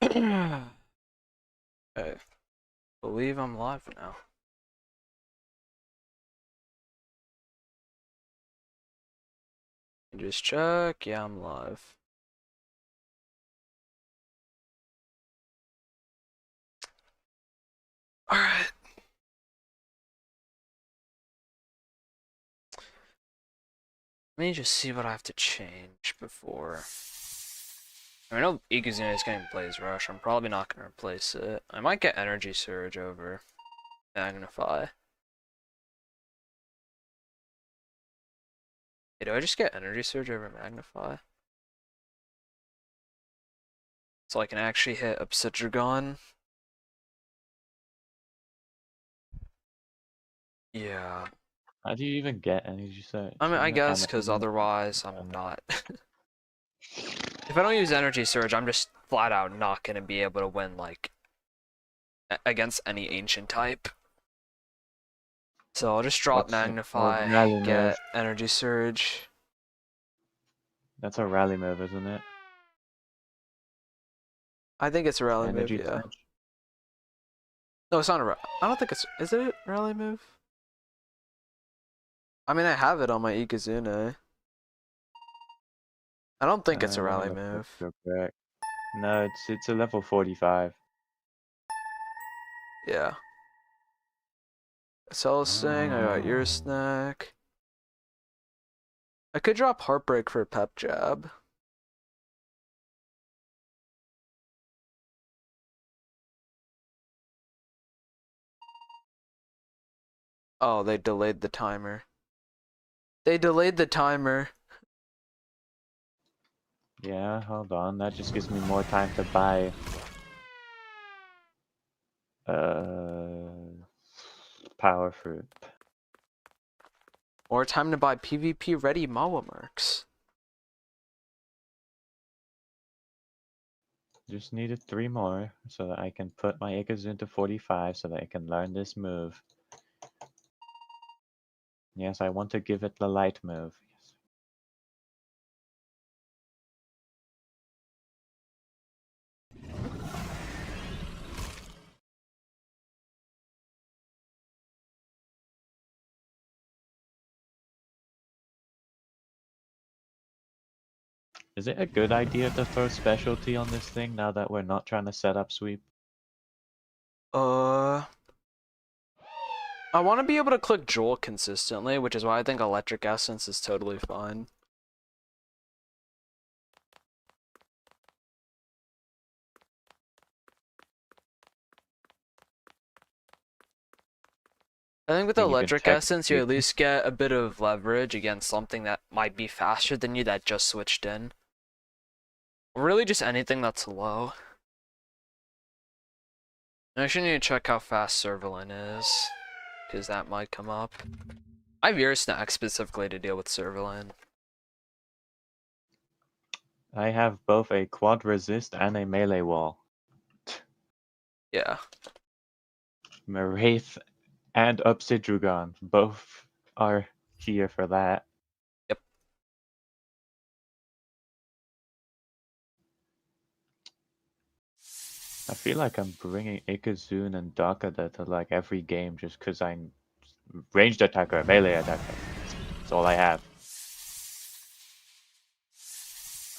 I believe I'm live now. Just check. Yeah, I'm live. Alright. Let me just see what I have to change before. I know Ikazuna is getting Blaze Rush. I'm probably not going to replace it. I might get Energy Surge over Magnify. Hey, do I just get Energy Surge over Magnify? So I can actually hit Obsidian. Yeah. How do you even get energy surge? I mean, I Isn't it guess kind because of otherwise I'm not. If I don't use Energy Surge, I'm just flat out not going to be able to win, like, against any ancient type. So I'll just drop what's a Magnify, rally move? get Energy Surge. That's a rally move, isn't it? I think it's a rally move, Energy yeah. surge. No, it's not a I don't think it's... Is it a rally move? I mean, I have it on my Ikazuna. I don't think it's a Let me rally look up move. real quick. No, it's a level 45. Yeah. Celesting, I got your snack. I could drop Heartbreak for Pep Jab. Oh, they delayed the timer. They delayed the timer. Yeah, hold on. That just gives me more time to buy power fruit. More time to buy PvP ready Mawa Mercs. Just needed 3 more so that I can put my Ikazun to 45 so that I can learn this move. Yes, I want to give it the light move. Yes. Is it a good idea to throw specialty on this thing now that we're not trying to set up sweep? I want to be able to click Joel consistently, which is why I think Electric Essence is totally fine. I think with I mean, you can Electric Essence, you technically. at least get a bit of leverage against something that might be faster than you that just switched in. Or really just anything that's low. I actually need to check how fast Servalin is, because that might come up. I have your snack specifically to deal with Servalin. I have both a quad resist and a melee wall. Yeah. Wraith and Obsidian both are here for that. Yep. I feel like I'm bringing Ikazun and Dakada to like every game just because I'm ranged attacker, melee attacker. That's all I have.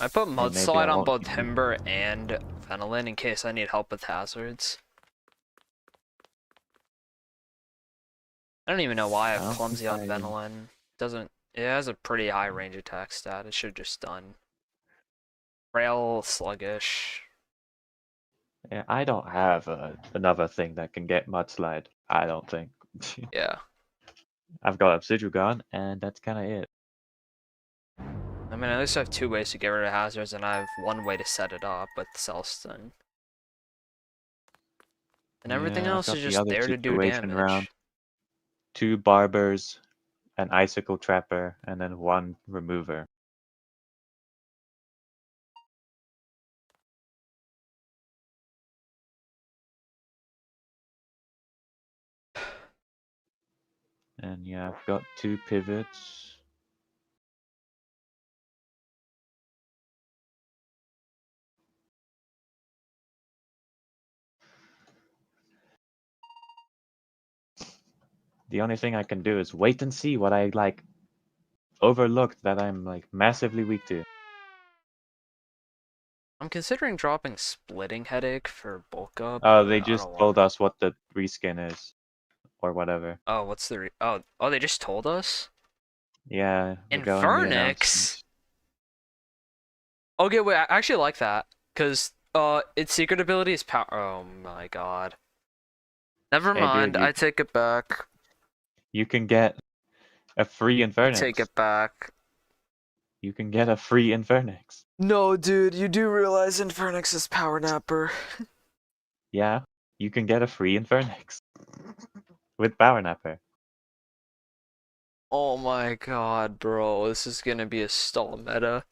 I put I mean, maybe I Mudslide on won't both use. Timber and Phenolin in case I need help with hazards. I don't even know why I I have don't think Clumsy on I. Phenolin. It has a pretty high range attack stat. It should have just done. Frail, sluggish. Yeah, I don't have another thing that can get mudslide. I don't think. Yeah. I've got Obsidian, and that's kind of it. I mean, at least I have two ways to get rid of hazards, and I have one way to set it up with Cellstone. And everything Yeah, I've else got is the just other there to do situation round. damage. 2 barbers, an icicle trapper, and then 1 remover. And yeah, I've got 2 pivots. The only thing I can do is wait and see what I like overlooked that I'm like massively weak to. I'm considering dropping Splitting Headache for bulk up, Oh, but they I just don't told want. us what the reskin is, or whatever. Oh, what's the oh, they just told us? Yeah, they go in the Infernix? announcements. Okay, wait, I actually like that. Cause its secret ability is power. Oh my god. Never Hey, dude, mind, I take it back. you can get a free I take Infernix. it back. You can get a free Infernix. No, dude, you do realize Infernix is Power Napper. Yeah, you can get a free Infernix with Power Napper. Oh my god, bro, this is gonna be a stall meta.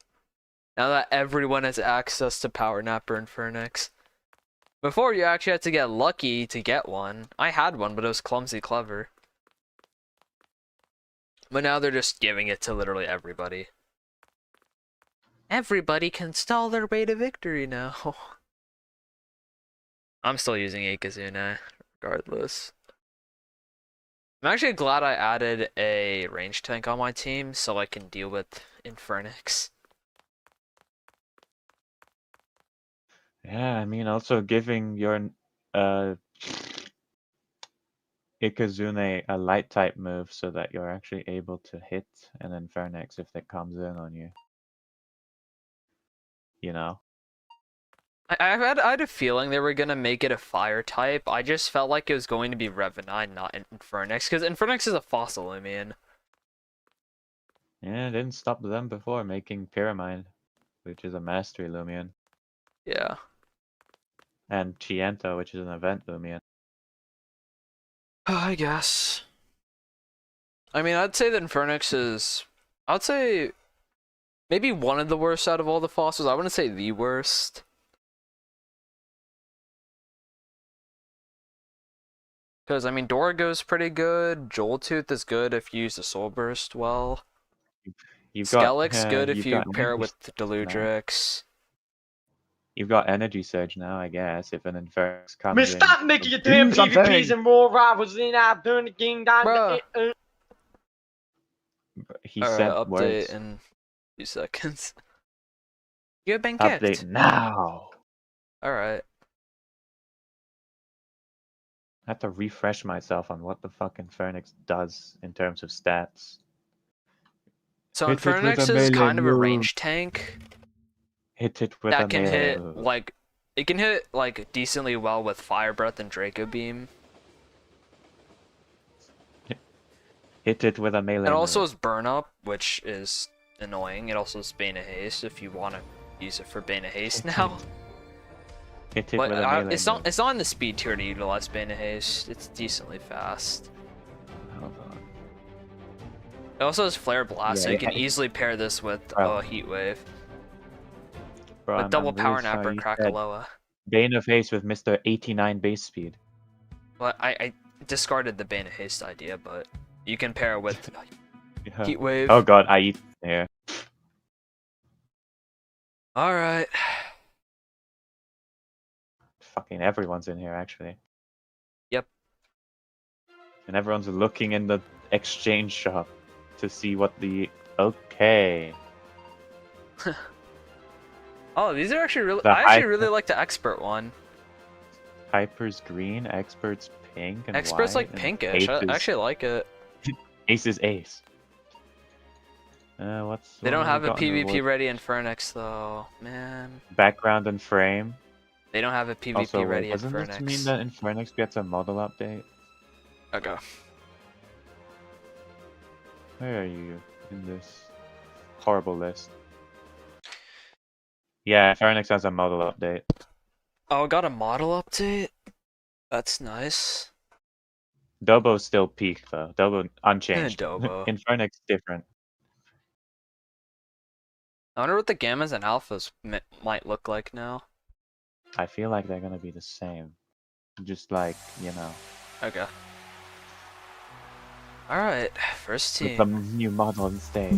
Now that everyone has access to Power Napper and Infernix. Before, you actually had to get lucky to get one. I had one, but it was clumsy clever. But now they're just giving it to literally everybody. Everybody can stall their way to victory now. I'm still using Akazuna, regardless. I'm actually glad I added a range tank on my team so I can deal with Infernix. Yeah, I mean, also giving your uh Ikazune a light type move so that you're actually able to hit an Infernix if it comes in on you. You know? I had a feeling they were gonna make it a fire type. I just felt like it was going to be Revenine, not Infernix, because Infernix is a fossil Loomian. Yeah, it didn't stop them before making Pyramide, which is a mastery Loomian, Yeah. and Chiento, which is an event Loomian. I guess. I mean, I'd say that Infernix is. I'd say maybe one of the worst out of all the fossils. I wouldn't say the worst. Because, I mean, Dorgo's pretty good. Joltooth is good if you use the Soul Burst well. You've got Skellig's good if you've you got pair it energy with now. Deludrix. You've got energy surge now, I guess, if an Infernix Man, comes in. stop making your damn Do something! PvPs and more rivals in out doing the game down. Bruh. He Alright, said update words. in a few seconds. You have been Update kicked. now! Alright. I have to refresh myself on what the fuck Infernix does in terms of stats. So Hit it with a Infernix is melee kind of a move. range tank Hit it with a that can melee hit, move. like, it can hit, like, decently well with Fire Breath and Draco Beam. Hit it with a melee It also move. has Burn Up, which is annoying. It also has Bane of Haste if you want to use it for Bane of Haste now. Hit it But with a melee it's move. not in the speed tier to utilize Bane of Haste. It's decently fast. Hold on. It also has Flare Blast, so Yeah, you can yeah. easily pair this with Bro. Heat Wave. Bro, With double I'm Power really Napper sorry. and You said Krakaloa. Bane of Haste with Mr. 89 base speed. But I discarded the Bane of Haste idea, but you can pair it with Yeah. Heat Wave. Oh god, I eat here. Alright. Fucking everyone's in here actually. Yep. And everyone's looking in the exchange shop to see what the okay. Oh, these are actually really. The I actually hype- really like the Expert one. Hyper's green, Expert's pink, and Expert's white, like and pinkish. I Ace is, actually like it. Ace is Ace. They What don't have a got in PvP reward? ready Infernix though, man. Background and frame. They don't have a PvP Also, ready doesn't this mean Infernix. that Infernix gets a model update? Okay. Where are you in this horrible list? Yeah, Infernix has a model update. Oh, got a model update. That's nice. Dobo's still peak though. Dobo unchanged. Dobo. Infernix different. I wonder what the gammas and alphas might look like now. I feel like they're gonna be the same. Just like, you know. Okay. Alright, first With the team. new model instead.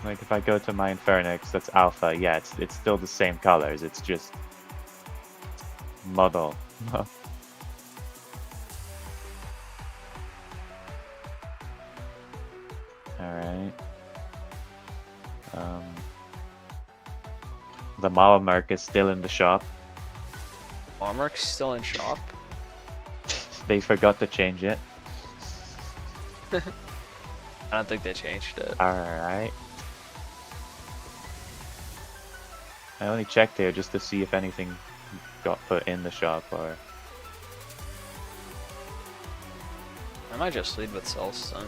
Like if I go to my Infernix, that's alpha. Yeah, it's still the same colors. It's just model. The Mama Mark is still in the shop. Armor's still in shop. They forgot to change it. I don't think they changed it. Alright. I only checked here just to see if anything got put in the shop or... I might just lead with Cellstone.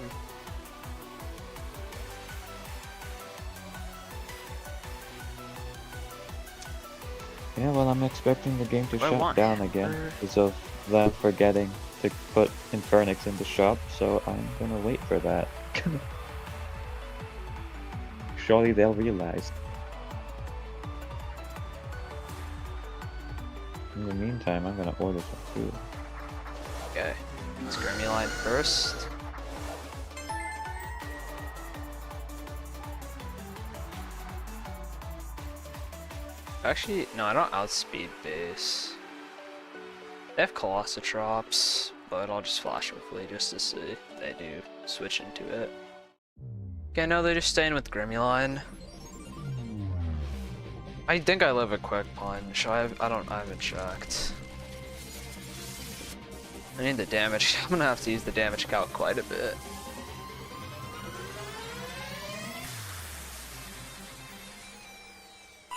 Yeah, well, I'm expecting the game to Do I shut want down again Hammer? because of them forgetting to put Infernix in the shop, so I'm gonna wait for that. Surely they'll realize. In the meantime, I'm gonna order some food. Okay. Line first. Actually, no, I don't outspeed base. They have Colossotrops, but I'll just flash hopefully just to see if they do switch into it. Okay, no, they're just staying with Line. I think I live a quick punch. I haven't checked. I need the damage. I'm gonna have to use the damage calc quite a bit.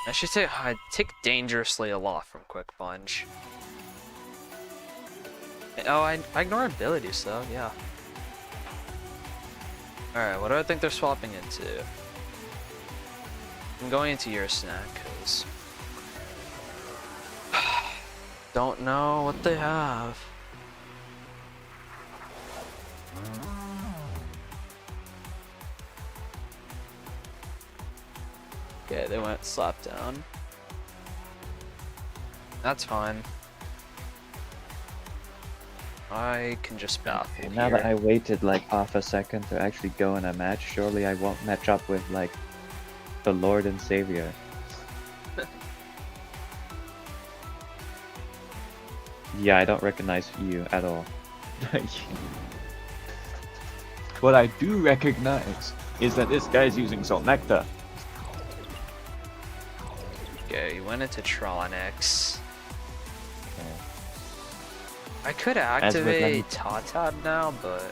I should say I take dangerously a lot from quick punch. Oh, I ignore abilities though, yeah. Alright, what do I think they're swapping into? I'm going into your snack, cause don't know what they have. Okay, they went slap down. That's fine. I can just baffle Now here. that I waited like half a second to actually go in a match, surely I won't match up with like the Lord and Savior. Yeah, I don't recognize you at all. What I do recognize is that this guy's using Soul Nectar. Okay, you went into Tronix. Okay. I could As with any- activate Tatab now, but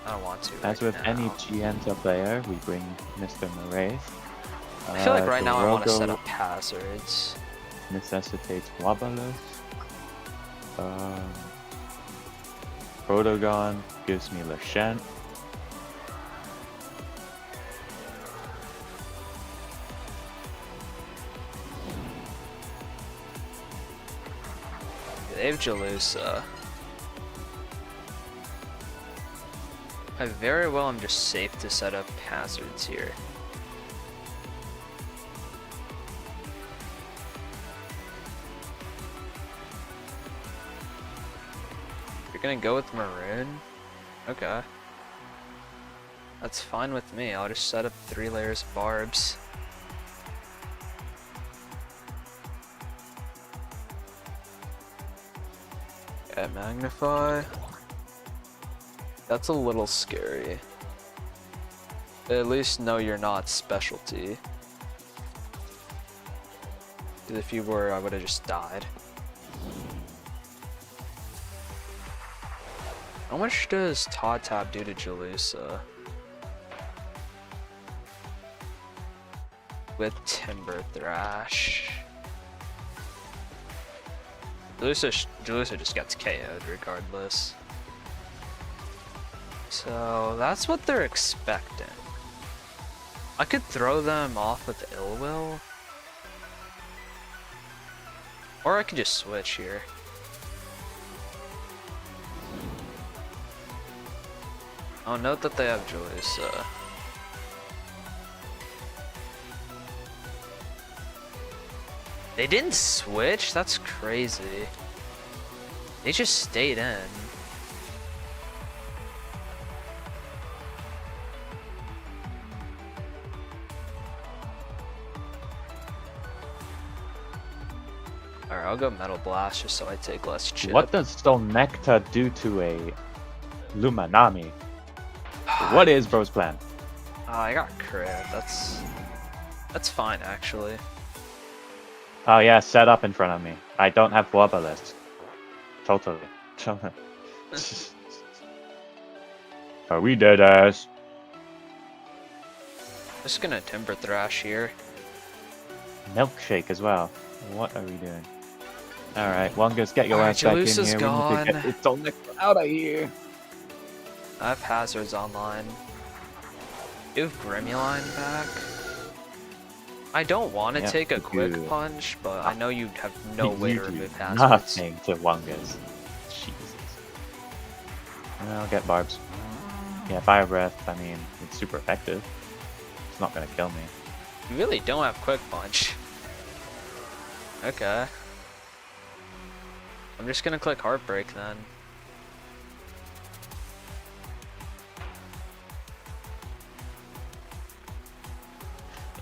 I don't want to. As right with now. any Gienta player, we bring Mr. Maraith. I feel like right now I want to set Dorogo up hazards. necessitates Wabalus. Protogon gives me Lashent. They have Jalusa. I very well am just safe to set up hazards here. You're gonna go with Maroon? Okay. That's fine with me. I'll just set up 3 layers of barbs. Okay, magnify. That's a little scary. At least know you're not specialty. 'Cause if you were, I would have just died. How much does Tatab do to Jalusa? With Timber Thrash. Jalusa just gets KO'd regardless. So that's what they're expecting. I could throw them off with Ill Will. Or I could just switch here. Oh, note that they have Jalusa. They didn't switch? That's crazy. They just stayed in. Alright, I'll go Metal Blast just so I take less chip. What does Soul Nectar do to a Lumanami? What is bro's plan? I got crit. That's That's fine, actually. Oh yeah, set up in front of me. I don't have Wobblisk. Totally. Are we dead ass? Just gonna Timber Thrash here. Milkshake as well. What are we doing? Alright, Wongus, get your Alright, ass back in Jalusa's here. We need to get gone. this Solnick out of here. I have Hazards online. You have Grimuline back. I don't want to Yep, take a you quick do. punch, but I know you have no way You to do remove Hazards. nothing to Wongus. Jesus. I'll get Barbs. Yeah, Fire Breath, I mean, it's super effective. It's not gonna kill me. You really don't have quick punch. Okay. I'm just gonna click Heartbreak then.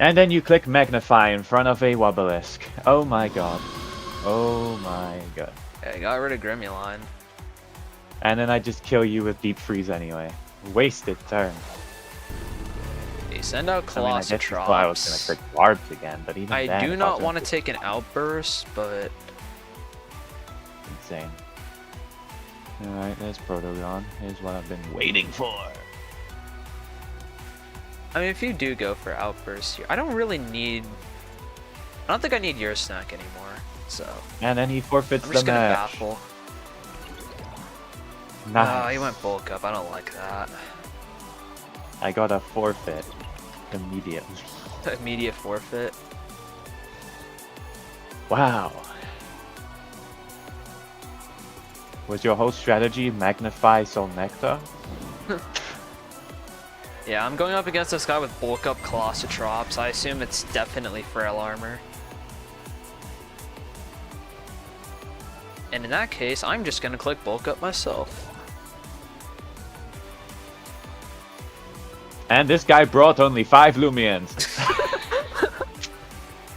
And then you click Magnify in front of a Wobblisk. Oh my god. Oh my god. Okay, got rid of Grimuline. And then I just kill you with Deep Freeze anyway. Wasted turn. Okay, send out I mean, I guess that's why I was gonna Colosstrops. click Barbs again, but even I then, do if not was want to gonna take an Outburst, but do insane. Alright, there's Protogon. Here's what I've been waiting for. I mean, if you do go for Outburst here, I don't really need... I don't think I need your snack anymore, so... And then he forfeits I'm the just gonna match. Baffle. Nice. He went Bulk Up, I don't like that. I got a forfeit immediately. Immediate forfeit. Wow. Was your whole strategy Magnify Solnecta? Yeah, I'm going up against this guy with Bulk Up Colosstrops. I assume it's definitely Frail Armor. And in that case, I'm just gonna click Bulk Up myself. And this guy brought only 5 Loomians.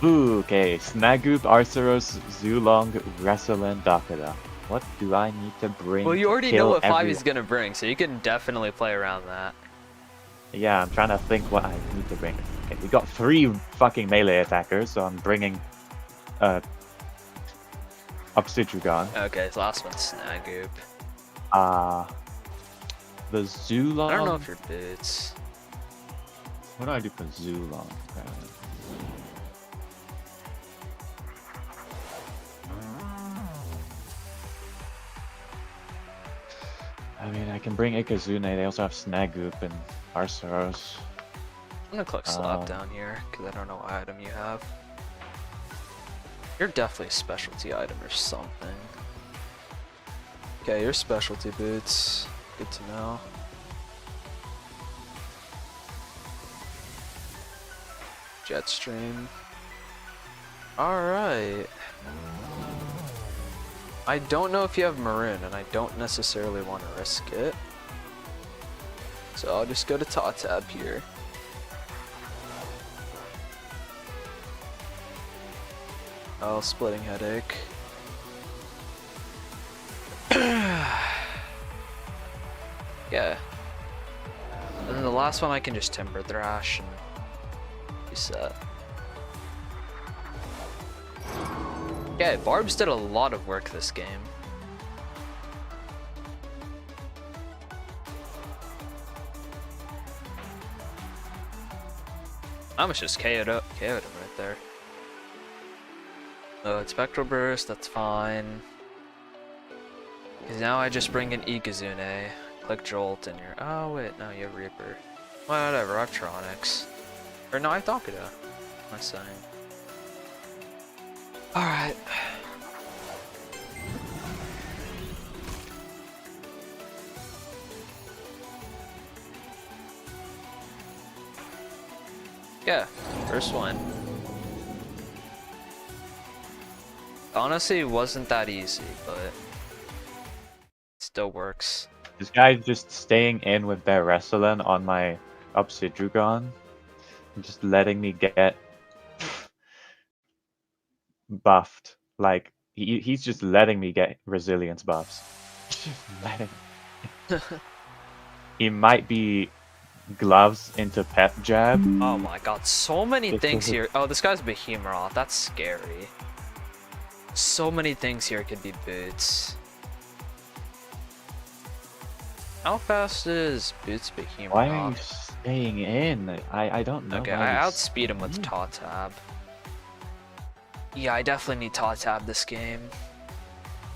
Ooh, okay. Snagoop, Arceros, Zulong, Wrestling, Dakada. What do I need to bring? Well, you to already know kill what 5 everyone? he's gonna bring, so you can definitely play around that. Yeah, I'm trying to think what I need to bring. Okay, we got 3 fucking melee attackers, so I'm bringing Obsidian. Okay, so last one's Snagoop. The Zulong. I don't know if you're boots. What do I do for Zulong? I mean, I can bring Ikazune. They also have Snagoop and Arceros. I'm gonna click Slap down here, because I don't know what item you have. You're definitely a specialty item or something. Okay, your specialty boots. Good to know. Jetstream. Alright. I don't know if you have Maroon, and I don't necessarily want to risk it. So I'll just go to Top Tab here. Oh, Splitting Headache. Yeah. And then the last one I can just Timber Thrash and reset. Yeah, Barbs did a lot of work this game. I almost just KO'd him right there. Oh, it's Spectral Burst, that's fine. Because now I just bring in Ikazune, click Jolt, and you're... Oh, wait, no, you have Reaper. Whatever, I have Tronics. Or no, I have Dakida. What am I saying? Alright. Yeah, first one. Honestly, it wasn't that easy, but it still works. This guy's just staying in with their wrestling on my Obsidian. Just letting me get buffed. Like, he's just letting me get resilience buffs. Just letting. He might be gloves into pep jab. Oh my god, so many This things is a- here. Oh, this guy's Behemoth. That's scary. So many things here could be boots. How fast is Boots Behemoth? Why are you staying in? I don't know. Okay, why I he's outspeed him with staying. Taw Tab. Yeah, I definitely need Taw Tab this game.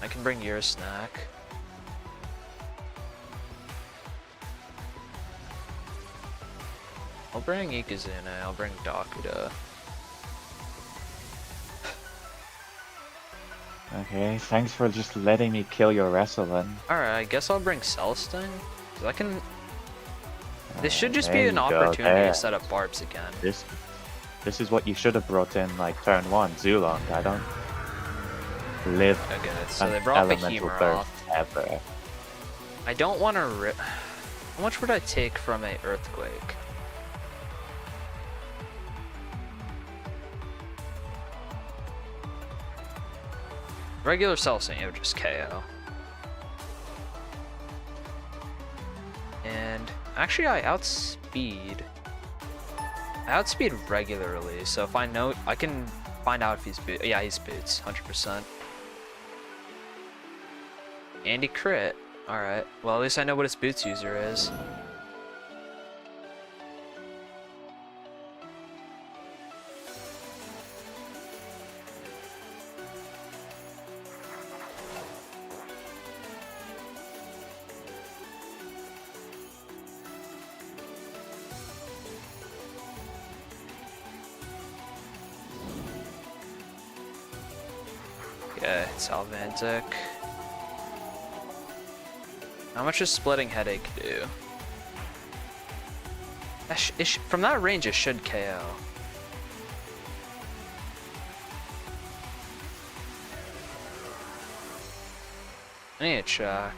I can bring your snack. I'll bring Ikazune, I'll bring Dakuda. Okay, thanks for just letting me kill your wrestling. Alright, I guess I'll bring Cellsting. Cause I can. This should just be There an you go, opportunity there. to set up Barbs again. This is what you should have brought in like turn 1, Zulong. I don't live Okay, so an they brought elemental burst Behemoth. ever. I don't want to rip. How much would I take from a Earthquake? Regular Cellsting, it would just KO. And actually, I outspeed regularly, so if I know, I can find out if he's boots. Yeah, he's boots, 100%. And he crit. Alright, well, at least I know what his boots user is. Okay, it's Alvantic. How much does Splitting Headache do? From that range, it should KO. I need to check.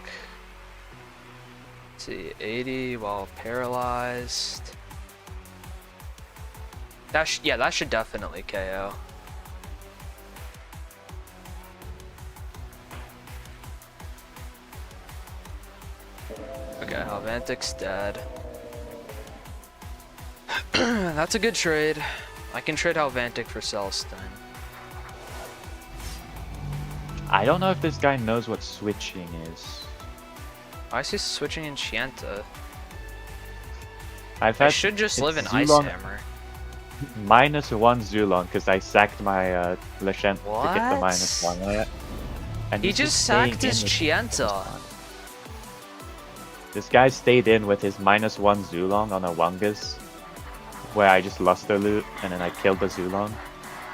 Let's see, 80 while paralyzed. Yeah, that should definitely KO. Okay, Helvantic's dead. That's a good trade. I can trade Helvantic for Cellsting. I don't know if this guy knows what switching is. I see switching in Chienta. I've I had should just it's live in Ice Zulong Hammer. -1 Zulong because I sacked my Leshent to get the What? -1 layer. And He he's just staying sacked in his with Chienta. This guy stayed in with his -1 Zulong on a Wungus, where I just lost the loot and then I killed the Zulong.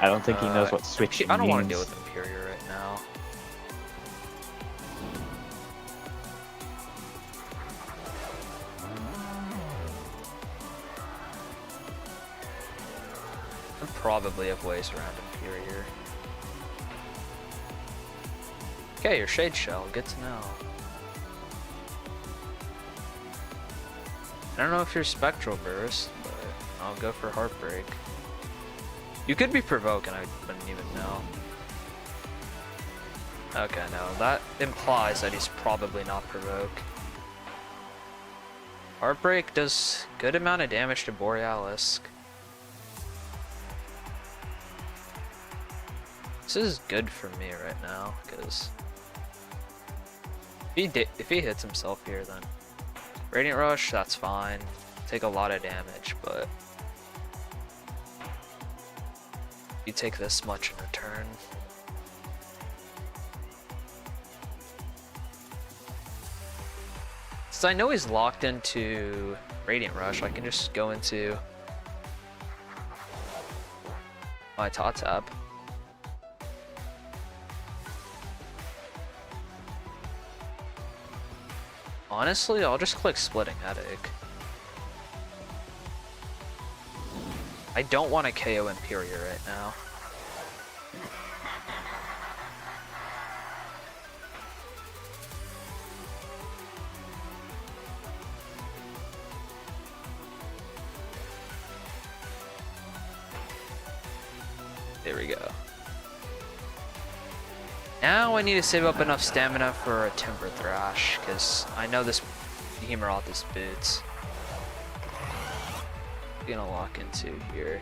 I don't think he knows what switching I don't means. want to deal with Imperial right now. I probably have ways around Imperial. Okay, your Shade Shell, good to know. I don't know if you're Spectral Burst, but I'll go for Heartbreak. You could be Provoke and I wouldn't even know. Okay, no, that implies that he's probably not Provoke. Heartbreak does good amount of damage to Borealisk. This is good for me right now, because if he hits himself here, then Radiant Rush, that's fine. Take a lot of damage, but you take this much in return. Since I know he's locked into Radiant Rush, I can just go into my Taw Tab. Honestly, I'll just click Splitting Headache. I don't want to KO Imperial right now. There we go. Now I need to save up enough stamina for a Timber Thrash, because I know this Behemoth is boots. probably gonna lock into here.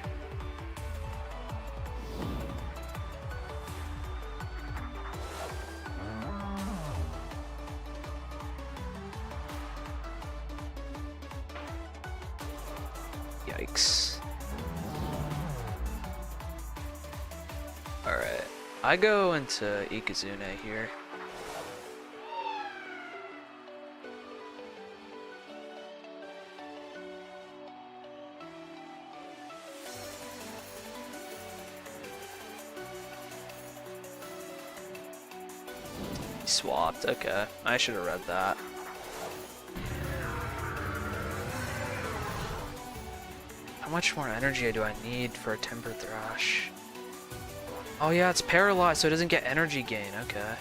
Yikes. Alright. I go into Ikazune here. Swapped, okay. I should have read that. How much more energy do I need for a Timber Thrash? Oh yeah, it's paralyzed, so it doesn't get energy gain, okay.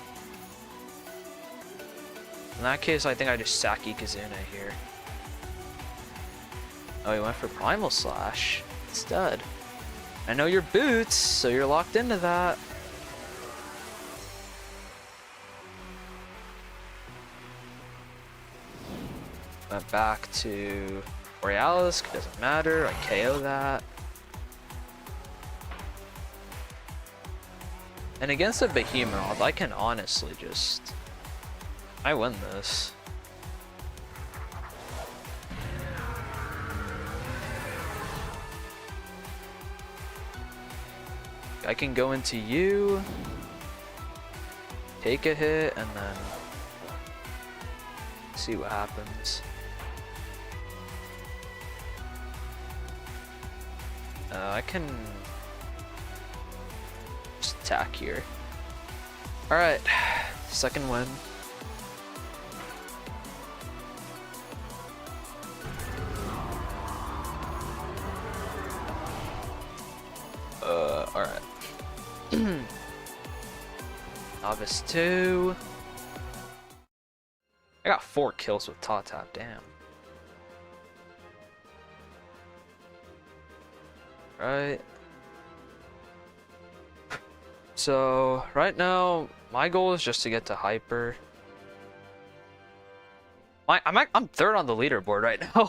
In that case, I think I just sack Ikazune here. Oh, he went for Primal Slash instead. I know your boots, so you're locked into that. Went back to Borealis, doesn't matter, I KO that. And against a Behemoth, I can honestly just... I win this. I can go into you, take a hit, and then see what happens. I can just attack here. Alright, second win. Alright. Novice 2. I got 4 kills with Tap, damn. Right. So, right now, my goal is just to get to Hyper. I'm third on the leaderboard right now.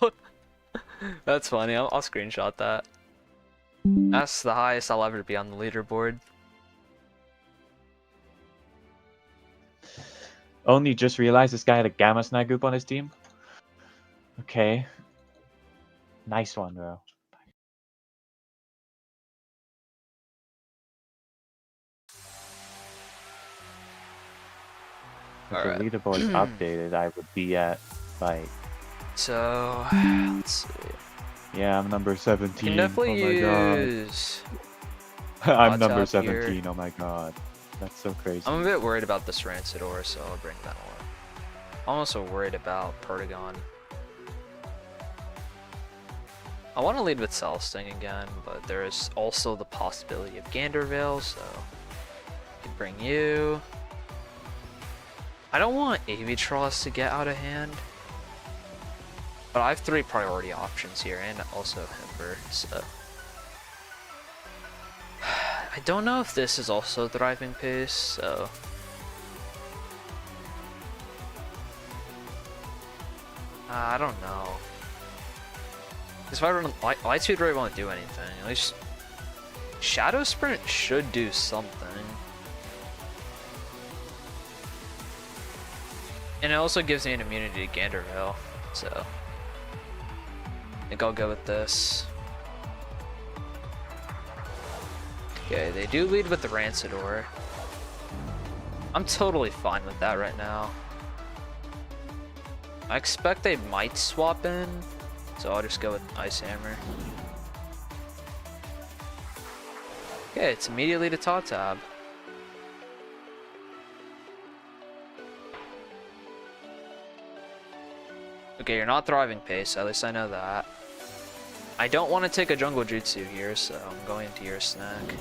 That's funny, I'll screenshot that. That's the highest I'll ever be on the leaderboard. Only just realized this guy had a Gamma Snagoop on his team. Okay. Nice one, bro. If Alright. the leaderboard is updated, I would be at, like... So, let's see. Yeah, I'm number 17. You can definitely oh my use... god. I'm number Top 17, here. oh my god. That's so crazy. I'm a bit worried about this Rancidor, so I'll bring that one. I'm also worried about Pertagon. I want to lead with Celesting again, but there is also the possibility of Gandervale, so I could bring you. I don't want Avitross to get out of hand, but I have 3 priority options here, and also Himber, so... I don't know if this is also Thriving Pace, so... I don't know. Because if I run Light Speed really won't do anything. At least Shadow Sprint should do something. And it also gives me an immunity to Gandervale, so I think I'll go with this. Okay, they do lead with the Rancidor. I'm totally fine with that right now. I expect they might swap in, so I'll just go with Ice Hammer. Okay, it's immediately to Tab. Okay, you're not Thriving Pace, at least I know that. I don't want to take a Jungle Jutsu here, so I'm going to your snack.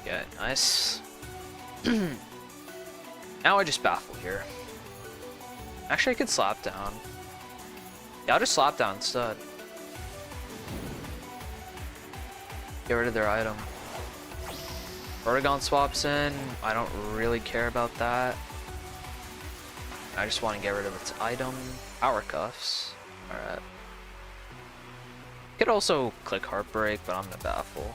Okay, nice. Now I just baffle here. Actually, I could slap down. Yeah, I'll just slap down instead. Get rid of their item. Protagon swaps in. I don't really care about that. I just want to get rid of its item. Power Cuffs. Alright. Could also click Heartbreak, but I'm gonna baffle.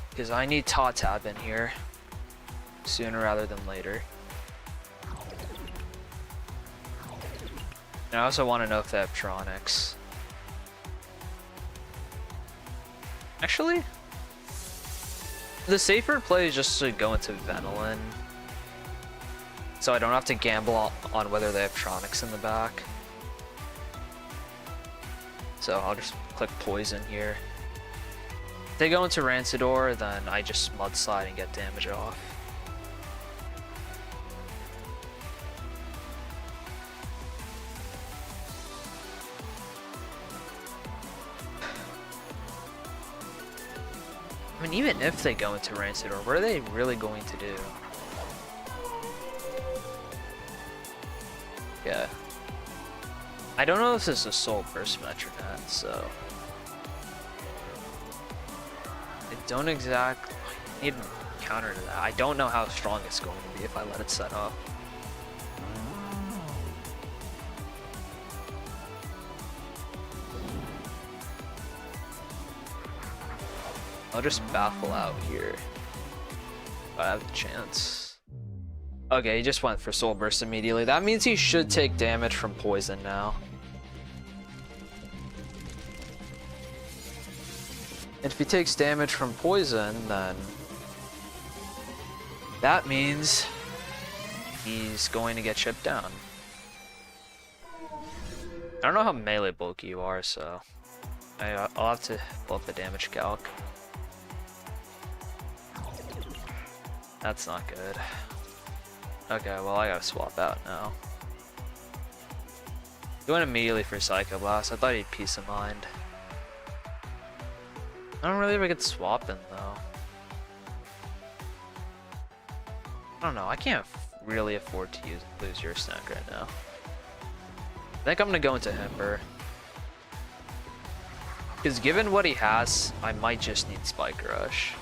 Because I need Taw Tab in here. Sooner rather than later. And I also want to know if they have Tronics. Actually, the safer play is just to go into Venilin. So I don't have to gamble on whether they have Tronics in the back. So I'll just click Poison here. If they go into Rancidor, then I just Mudslide and get damage off. I mean, even if they go into Rancidor, what are they really going to do? Yeah. I don't know if this is a Soul Burst Metronet, so... I don't exactly need a counter to that. I don't know how strong it's going to be if I let it set up. I'll just baffle out here. I have the chance. Okay, he just went for Soul Burst immediately. That means he should take damage from Poison now. And if he takes damage from Poison, then that means he's going to get chipped down. I don't know how melee bulky you are, so I'll have to pull up the damage calc. That's not good. Okay, well I gotta swap out now. He went immediately for Psycho Blast. I thought he'd Peace of Mind. I don't really ever get swapping though. I don't know, I can't really afford to lose your snack right now. I think I'm gonna go into Himber. Because given what he has, I might just need Spike Rush.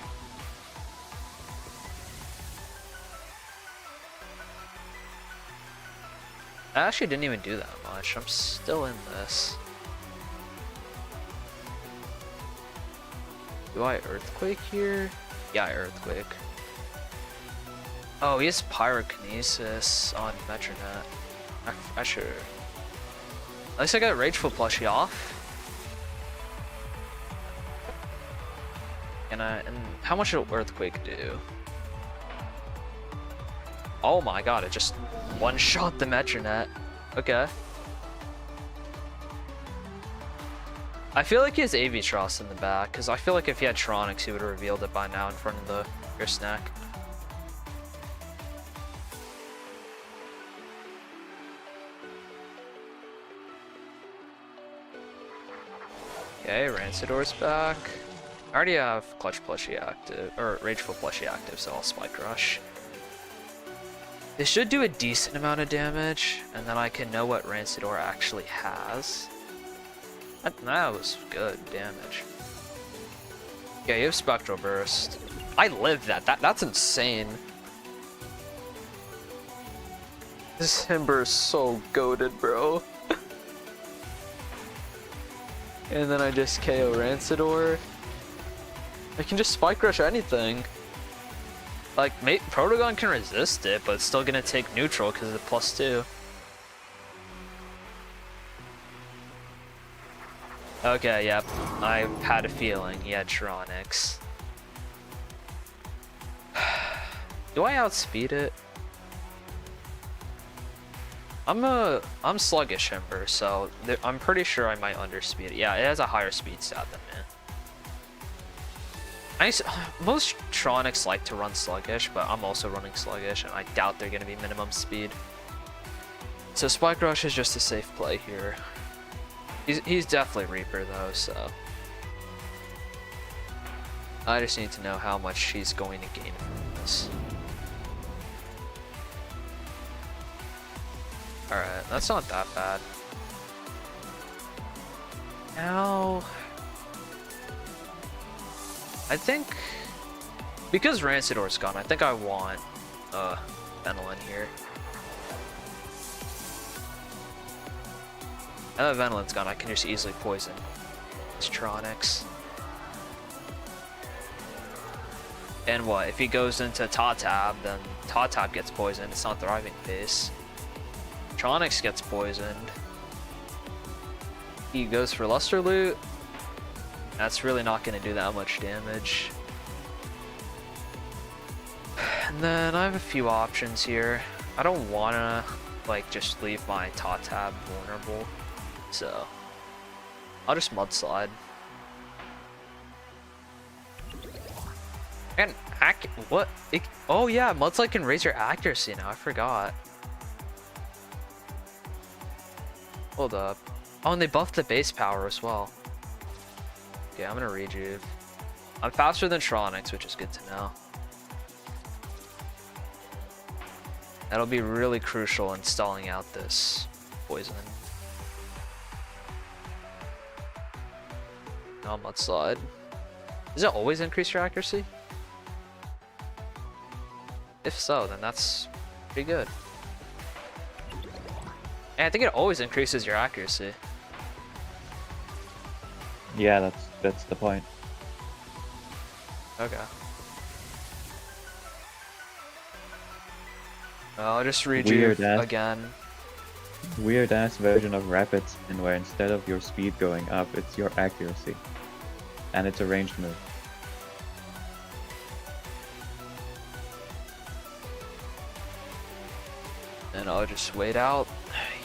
I actually didn't even do that much. I'm still in this. Do I Earthquake here? Yeah, I Earthquake. Oh, he has Pyrokinesis on Metronet. I should. At least I got Rageful Plushie off. And how much did Earthquake do? Oh my god, it just one-shot the Metronet. Okay. I feel like he has Avitross in the back, because I feel like if he had Tronics, he would have revealed it by now in front of your snack. Okay, Rancidor's back. I already have Clutch Plushie active, or Rageful Plushie active, so I'll Spike Rush. This should do a decent amount of damage, and then I can know what Rancidor actually has. That was good damage. Yeah, you have Spectral Burst. I lived that. That's insane. This Himber is so goated, bro. And then I just KO Rancidor. I can just Spike Rush anything. Like, Protagon can resist it, but it's still gonna take neutral because of the +2. Okay, yep. I had a feeling he had Tronics. Do I outspeed it? I'm sluggish Himber, so I'm pretty sure I might underspeed it. Yeah, it has a higher speed stat than me. Most Tronics like to run sluggish, but I'm also running sluggish, and I doubt they're going to be minimum speed. So Spike Rush is just a safe play here. He's definitely Reaper though, so I just need to know how much he's going to gain from this. Alright, that's not that bad. Now I think Because Rancidor's gone, I think I want Venilin here. Now that Venilin's gone, I can just easily poison Tronics. And what? If he goes into Tatab, then Tatab gets poisoned. It's not thriving pace. Tronics gets poisoned. He goes for Luster Loot. That's really not going to do that much damage. And then I have a few options here. I don't want to like just leave my Tatab vulnerable. So I'll just Mudslide. And what? Oh yeah, Mudslide can raise your accuracy now. I forgot. Hold up. Oh, and they buffed the base power as well. Okay, I'm gonna rejuve. I'm faster than Tronics, which is good to know. That'll be really crucial in stalling out this poison. Now Mudslide. Does it always increase your accuracy? If so, then that's pretty good. And I think it always increases your accuracy. Yeah, that's the point. Okay. I'll just rejuve again. Weird ass version of Rapid Spin where instead of your speed going up, it's your accuracy. And it's a ranged move. And I'll just wait out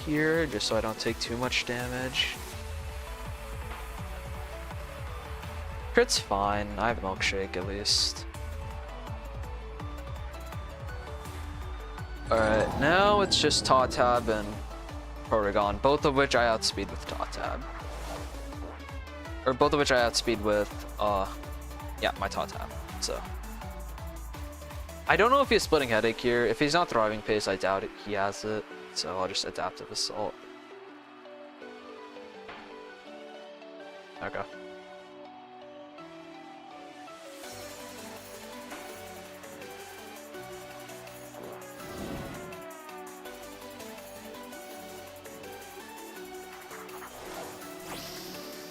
here just so I don't take too much damage. Crit's fine. I have Milkshake at least. Alright, now it's just Tatab and Protogon, both of which I outspeed with Tatab. Or both of which I outspeed with, yeah, my Tatab, so. I don't know if he has Splitting Headache here. If he's not Thriving Pace, I doubt it. He has it, so I'll just Adaptive Assault. Okay.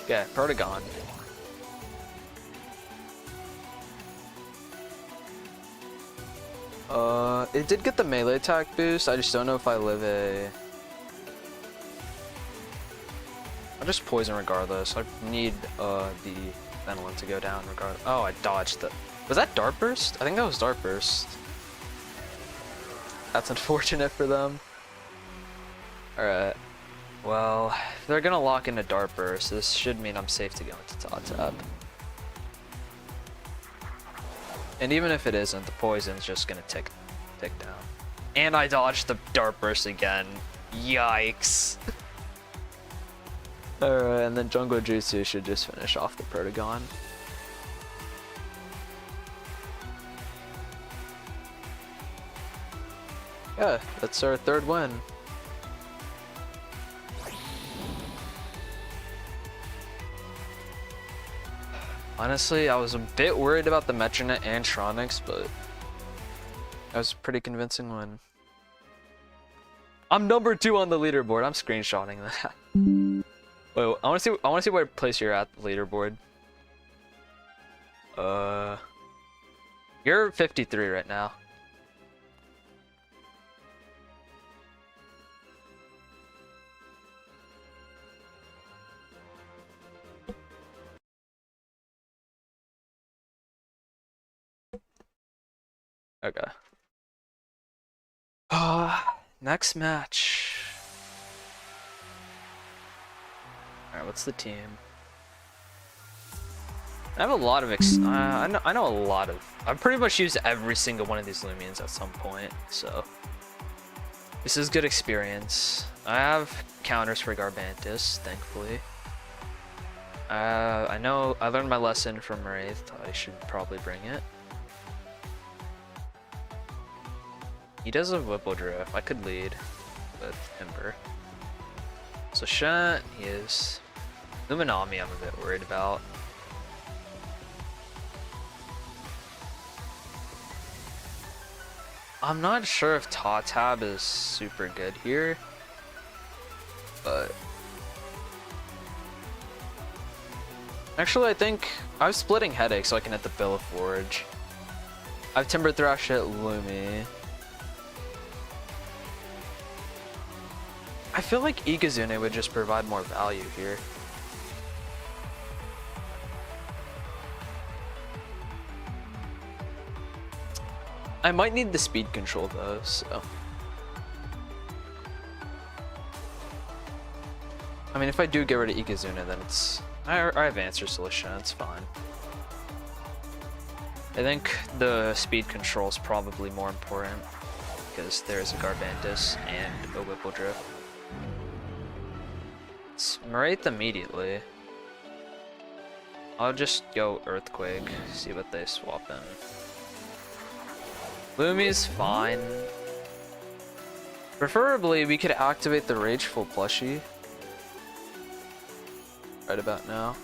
Okay, Protogon. It did get the melee attack boost. I just don't know if I live a... I'll just poison regardless. I need the Venilin to go down regardless. Oh, I dodged the... Was that Dart Burst? I think that was Dart Burst. That's unfortunate for them. Alright. Well, if they're gonna lock into Dart Burst, this should mean I'm safe to go into Tatab. And even if it isn't, the poison's just gonna tick down. And I dodged the Dart Burst again. Yikes. Alright, and then Jungle Jutsu should just finish off the Protogon. Yeah, that's our third win. Honestly, I was a bit worried about the Metronet and Tronics, but that was a pretty convincing win. I'm number 2 on the leaderboard. I'm screenshotting that. Wait, I want to see what place you're at the leaderboard. You're 53 right now. Okay. Next match. Alright, what's the team? I have a lot of I know a lot of... I've pretty much used every single one of these Loomians at some point, so... This is good experience. I have counters for Garbantus, thankfully. I know I learned my lesson from Wraith. I should probably bring it. He does have Whipple Drift. I could lead with Timber. So Shunt, he is... Luminami I'm a bit worried about. I'm not sure if Tab is super good here, but actually I think I was splitting Headache so I can hit the Bill of Forge. I have Timber Thrash at Lumi. I feel like Igazune would just provide more value here. I might need the speed control though, so. I mean, if I do get rid of Igazune, then it's... I have Answer Solution, it's fine. I think the speed control is probably more important, because there's a Garbantus and a Whippledrift. Let's Wraith immediately. I'll just go Earthquake, see what they swap in. Lumi's fine. Preferably, we could activate the Rageful plushie. Right about now.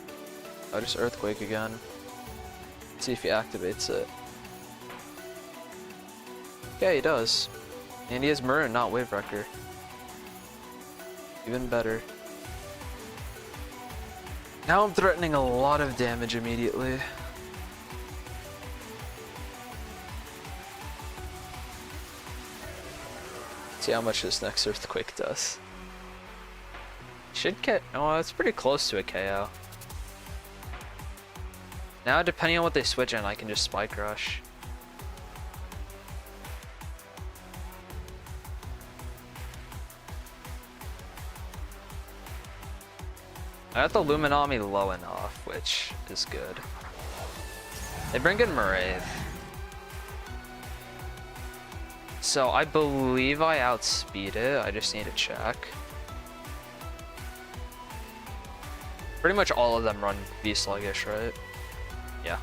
I'll just Earthquake again. See if he activates it. Yeah, he does. And he has Maroon, not Wave Wrecker. Even better. Now I'm threatening a lot of damage immediately. See how much this next Earthquake does. Should get... oh, it's pretty close to a KO. Now, depending on what they switch in, I can just Spike Rush. I got the Luminami low enough, which is good. They bring in Maraith. So I believe I outspeed it, I just need to check. Pretty much all of them run V-Sluggish, right? Yeah.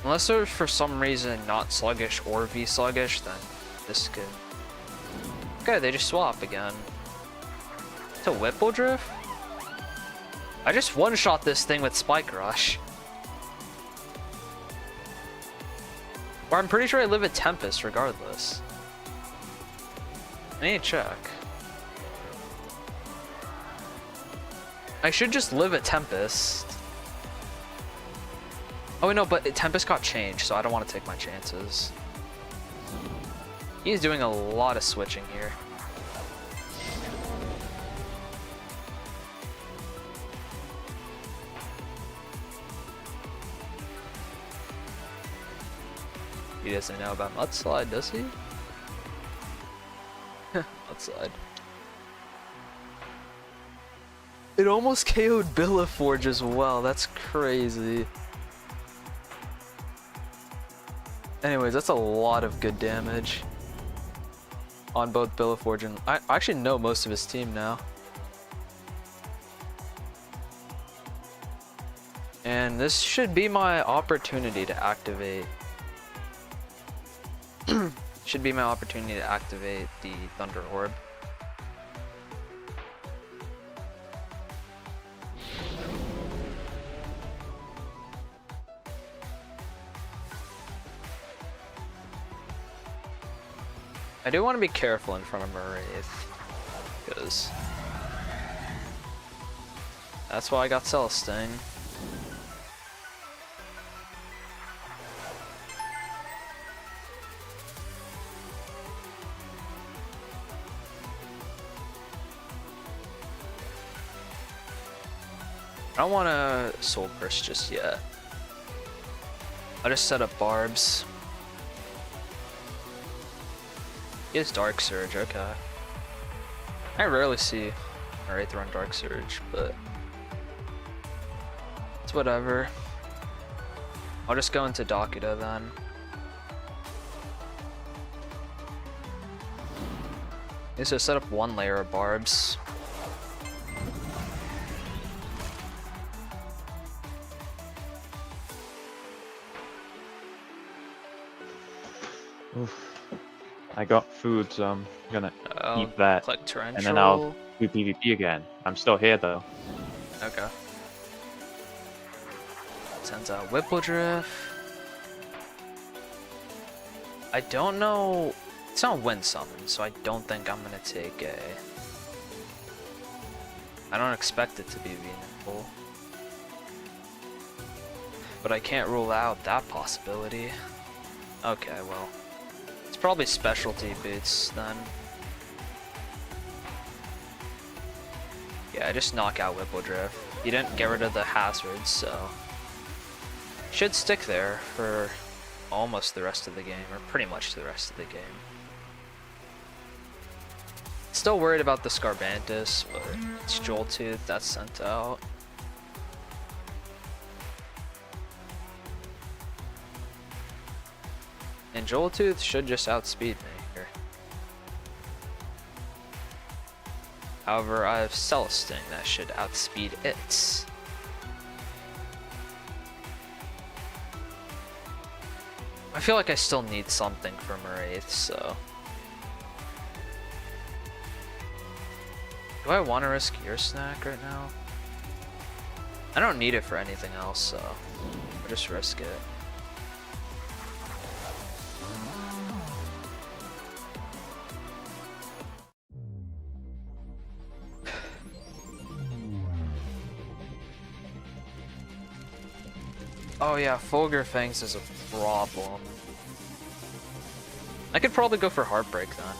Unless they're for some reason not Sluggish or V-Sluggish, then this could... okay, they just swap again. To Whippledrift? I just one-shot this thing with Spike Rush. Or I'm pretty sure I live at Tempest regardless. I need to check. I should just live at Tempest. Oh no, but Tempest got changed, so I don't want to take my chances. He's doing a lot of switching here. He doesn't know about Mudslide, does he? Mudslide. It almost KO'd Billaforge as well, that's crazy. Anyways, that's a lot of good damage on both Billaforge and... I actually know most of his team now. And this should be my opportunity to activate... should be my opportunity to activate the Thunder Orb. I do want to be careful in front of Wraith, because that's why I got Celesting. I don't want to Soul Burst just yet. I'll just set up Barbs. He has Dark Surge, okay. I rarely see Wraith run Dark Surge, but it's whatever. I'll just go into Dakuda then. Okay, so set up one layer of Barbs. Oof. I got food, so I'm gonna eat that, Click Torrential. and then I'll do PvP again. I'm still here though. Okay. Sends out Whipple-Drift. I don't know. It's not Wind Summon, so I don't think I'm gonna take a... I don't expect it to be Venomful. But I can't rule out that possibility. Okay, well. It's probably Specialty Boots then. Yeah, I just knock out Whipple-Drift. You didn't get rid of the hazards, so... Should stick there for almost the rest of the game, or pretty much the rest of the game. Still worried about the Scarbantus, but it's Joltooth that's sent out. And Joltooth should just outspeed me here. However, I have Celesting that should outspeed it. I feel like I still need something from Wraith, so... Do I want to risk Ear Snack right now? I don't need it for anything else, so I'll just risk it. Oh yeah, Fulgur Fangs is a problem. I could probably go for Heartbreak then.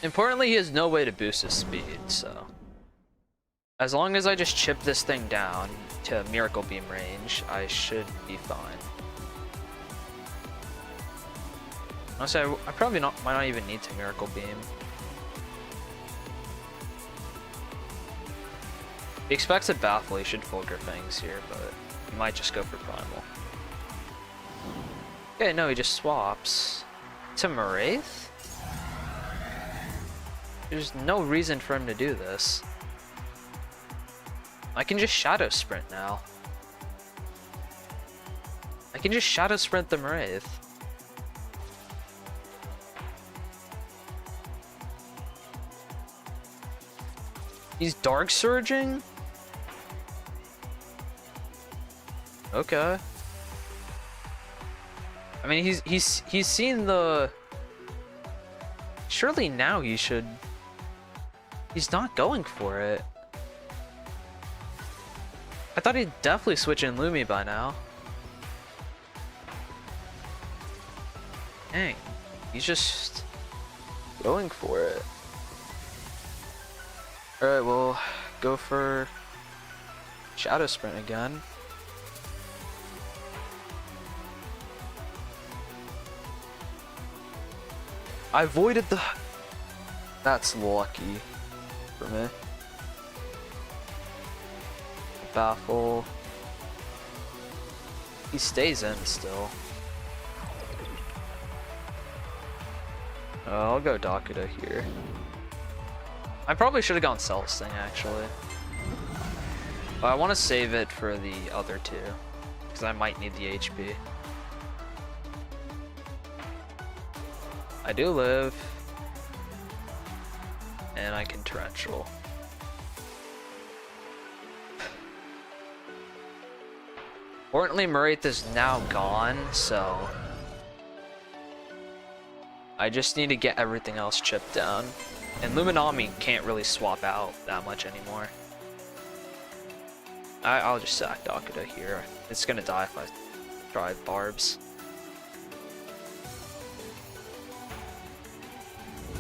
Importantly, he has no way to boost his speed, so... As long as I just chip this thing down to Miracle Beam range, I should be fine. Honestly, I probably might not even need to Miracle Beam. He expects a Baffle, he should Fulgur Fangs here, but he might just go for Primal. Okay, no, he just swaps to Wraith? There's no reason for him to do this. I can just Shadow Sprint now. I can just Shadow Sprint the Wraith. He's Dark Surging? Okay. I mean, he's seen the... Surely now he should... He's not going for it. I thought he'd definitely switch in Lumi by now. Dang. He's just... going for it. Alright, we'll go for... Shadow Sprint again. I avoided the... That's lucky for me. Baffle. He stays in still. I'll go Dakuda here. I probably should have gone Celesting actually. But I want to save it for the other two. Because I might need the HP. I do live. And I can Torrential. Fortunately, Wraith is now gone, so... I just need to get everything else chipped down. And Luminami can't really swap out that much anymore. I'll just sack Dakuda here. It's gonna die if I try Barbs.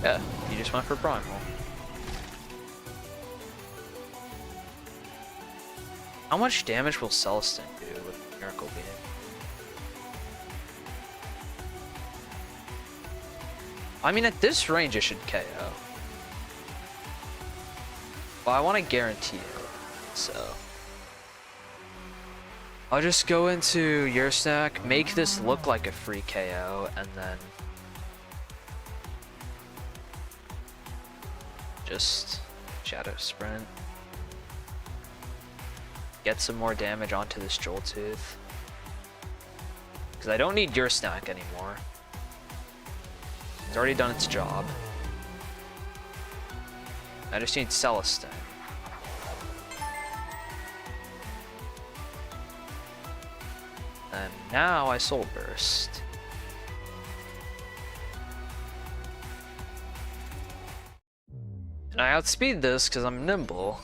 Yeah, you just went for Primal. How much damage will Celestin do with Miracle Beam? I mean, at this range it should KO. But I want to guarantee it, so... I'll just go into Your Snack, make this look like a free KO, and then... just Shadow Sprint. Get some more damage onto this Joltooth. Because I don't need Your Snack anymore. It's already done its job. I just need Celestin. Now I Soul Burst. And I outspeed this because I'm nimble.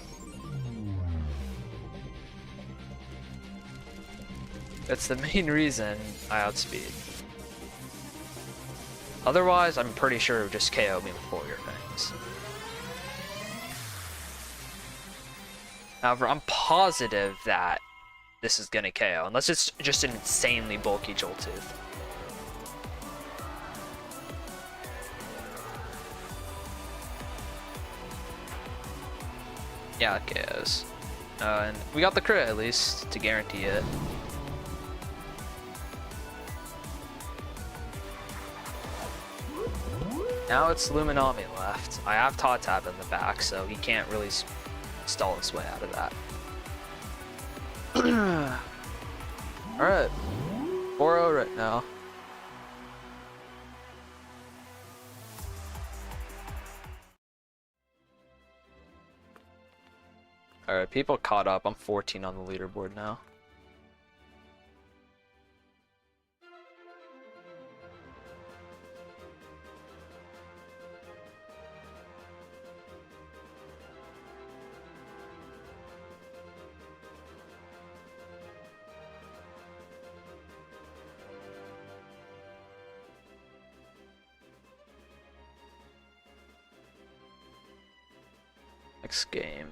That's the main reason I outspeed. Otherwise, I'm pretty sure it would just KO me with Warrior Fangs. However, I'm positive that this is gonna KO, unless it's just an insanely bulky Joltooth. Yeah, it KOs. And we got the crit at least to guarantee it. Now it's Luminami left. I have Todd-Tab in the back, so he can't really stall his way out of that. Alright. 4-0 right now. Alright, people caught up. I'm 14 on the leaderboard now. Next game.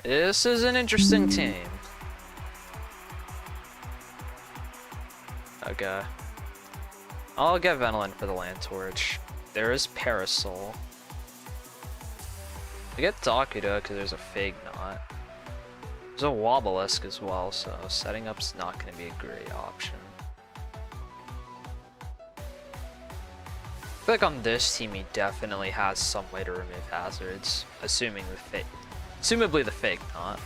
This is an interesting team. Okay. I'll get Venolin for the Land Torch. There is Parasol. I get Dakuda because there's a Fig Knot. There's a Wobelisk as well, so setting up's not going to be a great option. I feel like on this team he definitely has some way to remove hazards, assumably the Fig Knot.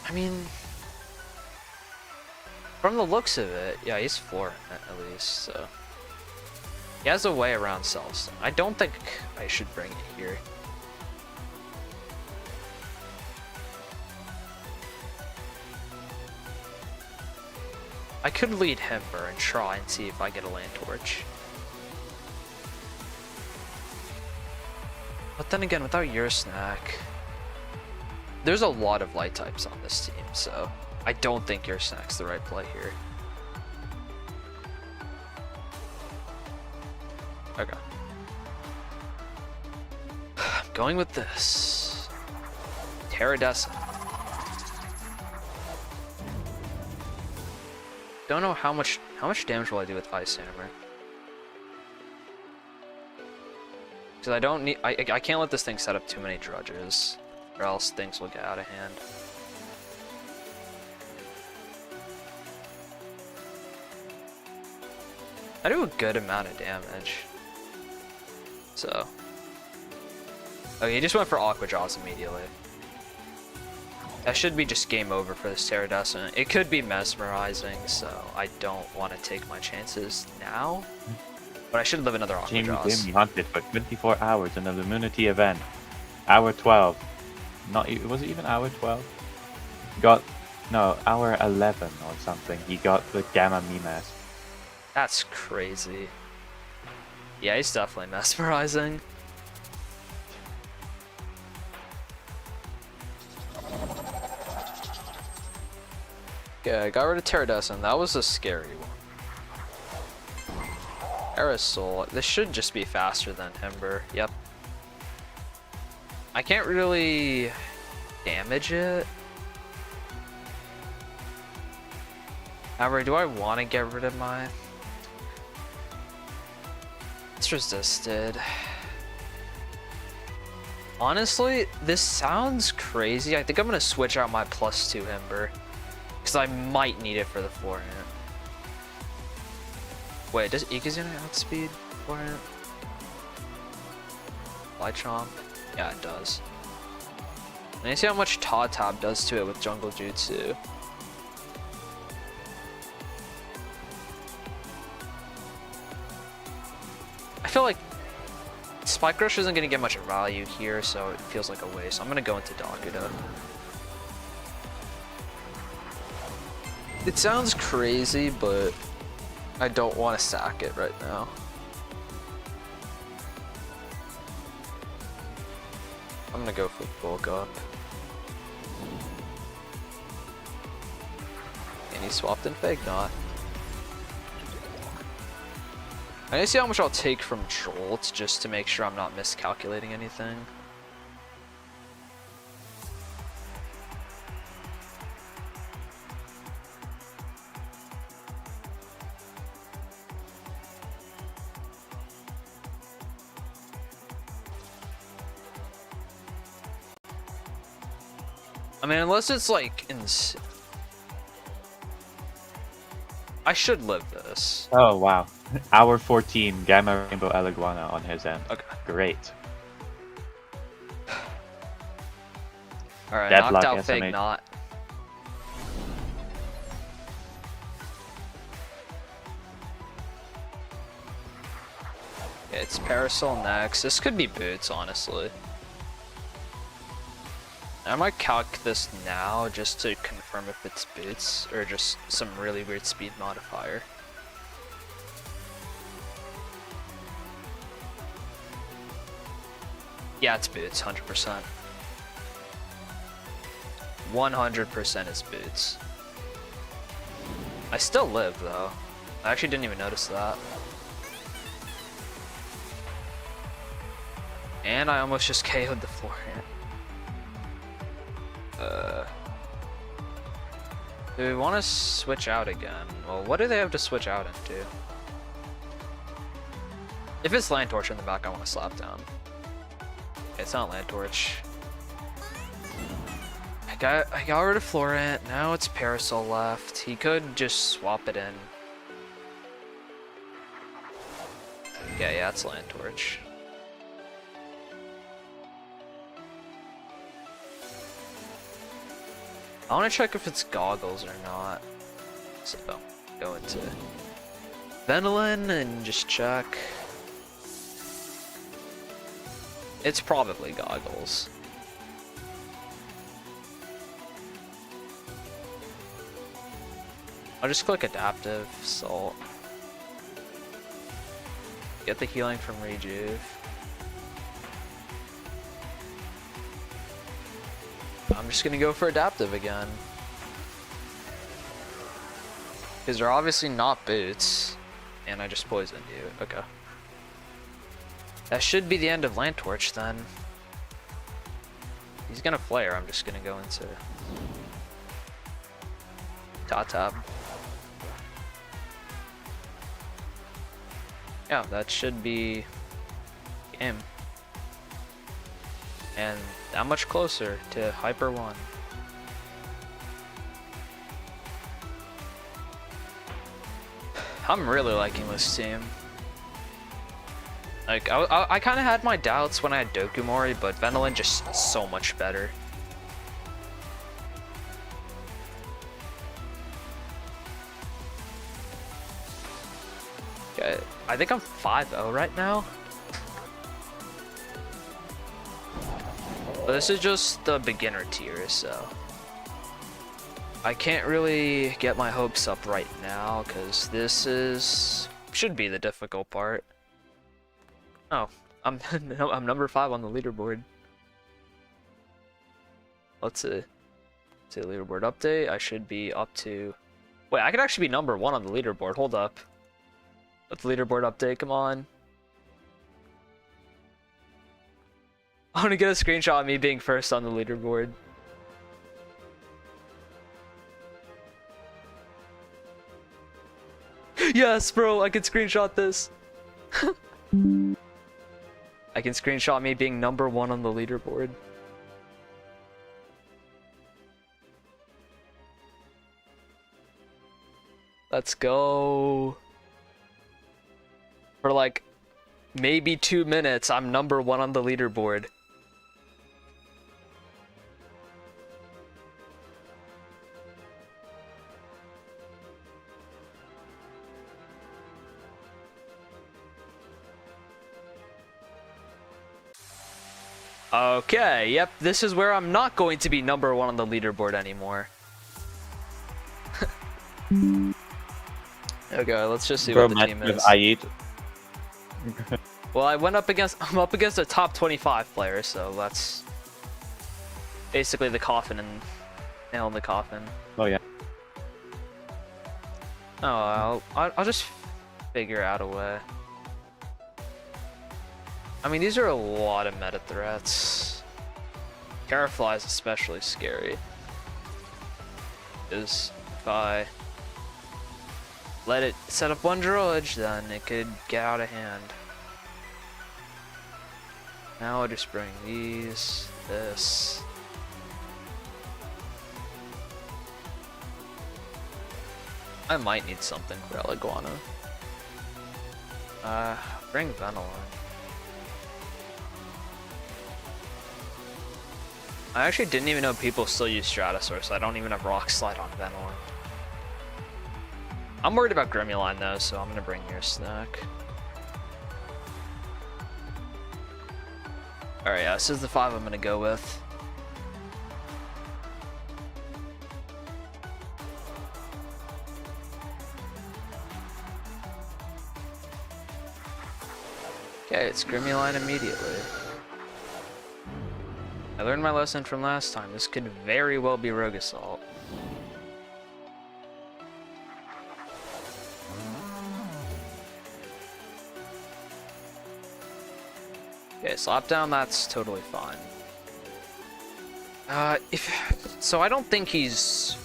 I mean, from the looks of it, yeah, he's flooring it at least, so. He has a way around Cellstone. I don't think I should bring it here. I could lead Hemper and try and see if I get a Land Torch. But then again, without your snack, there's a lot of light types on this team, so I don't think your snack's the right play here. Okay. I'm going with this. Terradescent. Don't know how much damage will I do with Ice Hammer. Because I don't need I can't let this thing set up too many drudges, or else things will get out of hand. I do a good amount of damage. So. Okay, he just went for Aqua Jaws immediately. That should be just game over for this Terradescent. It could be mesmerizing, so I don't want to take my chances now. But I should live another Aqua Jaws. Jamie hunted for 24 hours in the Luminity event. Hour 12. Was it even hour 12? No, hour 11 or something. He got the Gamma Mimas. That's crazy. Yeah, he's definitely mesmerizing. Okay, I got rid of Terradescent. That was a scary one. Aerosol. This should just be faster than Ember. Yep. I can't really damage it. However, do I want to get rid of my... It's resisted. Honestly, this sounds crazy. I think I'm going to switch out my +2 Ember. Because I might need it for the forehand. Wait, does Ikazuna outspeed forehand? Light Chomp? Yeah, it does. And you see how much Todd-Tab does to it with Jungle Jutsu. I feel like Spike Rush isn't going to get much value here, so it feels like a waste. I'm going to go into Dakuda. It sounds crazy, but I don't want to sack it right now. I'm going to go for bulk up. And he swapped in Fake Knot. I need to see how much I'll take from Jolt just to make sure I'm not miscalculating anything. I mean, unless it's like insane. I should live this. Oh wow. Hour 14, Gamma Rainbow Eliguana on his end. Okay. Great. Alright, Deadlock knocked out SMH. Fake Knot. Okay, it's Parasol next. This could be Boots, honestly. I might calc this now just to confirm if it's Boots or just some really weird speed modifier. Yeah, it's Boots, 100%. 100% is Boots. I still live, though. I actually didn't even notice that. And I almost just KO'd the floor here. Do we want to switch out again? Well, what do they have to switch out into? If it's Land Torch in the back, I want to slap down. It's not Land Torch. I got rid of Florent. Now it's Parasol left. He could just swap it in. Yeah, it's Land Torch. I want to check if it's Goggles or not. So, go into Venilin and just check. It's probably Goggles. I'll just click Adaptive, Salt. Get the healing from Rejuve. I'm just gonna go for Adaptive again. Because they're obviously not Boots. And I just poisoned you. Okay. That should be the end of Land Torch then. He's gonna flare, I'm just gonna go into Tatab. Yeah, that should be game. And that much closer to Hyper 1. I'm really liking this team. Like, I kind of had my doubts when I had Dokumori, but Venilin just so much better. Okay, I think I'm 5-0 right now. But this is just the beginner tier, so I can't really get my hopes up right now because this should be the difficult part. Oh, I'm I'm number 5 on the leaderboard. Let's see. Leaderboard update. I should be up to. Wait, I could actually be number 1 on the leaderboard. Hold up. Let's leaderboard update. Come on. I want to get a screenshot of me being first on the leaderboard. Yes, bro, I can screenshot this. I can screenshot me being number 1 on the leaderboard. Let's go. For like maybe 2 minutes, I'm number 1 on the leaderboard. Okay, yep, this is where I'm not going to be number 1 on the leaderboard anymore. Okay, let's just see Bro, what the match team with is. Ayid. Well, I'm up against a top 25 player, so that's basically the coffin and nail in the coffin. Oh yeah. Oh, I'll just figure out a way. I mean, these are a lot of meta threats. Terrafly is especially scary. Because if I let it set up one drudge, then it could get out of hand. Now I'll just bring these, this. I might need something for Eliguana. Bring Venilon. I actually didn't even know people still use Stratosaur, so I don't even have Rock Slide on Venilon. I'm worried about Grimuline though, so I'm gonna bring your snack. Alright, yeah, this is the 5 I'm gonna go with. Okay, it's Grimuline immediately. I learned my lesson from last time. This could very well be Rogue Assault. Okay, slap down, that's totally fine. So I don't think he's...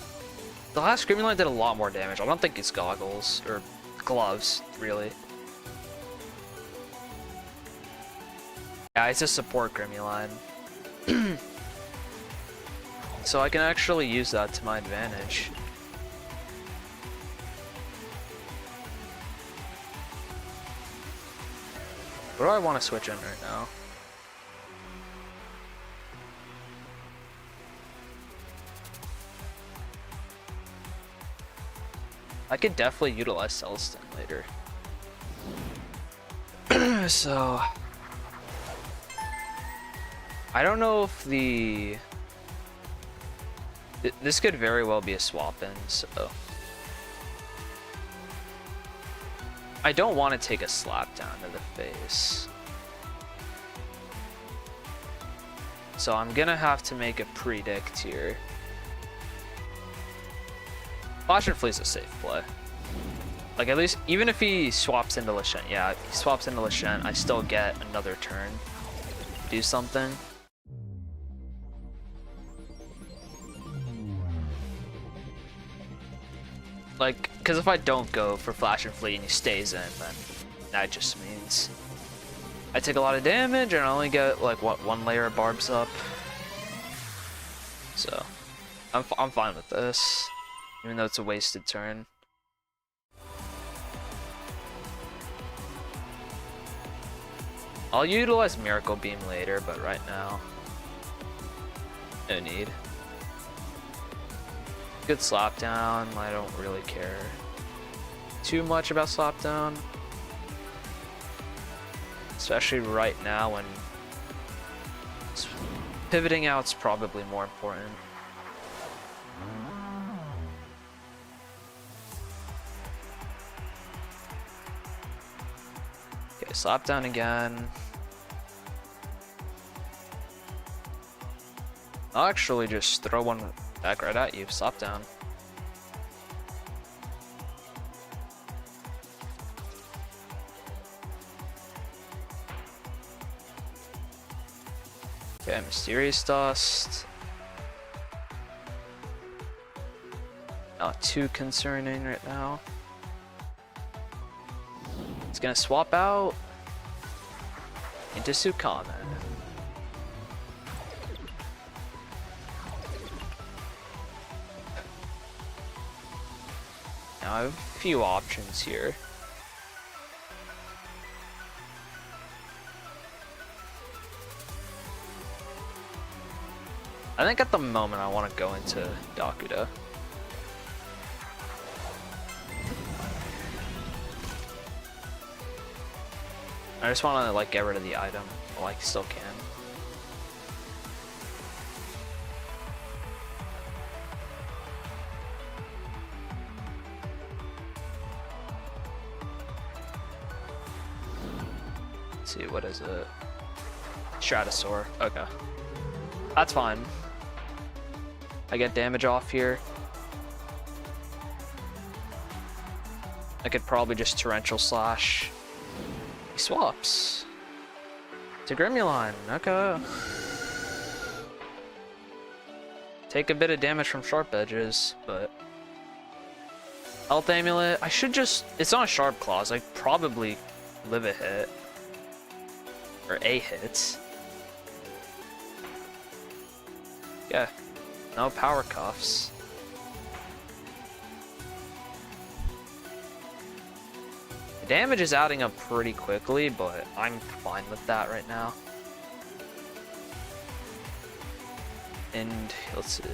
The last Grimuline did a lot more damage. I don't think it's goggles, or gloves, really. Yeah, it's a support Grimuline. So I can actually use that to my advantage. What do I want to switch in right now? I could definitely utilize Celestin later. So... I don't know if this could very well be a swap in, so... I don't want to take a slap down to the face. So I'm gonna have to make a predict here. Flash and Flea's a safe play. Like, at least, even if he swaps into Lachien, yeah, if he swaps into Lachien, I still get another turn to do something. Like, because if I don't go for Flash and Flee and he stays in, then that just means I take a lot of damage and I only get, like, what, 1 layer of barbs up. So, I'm fine with this, even though it's a wasted turn. I'll utilize Miracle Beam later, but right now, no need. Good slap down. I don't really care too much about slap down, especially right now when pivoting out's probably more important. Okay, slap down again. I'll actually just throw one back right at you. Slap down. Okay, Mysterious Dust. Not too concerning right now. It's gonna swap out into Sukame. Now I have a few options here. I think at the moment I want to go into Dakuda. I just want to like get rid of the item while I still can. Let's see, what is it? Stratosaur. Okay. That's fine. I get damage off here. I could probably just Torrential Slash. He swaps. To Gremulon. Okay. Take a bit of damage from Sharp Edges, but... Health Amulet. I should just... It's not a Sharp Claws. I probably live a hit. Or a hit. Yeah. No Power Cuffs. The damage is adding up pretty quickly, but I'm fine with that right now. And let's see.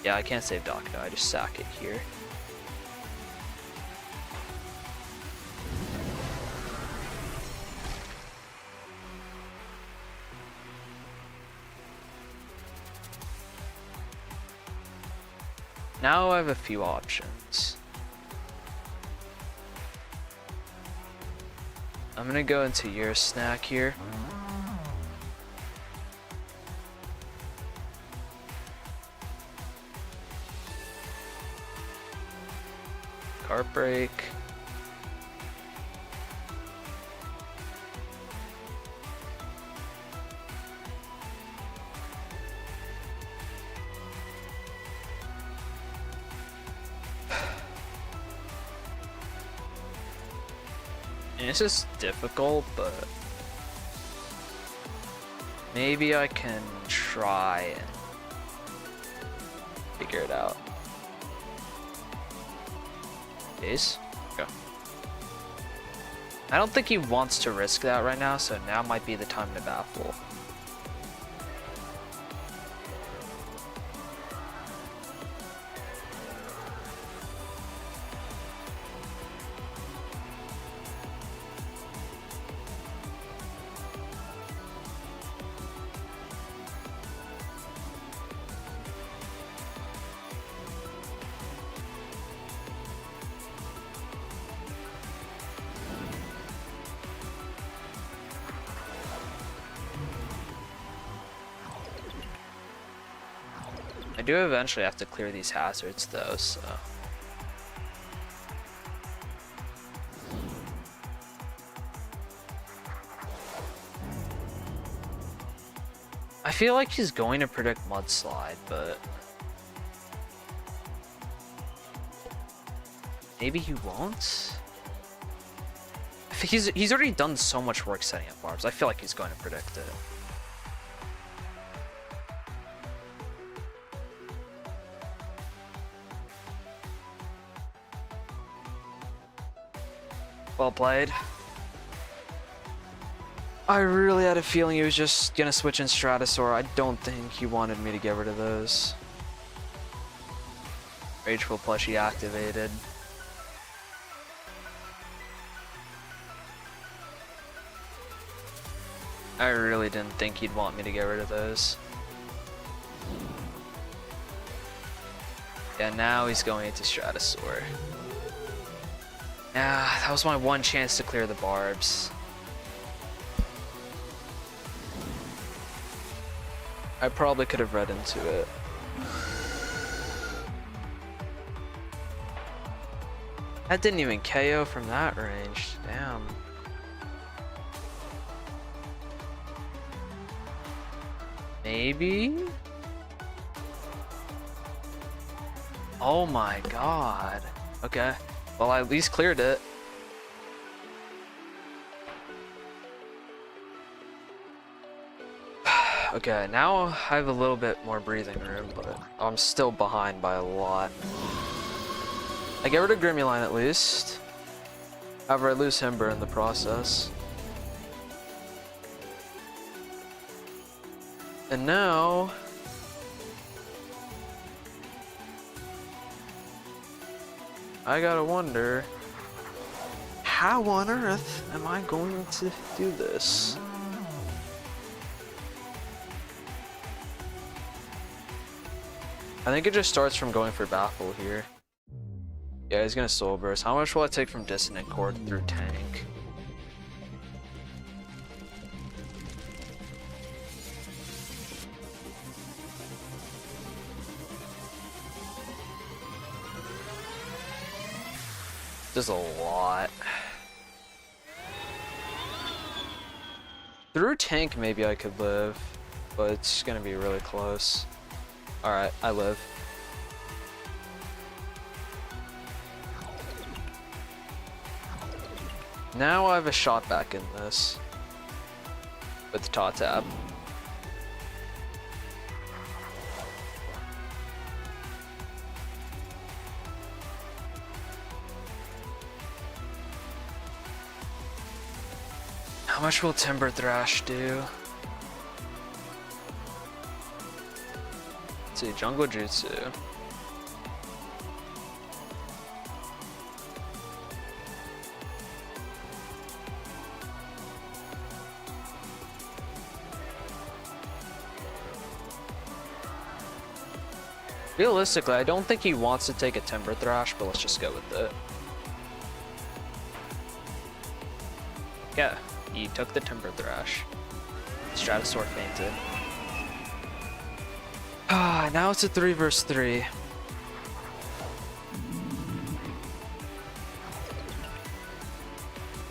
Yeah, I can't save Doctor. I just sack it here. Now I have a few options. I'm gonna go into your snack here. Cart break. And this is difficult, but maybe I can try and figure it out. Ace? Go. I don't think he wants to risk that right now, so now might be the time to baffle. I do eventually have to clear these hazards though, so... I feel like he's going to predict Mudslide, but... maybe he won't? I think he's already done so much work setting up barbs. I feel like he's going to predict it. Well played. I really had a feeling he was just gonna switch in Stratosaur. I don't think he wanted me to get rid of those. Rageful plushie activated. I really didn't think he'd want me to get rid of those. Yeah, now he's going into Stratosaur. Yeah, that was my one chance to clear the barbs. I probably could have read into it. That didn't even KO from that range. Damn. Maybe? Oh my god. Okay. Well, I at least cleared it. Okay, now I have a little bit more breathing room, but I'm still behind by a lot. I get rid of Gremulon at least. However, I lose Himber in the process. And now... I gotta wonder, how on earth am I going to do this? I think it just starts from going for Baffle here. Yeah, he's gonna Soul Burst. How much will I take from Dissonant Chord through Tank? There's a lot. Through tank, maybe I could live, but it's gonna be really close. Alright, I live. Now I have a shot back in this. With Tatab. How much will Timber Thrash do? Let's see, Jungle Jutsu. Realistically, I don't think he wants to take a Timber Thrash, but let's just go with it. Yeah, he took the Timber Thrash. Stratosaur fainted. Ah, now it's a 3 versus 3.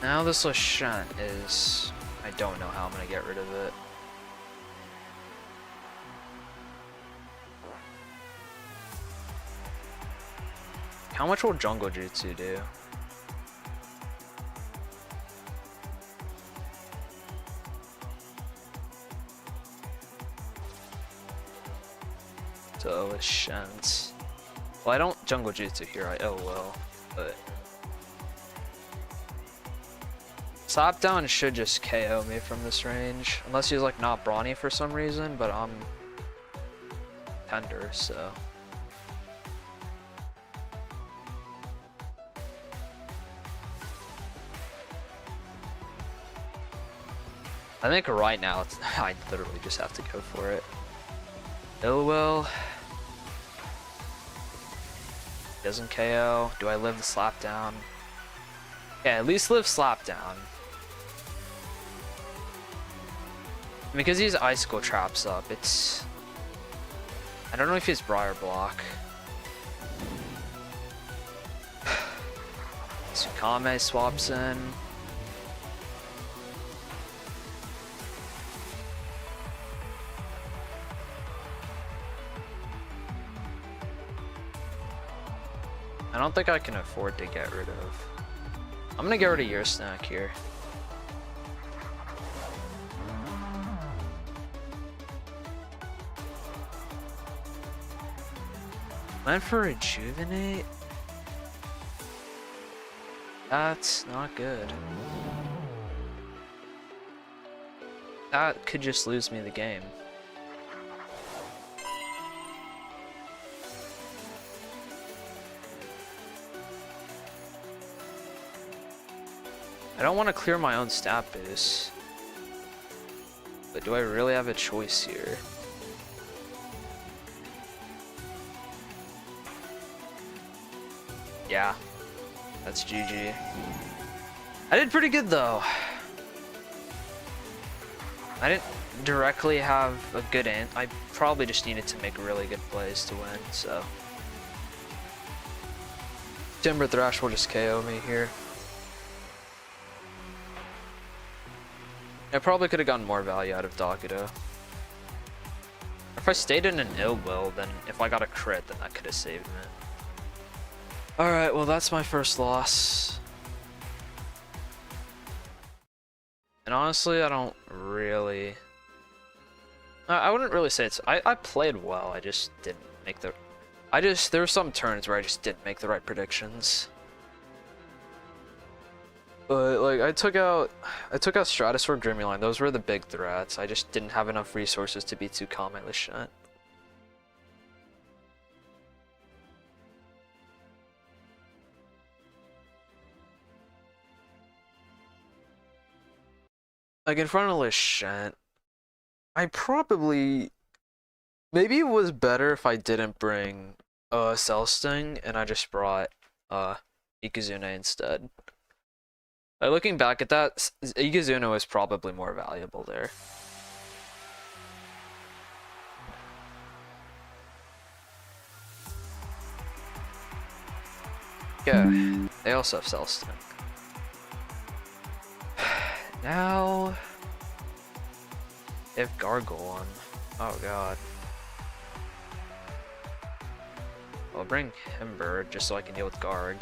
Now this Lashant is... I don't know how I'm gonna get rid of it. How much will Jungle Jutsu do? So it's Shant. Well, I don't Jungle Jutsu here, I LOL, but... Slapdown should just KO me from this range, unless he's like not brawny for some reason, but I'm tender, so... I think right now, I literally just have to go for it. Illwell. Doesn't KO. Do I live the slapdown? Yeah, at least live slapdown. Because he's icicle traps up, it's... I don't know if he's Briar Block. Tsukame swaps in. I don't think I can afford to get rid of. I'm gonna get rid of your snack here. Went for Rejuvenate? That's not good. That could just lose me the game. I don't want to clear my own stat boost. But do I really have a choice here? Yeah. That's GG. I did pretty good though. I didn't directly have a good end. I probably just needed to make really good plays to win, so. Timber Thrash will just KO me here. I probably could have gotten more value out of Dakudo. If I stayed in an ill will, then if I got a crit, then that could have saved me. Alright, well that's my first loss. And honestly, I don't really... I wouldn't really say it's... I played well, I just didn't make the... there were some turns where I just didn't make the right predictions. But like I took out Stratosaur, Grimmyline. Those were the big threats. I just didn't have enough resources to be too calm at Lashant. Like in front of Lashant, I probably maybe it was better if I didn't bring Cell Sting and I just brought Ikazuna instead. Looking back at that, Ikazuna was probably more valuable there. Yeah, they also have Cell Sting. Now, if Gargoyle, oh god. I'll bring Himber just so I can deal with Garg.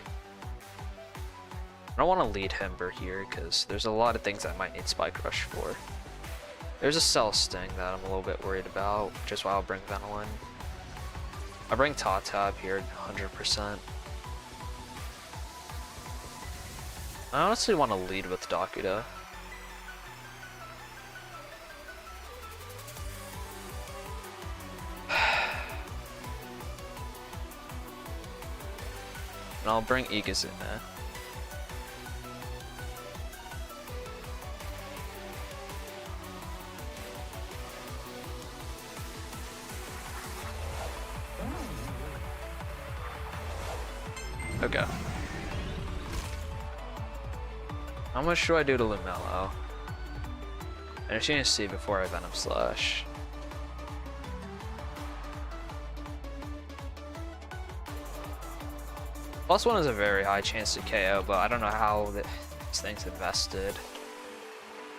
I don't want to lead Himber here because there's a lot of things I might need Spike Rush for. There's a Cell Sting that I'm a little bit worried about, which is why I'll bring Venilin. I'll bring Tatab here 100%. I honestly want to lead with Dakuda. And I'll bring Igazune. Okay. How much do I do to Lumello? I just need to see before I Venom Slash. +1 is a very high chance to KO, but I don't know how this thing's invested.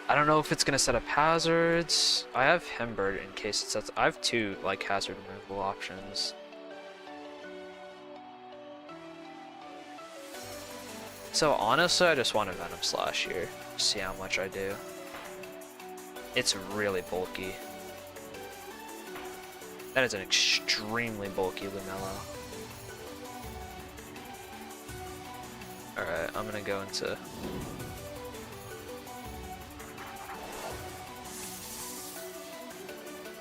I don't know if it's gonna set up hazards. I have Hembird in case it sets. I have 2 like hazard removal options. So honestly, I just want a Venom Slash here. See how much I do. It's really bulky. That is an extremely bulky Lumello. Alright, I'm gonna go into...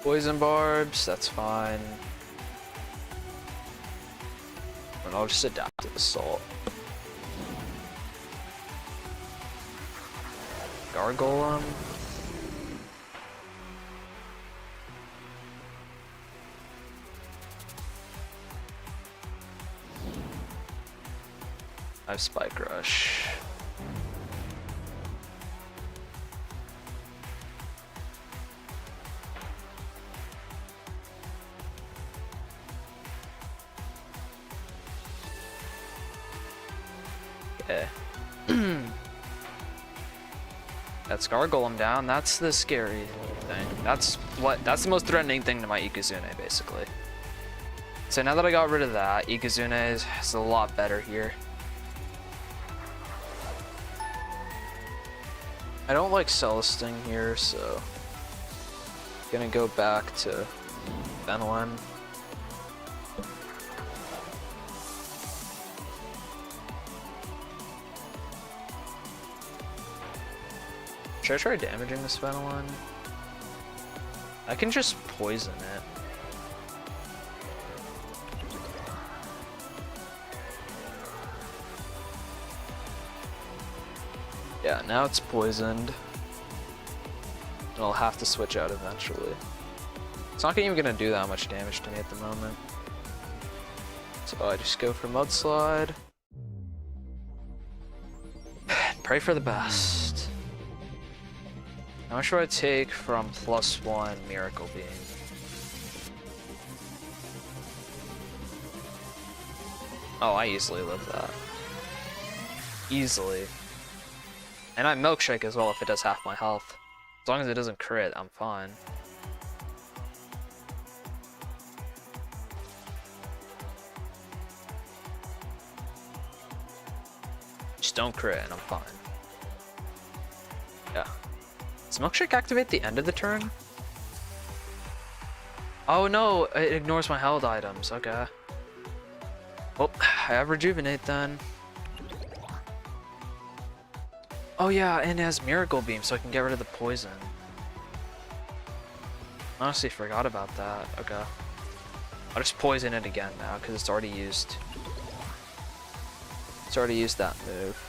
Poison Barbs, that's fine. And I'll just adapt to Assault. Gargolem. I have Spike Rush. Okay. That's Gargolem down. That's the scary thing. That's the most threatening thing to my Ikazune, basically. So now that I got rid of that, Ikazune is a lot better here. I don't like Celesting here, so gonna go back to Venilin. Should I try damaging this Venilin? I can just poison it. Yeah, now it's poisoned. And I'll have to switch out eventually. It's not even gonna do that much damage to me at the moment. So I just go for Mudslide. Pray for the best. How much do I take from +1 Miracle Beam? Oh, I easily live that. Easily. And I Milkshake as well if it does half my health. As long as it doesn't crit, I'm fine. Just don't crit and I'm fine. Yeah. Does Milkshake activate at the end of the turn? Oh no, it ignores my held items, okay. Well, I have Rejuvenate then. Oh yeah, and it has Miracle Beam, so I can get rid of the poison. Honestly, forgot about that. Okay. I'll just poison it again now, because it's already used. It's already used that move.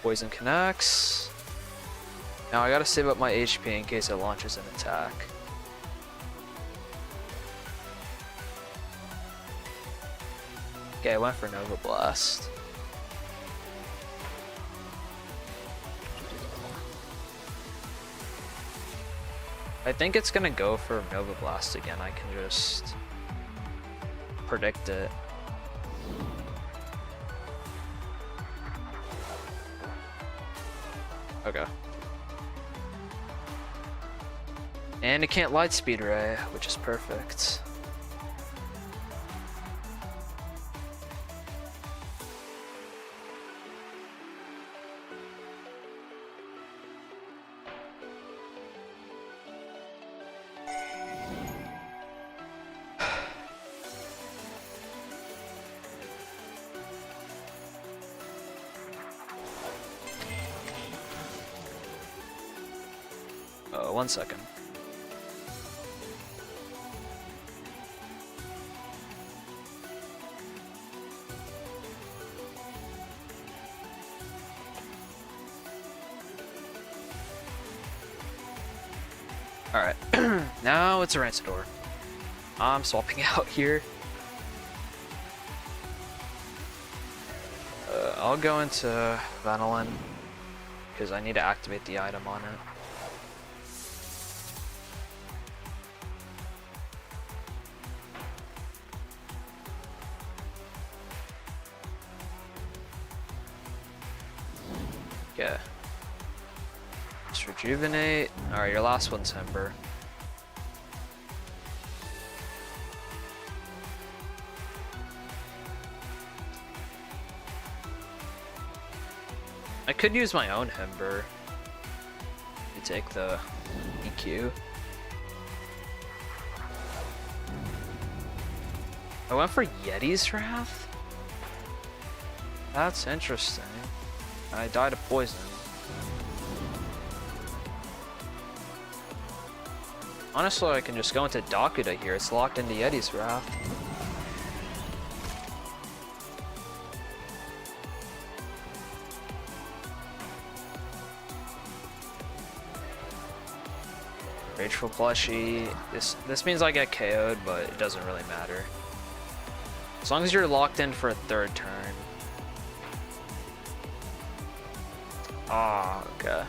Poison connects. Now I gotta save up my HP in case it launches an attack. Okay, I went for Nova Blast. I think it's gonna go for Nova Blast again. I can just... predict it. Okay. And it can't light speed ray, which is perfect. One second. Alright, now it's a Rancidor. I'm swapping out here. I'll go into Vanillin because I need to activate the item on it. Yeah. Just rejuvenate. Alright, your last one's Ember. I could use my own Ember to take the EQ. I went for Yeti's Wrath? That's interesting. I died of poison. Honestly, I can just go into Dakuda here. It's locked into Yeti's Wrath. Rageful plushie. This means I get KO'd, but it doesn't really matter. As long as you're locked in for a third turn. Ah, okay.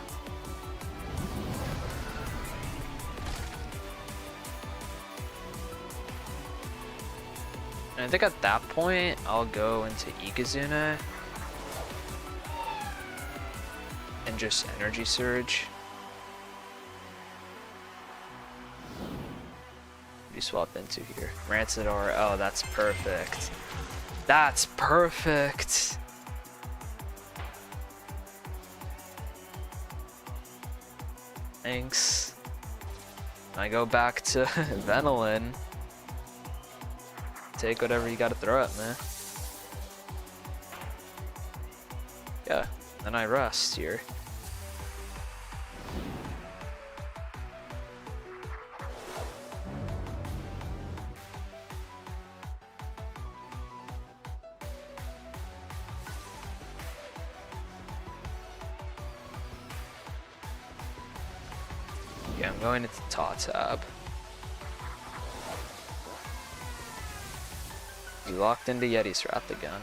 And I think at that point, I'll go into Ikazuna and just Energy Surge. What do you swap into here? Rancidor. Oh, that's perfect. That's perfect. Thanks. I go back to Vanillin. Take whatever you gotta throw at me. Yeah, then I rest here. Yeah, I'm going into tab. You locked into Yeti's Wrath again.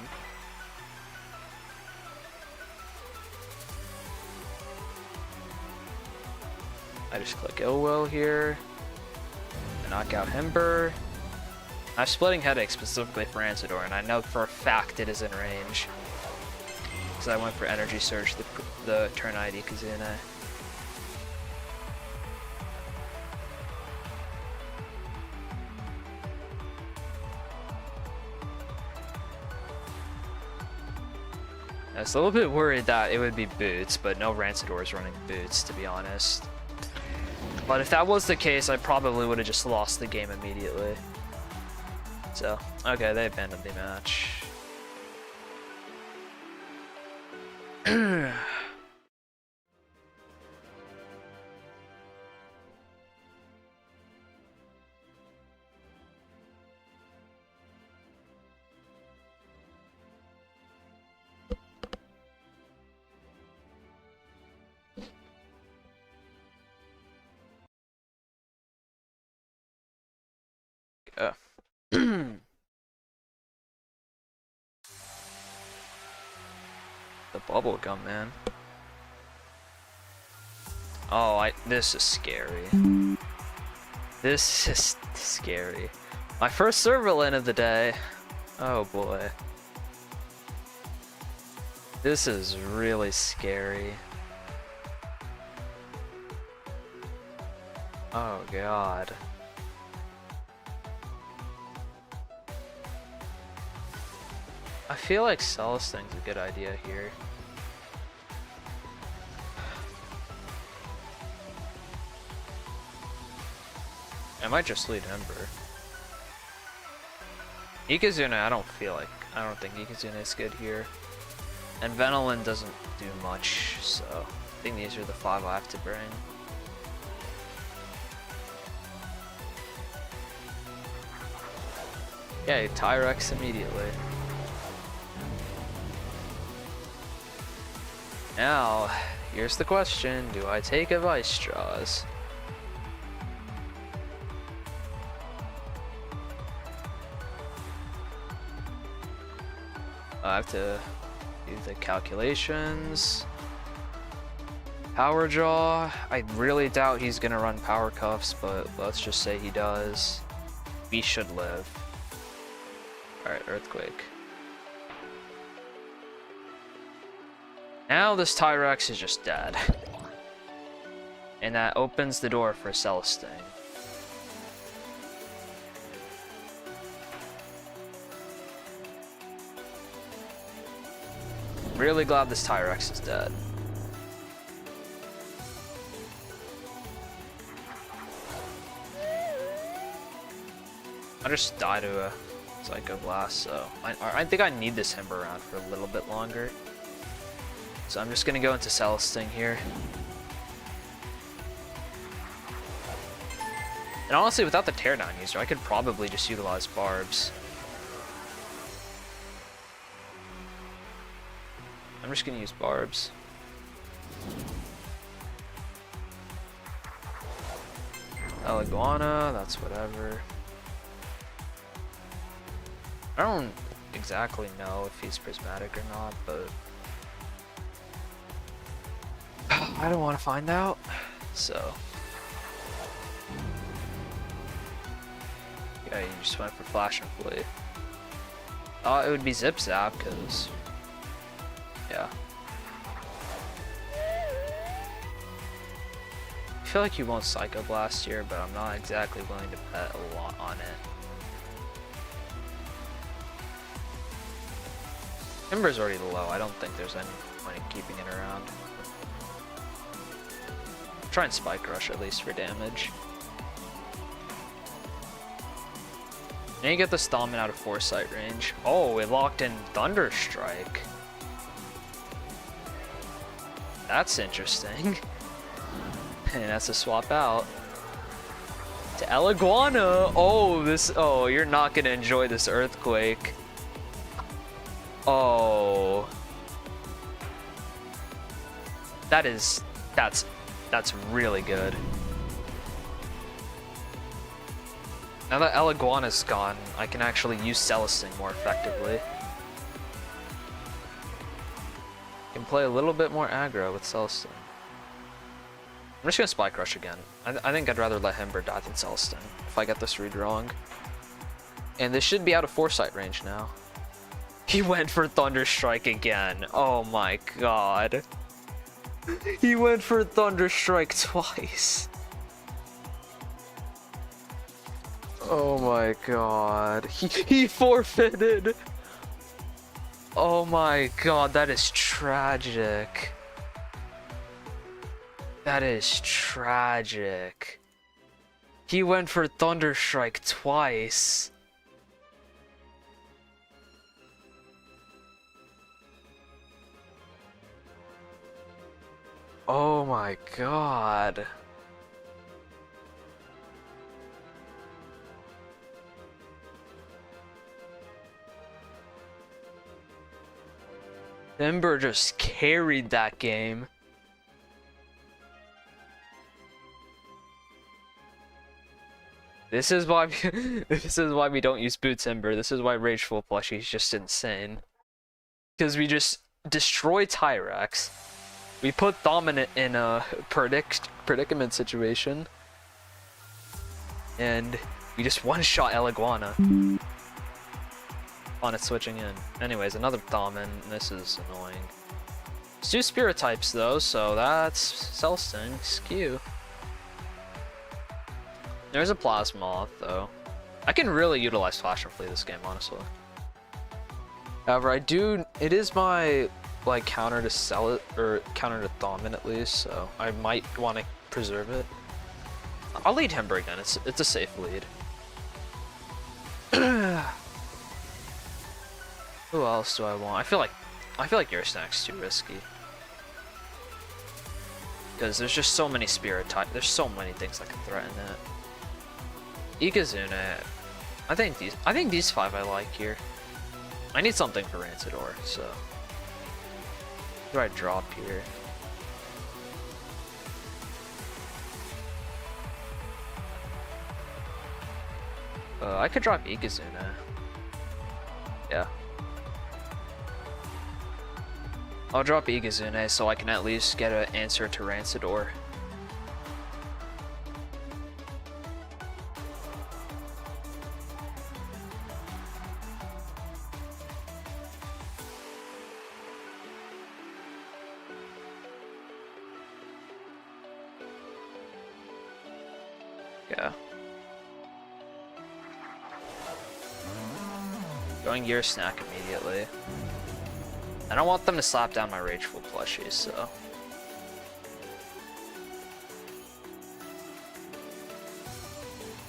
I just click Ill Will here. Knock out Hember. I'm splitting Headache specifically for Rancidor, and I know for a fact it is in range. Because I went for Energy Surge the turn ID Kazuna. I was a little bit worried that it would be Boots, but no Rancidors running Boots, to be honest. But if that was the case, I probably would have just lost the game immediately. So, okay, they abandoned the match. The bubble gum, man. Oh, this is scary. This is scary. My first server win of the day. Oh boy. This is really scary. Oh god. I feel like Celestine's a good idea here. I might just lead Ember. Ikazuna, I don't think Ikazuna is good here. And Venolin doesn't do much, so I think these are the 5 I have to bring. Yeah, Tyrex immediately. Now, here's the question, do I take a Vice Straws? I have to do the calculations. Power Jaw, I really doubt he's gonna run Power Cuffs, but let's just say he does. We should live. Alright, Earthquake. Now this Tyrex is just dead. And that opens the door for Celestine. Really glad this Tyrex is dead. I just died to a Psycho Blast, so I think I need this Ember around for a little bit longer. So I'm just gonna go into Celestine here. And honestly, without the Teardown user, I could probably just utilize Barbs. I'm just gonna use Barbs. Iguana, that's whatever. I don't exactly know if he's prismatic or not, but I don't want to find out, so yeah, you just went for Flash and Flee. It would be Zip Zap, because yeah. I feel like you won't Psycho Blast here, but I'm not exactly willing to bet a lot on it. Ember's already low, I don't think there's any point in keeping it around. Try and Spike Rush at least for damage. Now you get the Stomping out of Foresight range. Oh, it locked in Thunder Strike. That's interesting. And that's a swap out. To Iguana. Oh, you're not gonna enjoy this Earthquake. Oh. That's really good. Now that Iguana's gone, I can actually use Celestine more effectively. Can play a little bit more aggro with Celestine. I'm just gonna Spike Rush again. I think I'd rather let Ember die than Celestine if I get this read wrong. And this should be out of Foresight range now. He went for Thunder Strike again. Oh my god. He went for Thunder Strike twice. Oh my god. He forfeited. Oh my god, that is tragic. That is tragic. He went for Thunder Strike twice. Oh my god. Ember just carried that game. This is why we don't use Boots Ember. This is why Rageful Plushie is just insane. Because we just destroy Tyrex. We put Dominant in a predicament situation. and we just one-shot El Iguana on it switching in. Anyways, another Thaumin, and this is annoying. It's 2 spirit types though, so that's Celesting, skew. There's a Plasmoth though. I can really utilize Flash and Flee this game, honestly. However, it is my like counter to sell it, or counter to Thaumin at least, so I might want to preserve it. I'll lead Himber again, it's a safe lead. Who else do I want? I feel like your snack's too risky. Because there's just so many spirit types, there's so many things that can threaten it. Ikazune, I think these 5 I like here. I need something for Rancidor, so what do I drop here? I could drop Ikazune. Yeah. I'll drop Ikazune so I can at least get an answer to Rancidor. Yeah. Going Gear Snack immediately. I don't want them to slap down my Rageful plushies, so.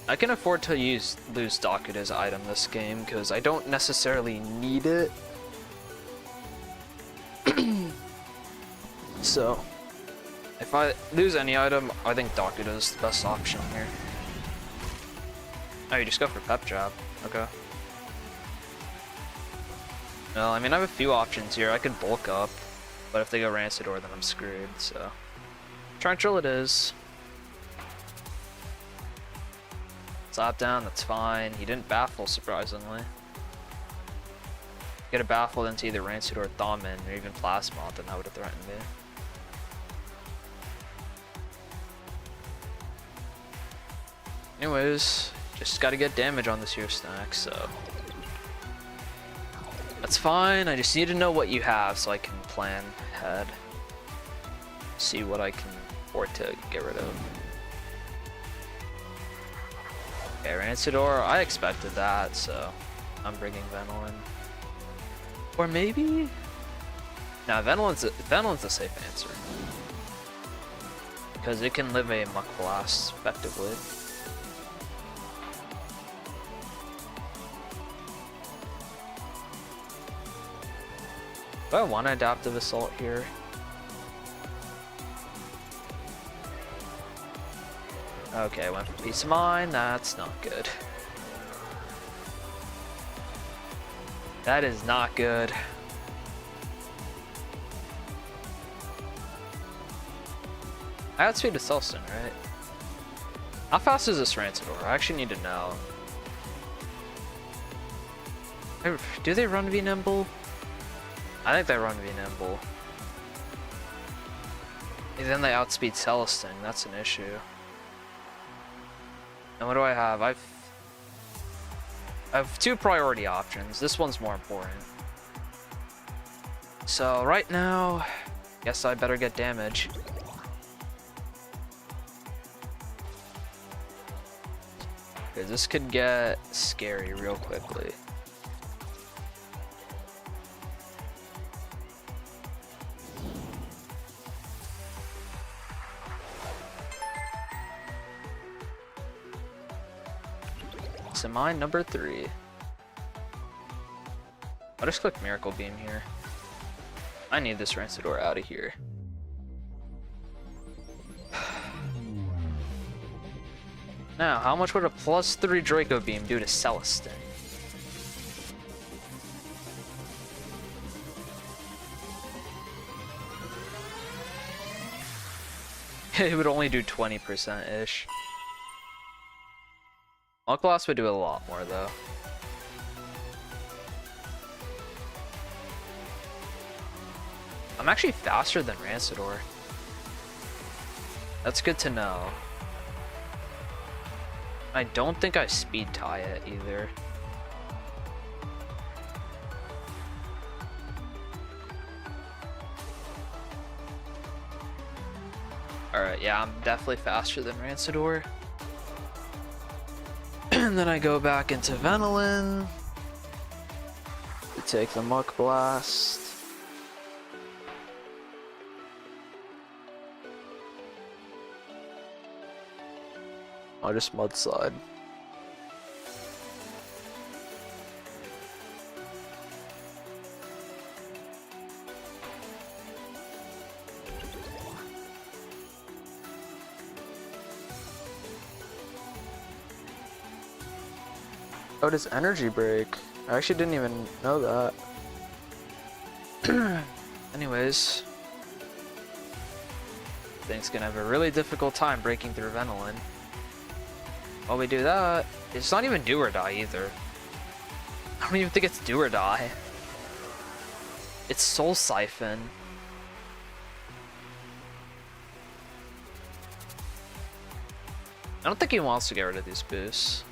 I can afford to lose Dakuta's item this game because I don't necessarily need it. So, if I lose any item, I think Dakuta's the best option here. Oh, you just go for Pep Jab. Okay. Well, I mean, I have a few options here. I could bulk up, but if they go Rancidor, then I'm screwed, so. Torrential it is. Slap down, that's fine. He didn't baffle, surprisingly. Get a baffle into either Rancidor or Thaumin, or even Plasmoth, and that would have threatened me. Anyways, just gotta get damage on this here snack, so. That's fine, I just need to know what you have so I can plan ahead. See what I can afford to get rid of. Okay, Rancidor, I expected that, so I'm bringing Venolin. Or maybe? Nah, Venolin's a safe answer. Because it can live a Muck Blast effectively. Do I want Adaptive Assault here? Okay, went for Peace of Mind, that's not good. That is not good. I outspeed to Celestin, right? How fast is this Rancidor? I actually need to know. Do they run V Nimble? I think they run V Nimble. And then they outspeed Celestin, that's an issue. And what do I have? I have 2 priority options. This one's more important. So right now, guess I better get damage. Because this could get scary real quickly. So mine number 3. I'll just click Miracle Beam here. I need this Rancidor out of here. Now, how much would a +3 Draco Beam do to Celestin? It would only do 20%-ish. Muck Blast would do a lot more, though. I'm actually faster than Rancidor. That's good to know. I don't think I speed tie it either. Alright, yeah, I'm definitely faster than Rancidor. And then I go back into Venolin to take the Muck Blast. I'll just Mudslide. Oh, does energy break? I actually didn't even know that. Anyways. Thing's gonna have a really difficult time breaking through Venolin. While we do that, it's not even do or die either. I don't even think it's do or die. It's Soul Siphon. I don't think he wants to get rid of these boosts.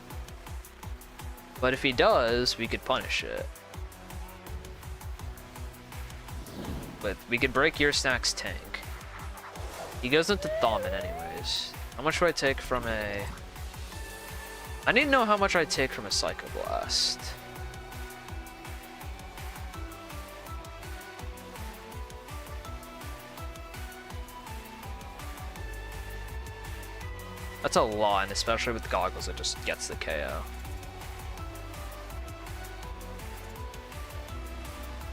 But if he does, we could punish it. But we could break your snack's tank. He goes into Thaumin anyways. How much do I take from a... I need to know how much I take from a Psycho Blast. That's a lot, and especially with goggles, it just gets the KO.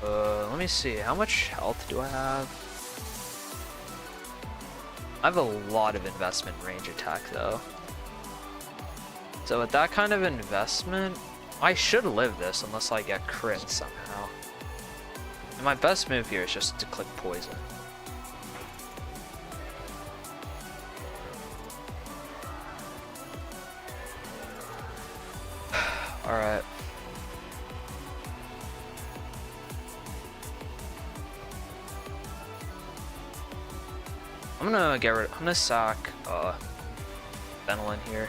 Let me see, how much health do I have? I have a lot of investment range attack though. So with that kind of investment, I should live this unless I get crit somehow. And my best move here is just to click poison. Alright. I'm gonna sack Venolin here.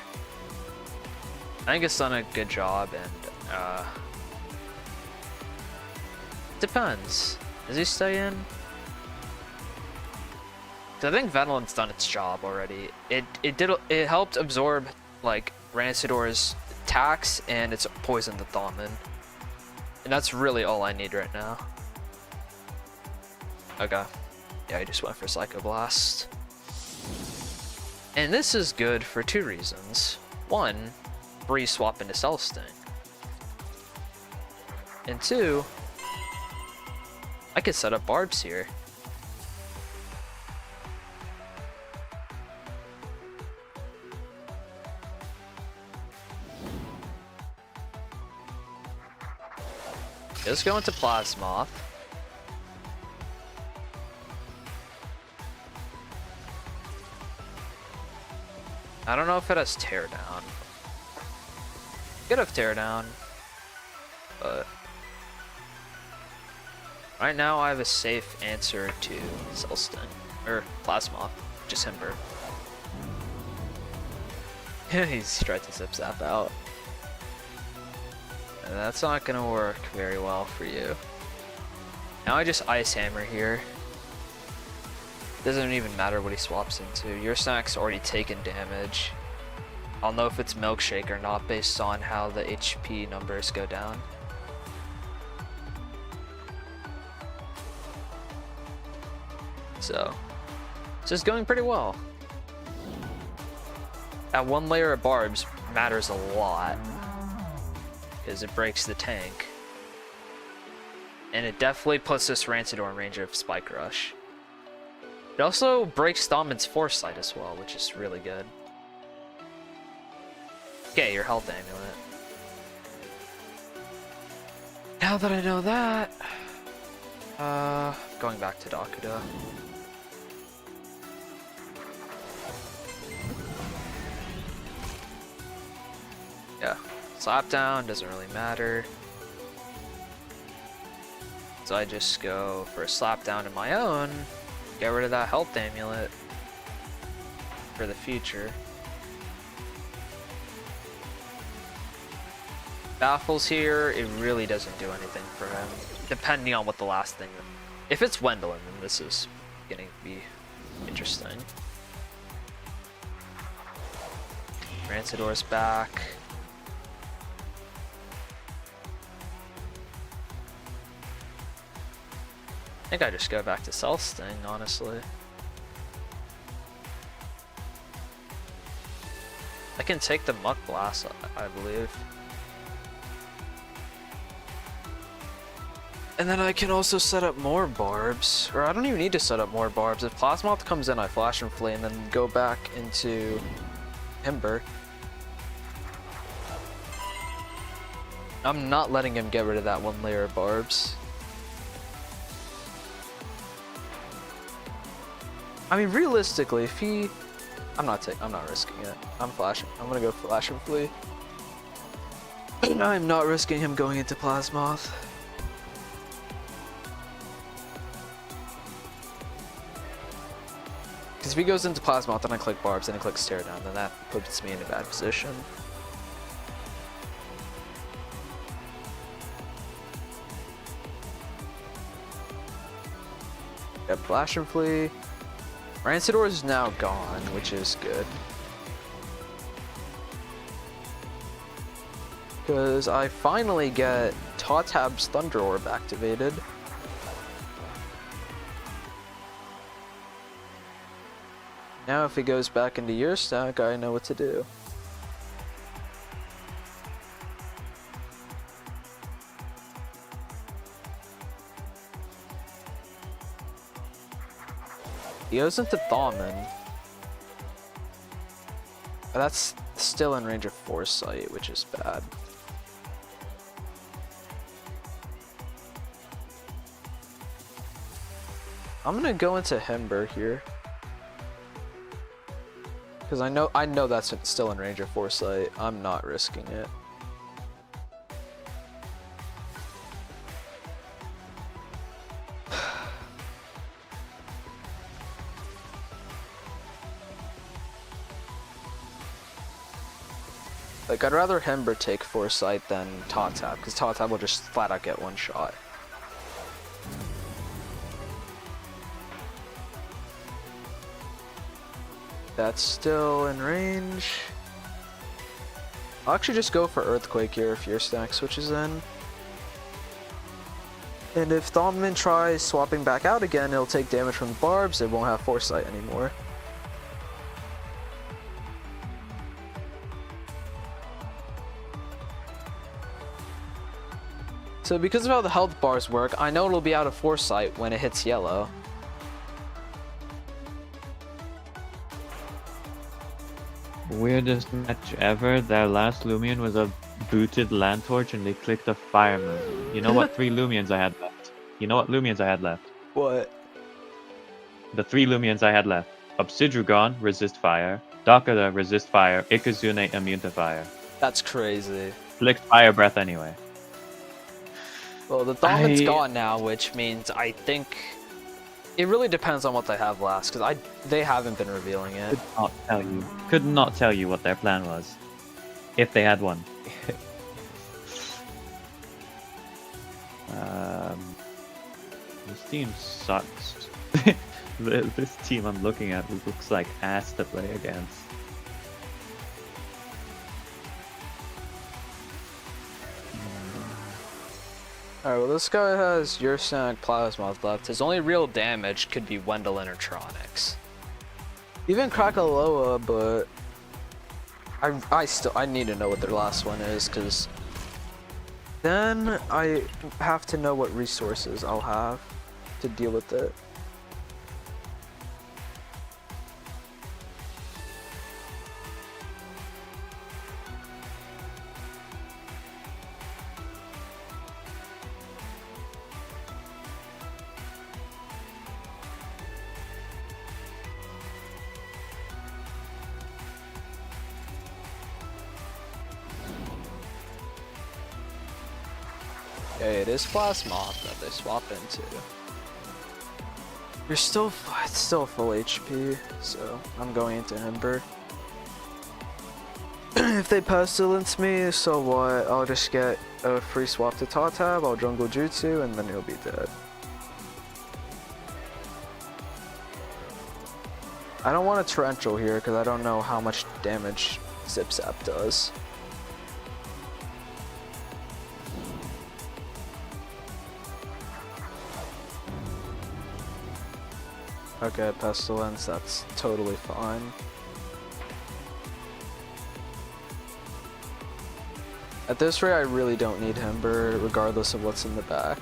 I think it's done a good job, and depends. Does he stay in? 'Cause I think Venolin's done its job already. It helped absorb like Rancidor's attacks, and it's poisoned the Thaumin. And that's really all I need right now. Okay. Yeah, I just went for Psycho Blast. And this is good for two reasons. One, Breeze swap into Cell Sting. And two, I could set up barbs here. Let's go into Plasmoth. I don't know if it has Teardown. Could have Teardown, but right now I have a safe answer to Cell Sting, or Plasmoth, just Himber. He's tried to zip zap out. And that's not gonna work very well for you. Now I just Ice Hammer here. Doesn't even matter what he swaps into. Your snack's already taken damage. I'll know if it's Milkshake or not based on how the HP numbers go down. So, this is going pretty well. That one layer of barbs matters a lot, because it breaks the tank. And it definitely puts this Rancidor in range of Spike Rush. It also breaks Thaumin's Foresight as well, which is really good. Okay, your health amulet. Now that I know that, going back to Dakuda. Yeah, slap down doesn't really matter. So I just go for a slap down in my own, get rid of that health amulet for the future. Baffles here, it really doesn't do anything for him, depending on what the last thing. If it's Wendolyn, then this is getting to be interesting. Rancidor's back. I think I just go back to Self Sting, honestly. I can take the Muck Blast, I believe. And then I can also set up more barbs. Or I don't even need to set up more barbs. If Plasmoth comes in, I Flash and Flea and then go back into Ember. I'm not letting him get rid of that one layer of barbs. I mean, realistically, if he... I'm not risking it. I'm flashing. I'm gonna go Flash and Flea. I'm not risking him going into Plasmoth. Because if he goes into Plasmoth and I click Barbs and I click Stare Down, then that puts me in a bad position. Got Flash and Flea. Rancidor is now gone, which is good. Because I finally get Totab's Thunder Orb activated. Now if he goes back into your stack, I know what to do. He goes into Thaumin. That's still in range of Foresight, which is bad. I'm gonna go into Hember here. Because I know that's still in range of Foresight. I'm not risking it. Like, I'd rather Hember take Foresight than Totab, because Totab will just flat out get one shot. That's still in range. I'll actually just go for Earthquake here if your stack switches in. And if Thaumin tries swapping back out again, it'll take damage from the barbs, it won't have Foresight anymore. So because of how the health bars work, I know it'll be out of Foresight when it hits yellow. Weirdest match ever. Their last Loomian was a booted Land Torch and they clicked a Fire move. You know what 3 Loomians I had left? You know what Loomians I had left? What? The 3 Loomians I had left. Obsidian, resist fire. Dakara, resist fire. Ikazune, immune to fire. That's crazy. Flicked Fire Breath anyway. Well, the Thaumin's gone now, which means I think it really depends on what they have last, because they haven't been revealing it. Could not tell you what their plan was, if they had one. This team sucks. This team I'm looking at looks like ass to play against. Alright, well this guy has your Sonic Plasmoth left. His only real damage could be Wendolyn or Tronics. Even Krakaloa, but I need to know what their last one is, because then I have to know what resources I'll have to deal with it. Okay, it is Plasmoth that they swap into. It's still full HP, so I'm going into Ember. If they pestilence me, so what? I'll just get a free swap to Tatab, I'll jungle Jutsu, and then he'll be dead. I don't want a torrential here because I don't know how much damage Zip Zap does. Okay, pestilence, that's totally fine. At this rate, I really don't need Himber, regardless of what's in the back.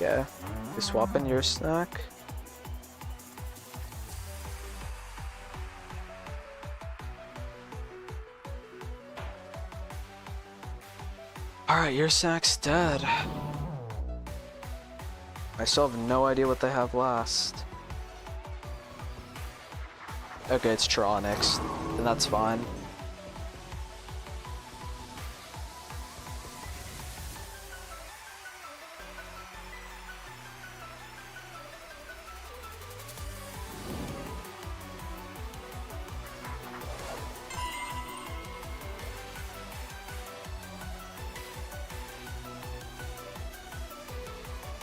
Yeah, you swap in your snack. Alright, your snack's dead. I still have no idea what they have last. Okay, it's Tronix, and that's fine.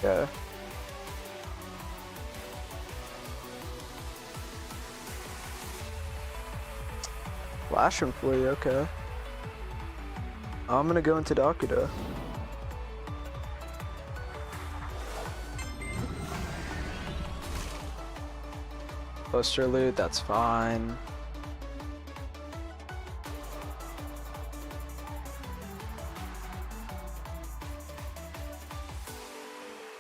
Yeah. Flash him for you, okay. I'm gonna go into Dakuda. Poster loot, that's fine.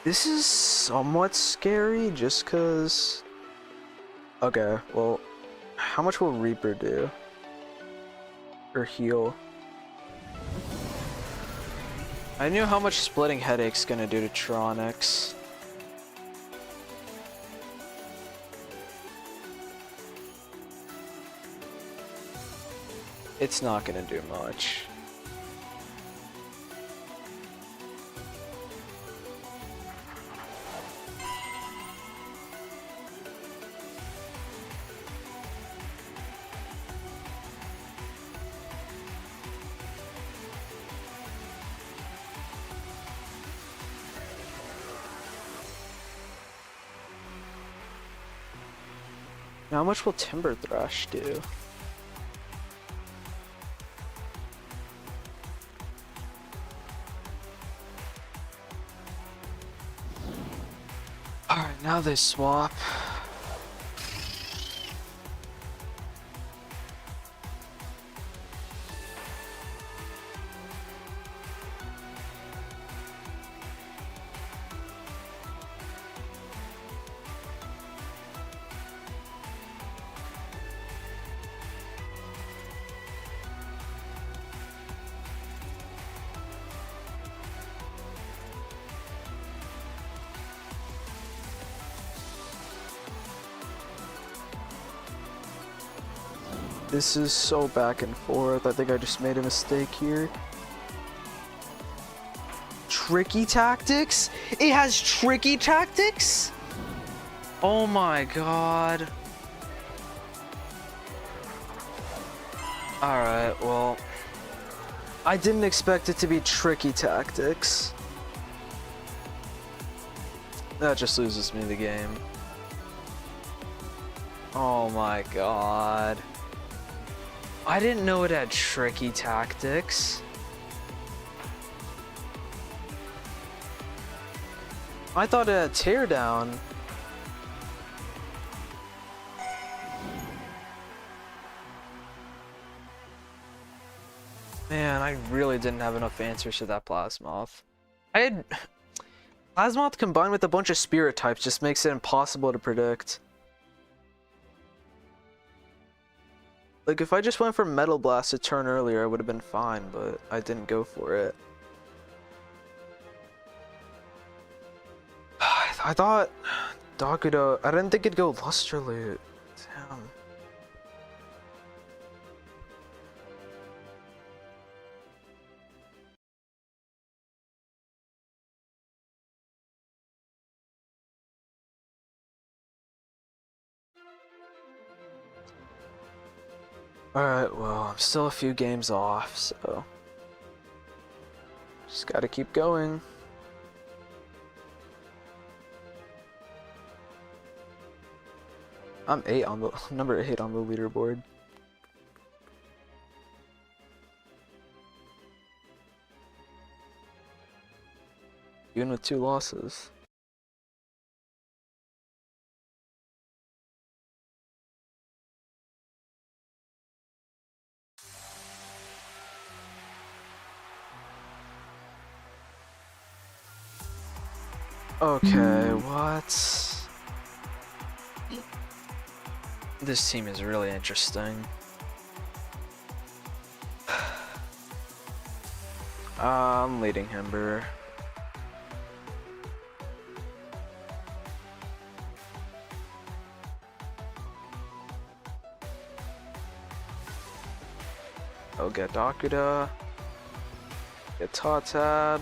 This is somewhat scary just cause... Okay, well, how much will Reaper do? Or heal? I knew how much Splitting Headache's gonna do to Tronix. It's not gonna do much. Now, how much will Timber Thrash do? Alright, now they swap. This is so back and forth. I think I just made a mistake here. Tricky tactics? It has tricky tactics? Oh my god. Alright, well. I didn't expect it to be tricky tactics. That just loses me the game. Oh my god. I didn't know it had tricky tactics. I thought it had teardown. Man, I really didn't have enough answers to that Plasmoth. Plasmoth combined with a bunch of spirit types just makes it impossible to predict. Like, if I just went for Metal Blast a turn earlier, I would have been fine, but I didn't go for it. I thought Dakuda. I didn't think it'd go Luster Loot. Damn. Alright, well, I'm still a few games off, so just gotta keep going. I'm number 8 on the leaderboard. Even with 2 losses. Okay, what? This team is really interesting. I'm leading Himber. I'll get Dakuda. Get Tatab.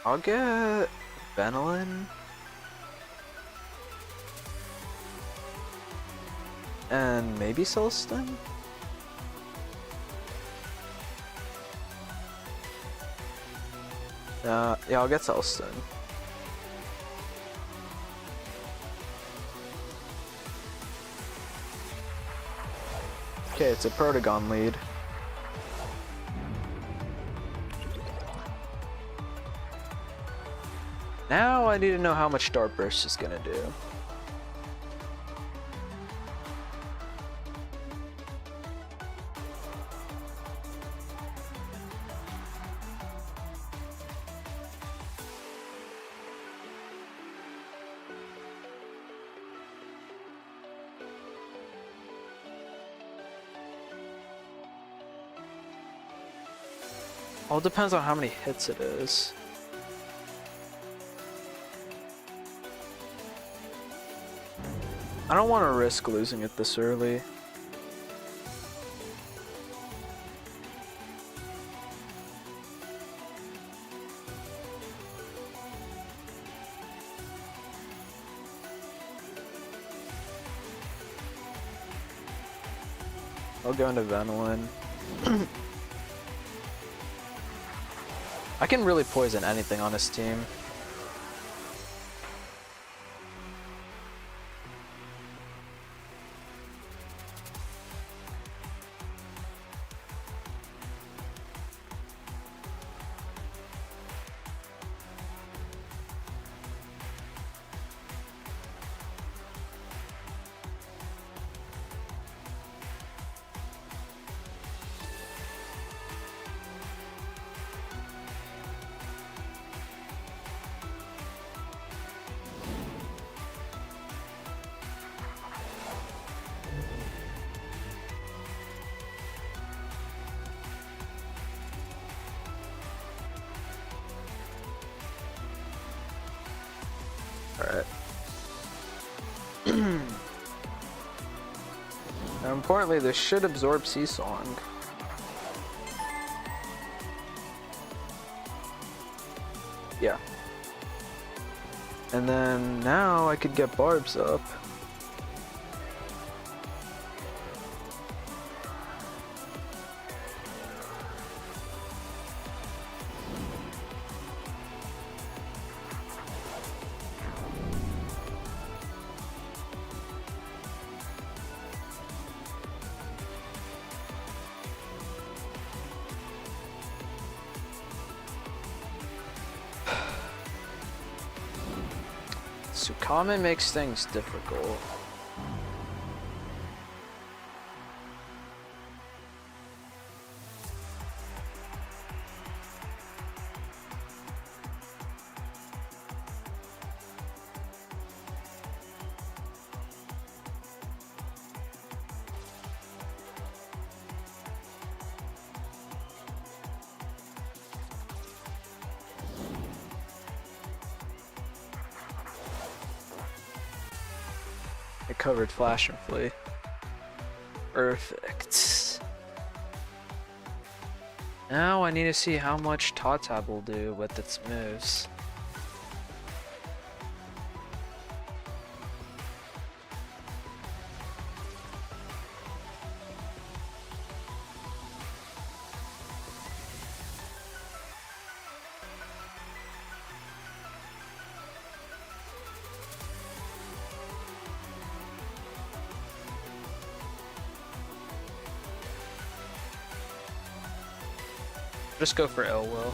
I'll get Benelin. And maybe Sulston? Yeah, I'll get Sulston. Okay, it's a Protagon lead. Now I need to know how much Dart Burst is gonna do. All depends on how many hits it is. I don't want to risk losing it this early. I'll go into Venolin. I can really poison anything on this team. Alright. Now, importantly, this should absorb Sea Song. Yeah. And then now I could get Barbs up. Sukamen makes things difficult. recovered Flash and Flea. Perfect. Now I need to see how much Totab will do with its moves. Just go for ill will.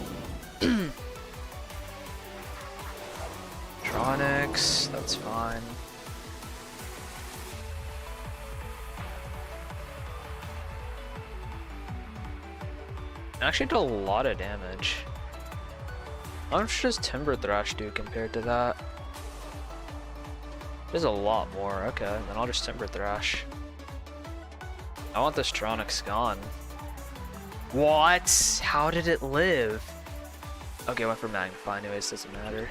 Tronics, that's fine. Actually did a lot of damage. How much does Timber Thrash do compared to that? There's a lot more. Okay, then I'll just Timber Thrash. I want this Tronics gone. What? How did it live? Okay, went for Magnify anyways, doesn't matter.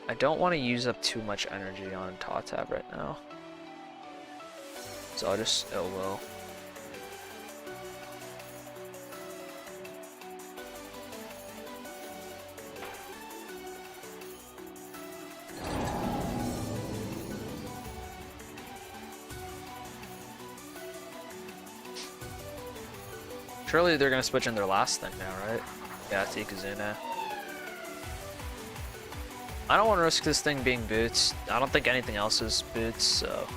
I don't want to use up too much energy on Totab right now. So I'll just ill will. Surely they're gonna switch in their last thing now, right? Yeah, it's Ikazuna. I don't want to risk this thing being boots. I don't think anything else is boots, so...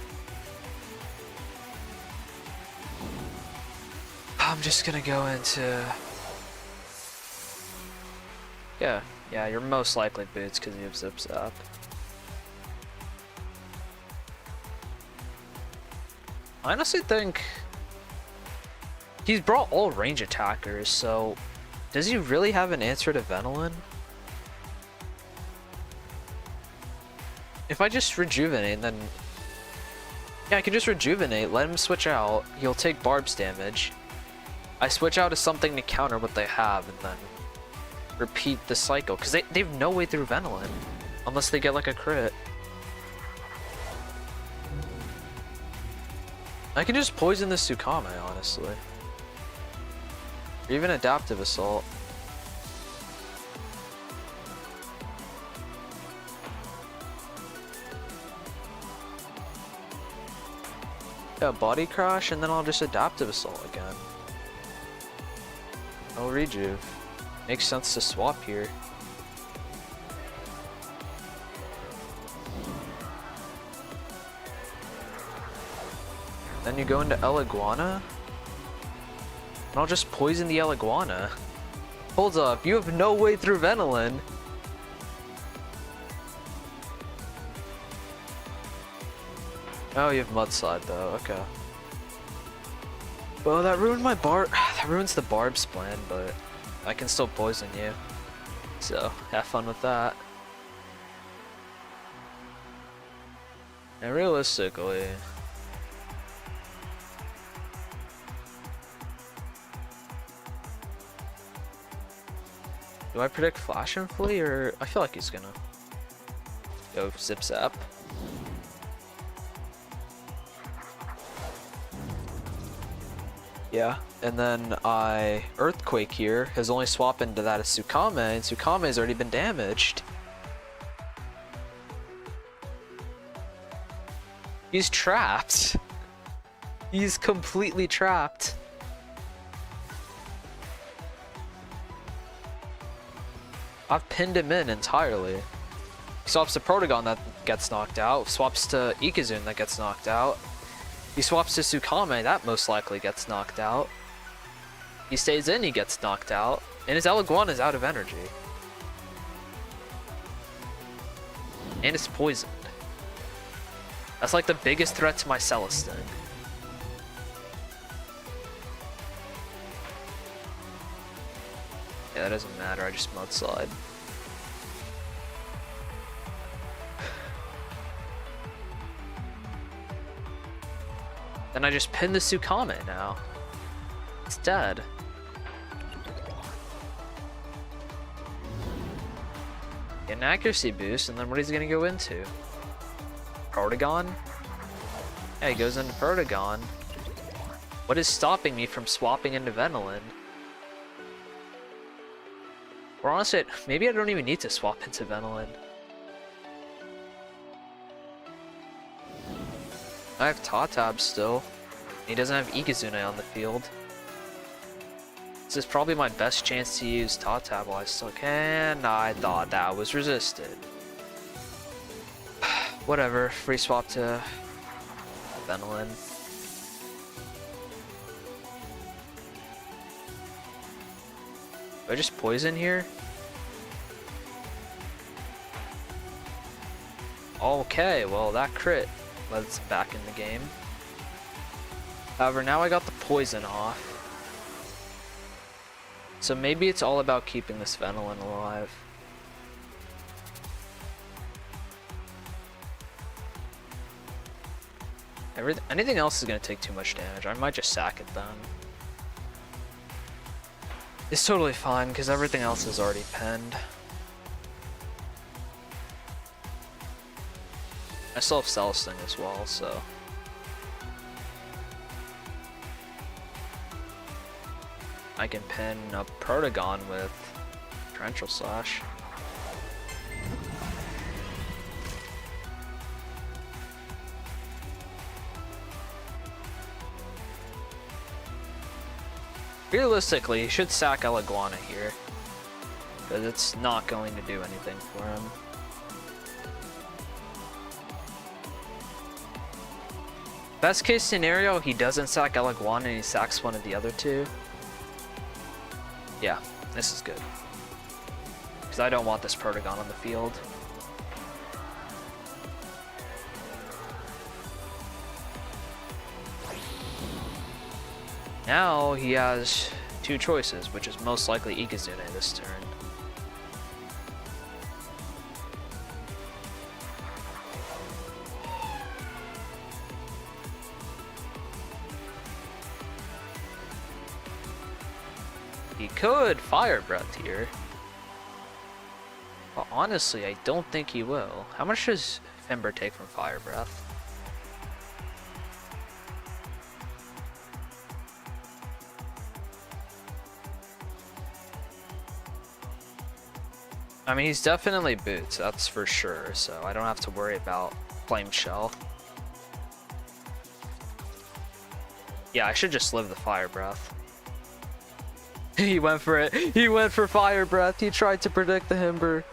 I'm just gonna go into... Yeah, you're most likely boots because you have Zip Zap. I honestly think... He's brought all range attackers, so... Does he really have an answer to Venolin? If I just rejuvenate, then... Yeah, I can just rejuvenate, let him switch out, he'll take Barb's damage. I switch out to something to counter what they have, and then... repeat the cycle, because they have no way through Venolin. Unless they get like a crit. I can just poison this Tsukame, honestly. Or even Adaptive Assault. Yeah, Body Crash, and then I'll just Adaptive Assault again. Oh, Rejuve. Makes sense to swap here. Then you go into El Iguana? And I'll just poison the El Iguana. Hold up, you have no way through Venolin. Oh, you have Mudslide though, okay. Well, that ruined my that ruins the Barb's plan, but I can still poison you. So, have fun with that. And realistically... Do I predict Flash and Flea, or... I feel like he's gonna... go Zip Zap. Yeah, and then I Earthquake here has only swapped into that as Tsukame, and Tsukame has already been damaged. He's trapped. He's completely trapped. I've pinned him in entirely. He swaps to Protagon that gets knocked out, swaps to Ikazune that gets knocked out. He swaps to Tsukame, that most likely gets knocked out. He stays in, he gets knocked out. And his El Iguana is out of energy. And it's poisoned. That's like the biggest threat to my Celesting. Yeah, that doesn't matter, I just Mudslide. Then I just pin the Tsukame now. It's dead. an accuracy boost, and then what he's gonna go into? Protagon? Yeah, he goes into Protagon. What is stopping me from swapping into Venoland? Or honestly, maybe I don't even need to swap into Venoland. I have Tatab still. He doesn't have Ikazune on the field. This is probably my best chance to use Tatab while I still can. I thought that was resisted. Whatever, free swap to Venoland. Do I just poison here? Okay, well that crit lets back in the game. However, now I got the poison off. So maybe it's all about keeping this Venoland alive. Anything else is going to take too much damage. I might just sack it then. It's totally fine because everything else is already penned. I still have Celesting as well, so... I can pin a Protagon with Torrential Slash. Realistically, he should sack Eliguana here, because it's not going to do anything for him. Best case scenario, he doesn't sack Eliguana and he sacks one of the other two. Yeah, this is good. Because I don't want this Protagon on the field. Now he has two choices, which is most likely Ikazune this turn. He could Fire Breath here. But honestly, I don't think he will. How much does Fimber take from Fire Breath? I mean, he's definitely boots, that's for sure, so I don't have to worry about Flame Shell. Yeah, I should just live the Fire Breath. He went for it. He went for Fire Breath. He tried to predict the Himber.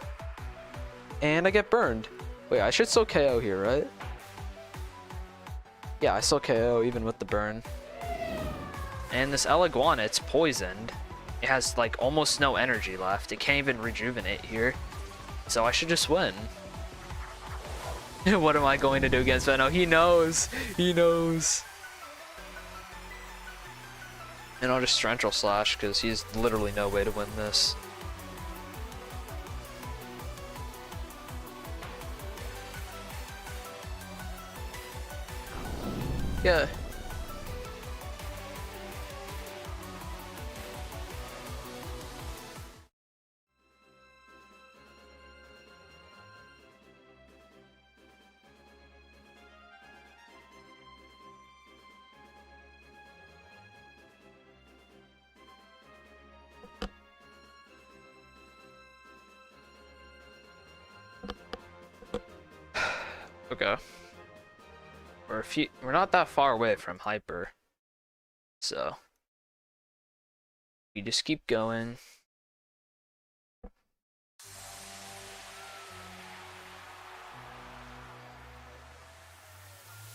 And I get burned. Wait, I should still KO here, right? Yeah, I still KO even with the burn. And this Eliguana, it's poisoned. It has like almost no energy left. It can't even rejuvenate here. So I should just win. What am I going to do against Veno? He knows. He knows. And I'll just Torrential Slash because he's literally no way to win this. Yeah. Okay. We're not that far away from Hyper. So we just keep going.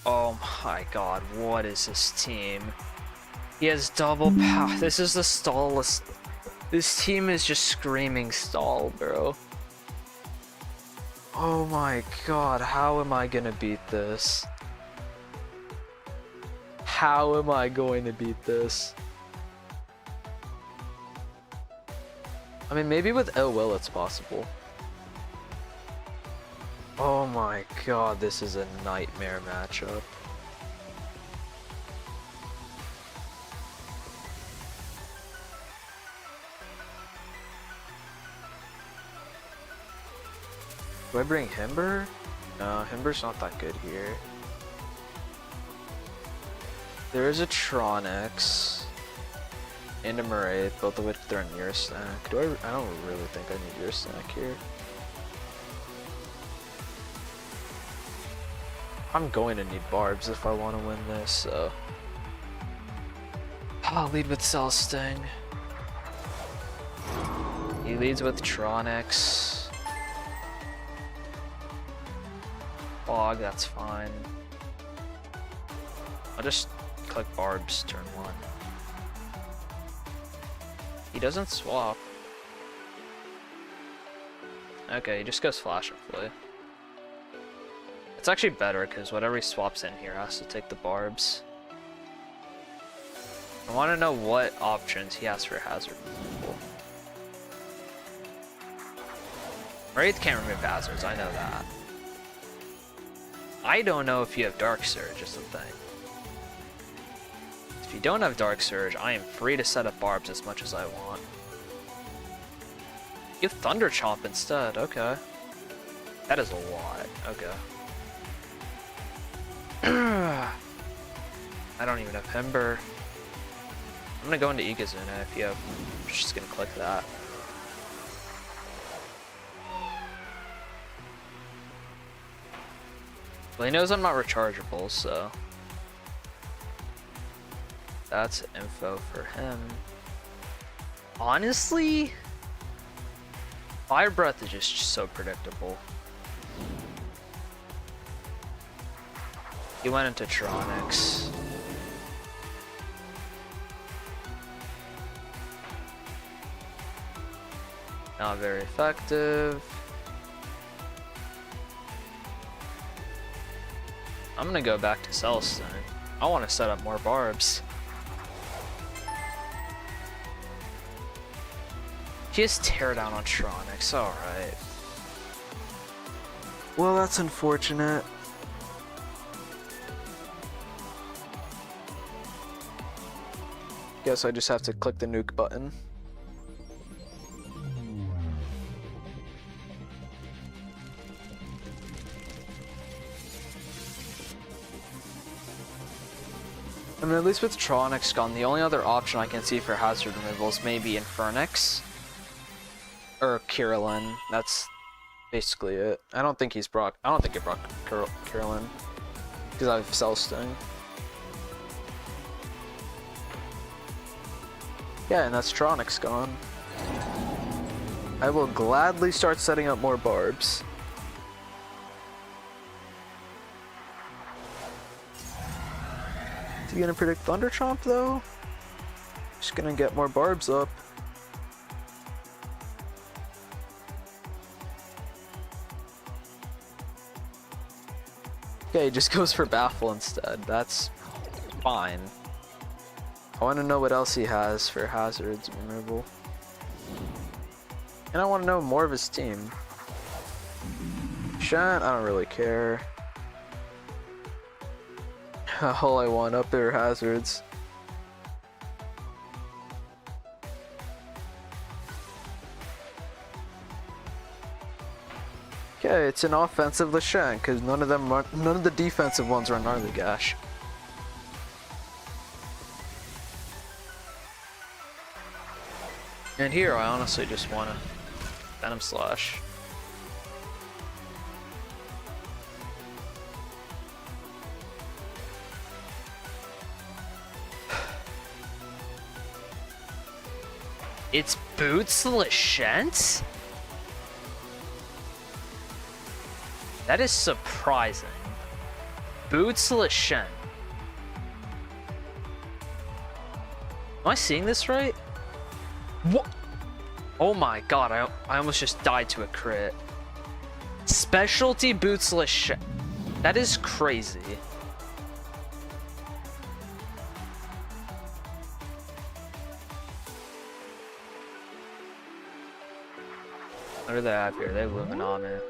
Oh my god, what is this team? He has double power. This is the stallest. This team is just screaming stall, bro. Oh my god, how am I gonna beat this? How am I going to beat this? I mean, maybe with ill will it's possible. Oh my god, this is a nightmare matchup. Do I bring Himber? No, Himber's not that good here. There is a Tronix and a Murray, both of which they're in your stack. I don't really think I need your stack here. I'm going to need Barbs if I want to win this, so I'll lead with Cell Sting. He leads with Tronix. Fog, that's fine. I'll just click Barbs turn 1. He doesn't swap. Okay, he just goes Flash and Flay. It's actually better because whatever he swaps in here has to take the Barbs. I want to know what options he has for hazard removal. Wraith can't remove hazards, I know that. I don't know if you have Dark Surge is the thing. If you don't have Dark Surge, I am free to set up Barbs as much as I want. You have Thunder Chomp instead, okay. That is a lot, okay. I don't even have Himber. I'm gonna go into Igazuna if you have. I'm just gonna click that. Well, he knows I'm not rechargeable, so that's info for him. Honestly, Fire Breath is just so predictable. He went into Tronix. Not very effective. I'm gonna go back to Celestine. I want to set up more Barbs. He has Tear Down on Tronix, alright. Well, that's unfortunate. Guess I just have to click the nuke button. I mean, at least with Tronix gone, the only other option I can see for hazard removal is maybe Infernix. Or Kirillin. That's basically it. I don't think he brought Kirillin. Because I have Cell Sting. Yeah, and that's Tronix gone. I will gladly start setting up more Barbs. Is he gonna predict Thunder Chomp though? Just gonna get more Barbs up. Okay, he just goes for Baffle instead. That's fine. I want to know what else he has for hazards removal. And I want to know more of his team. Shan, I don't really care. All I want up there are hazards. Okay, it's an offensive Lashan because none of the defensive ones are Gnarly Gash. And here, I honestly just want to Venom Slash. It's Boots Lashent? That is surprising. Boots Lashent. Am I seeing this right? What? Oh my god, I almost just died to a crit. Specialty Boots Lashent. That is crazy. What do they have here? They have Loomian.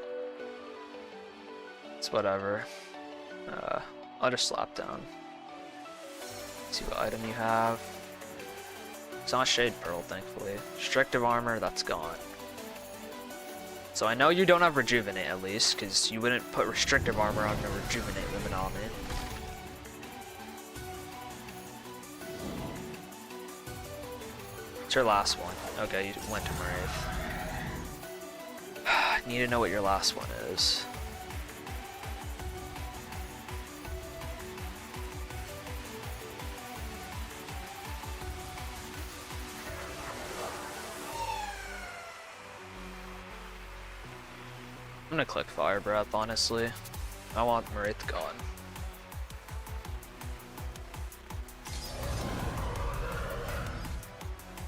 It's whatever. I'll just slap down. See what item you have. It's not Shade Pearl, thankfully. Restrictive Armor, that's gone. So I know you don't have Rejuvenate at least, because you wouldn't put Restrictive Armor on a Rejuvenate Luminomid. What's your last one? Okay, you went to Wraith. Need to know what your last one is. I'm gonna click Fire Breath, honestly. I want Wraith gone.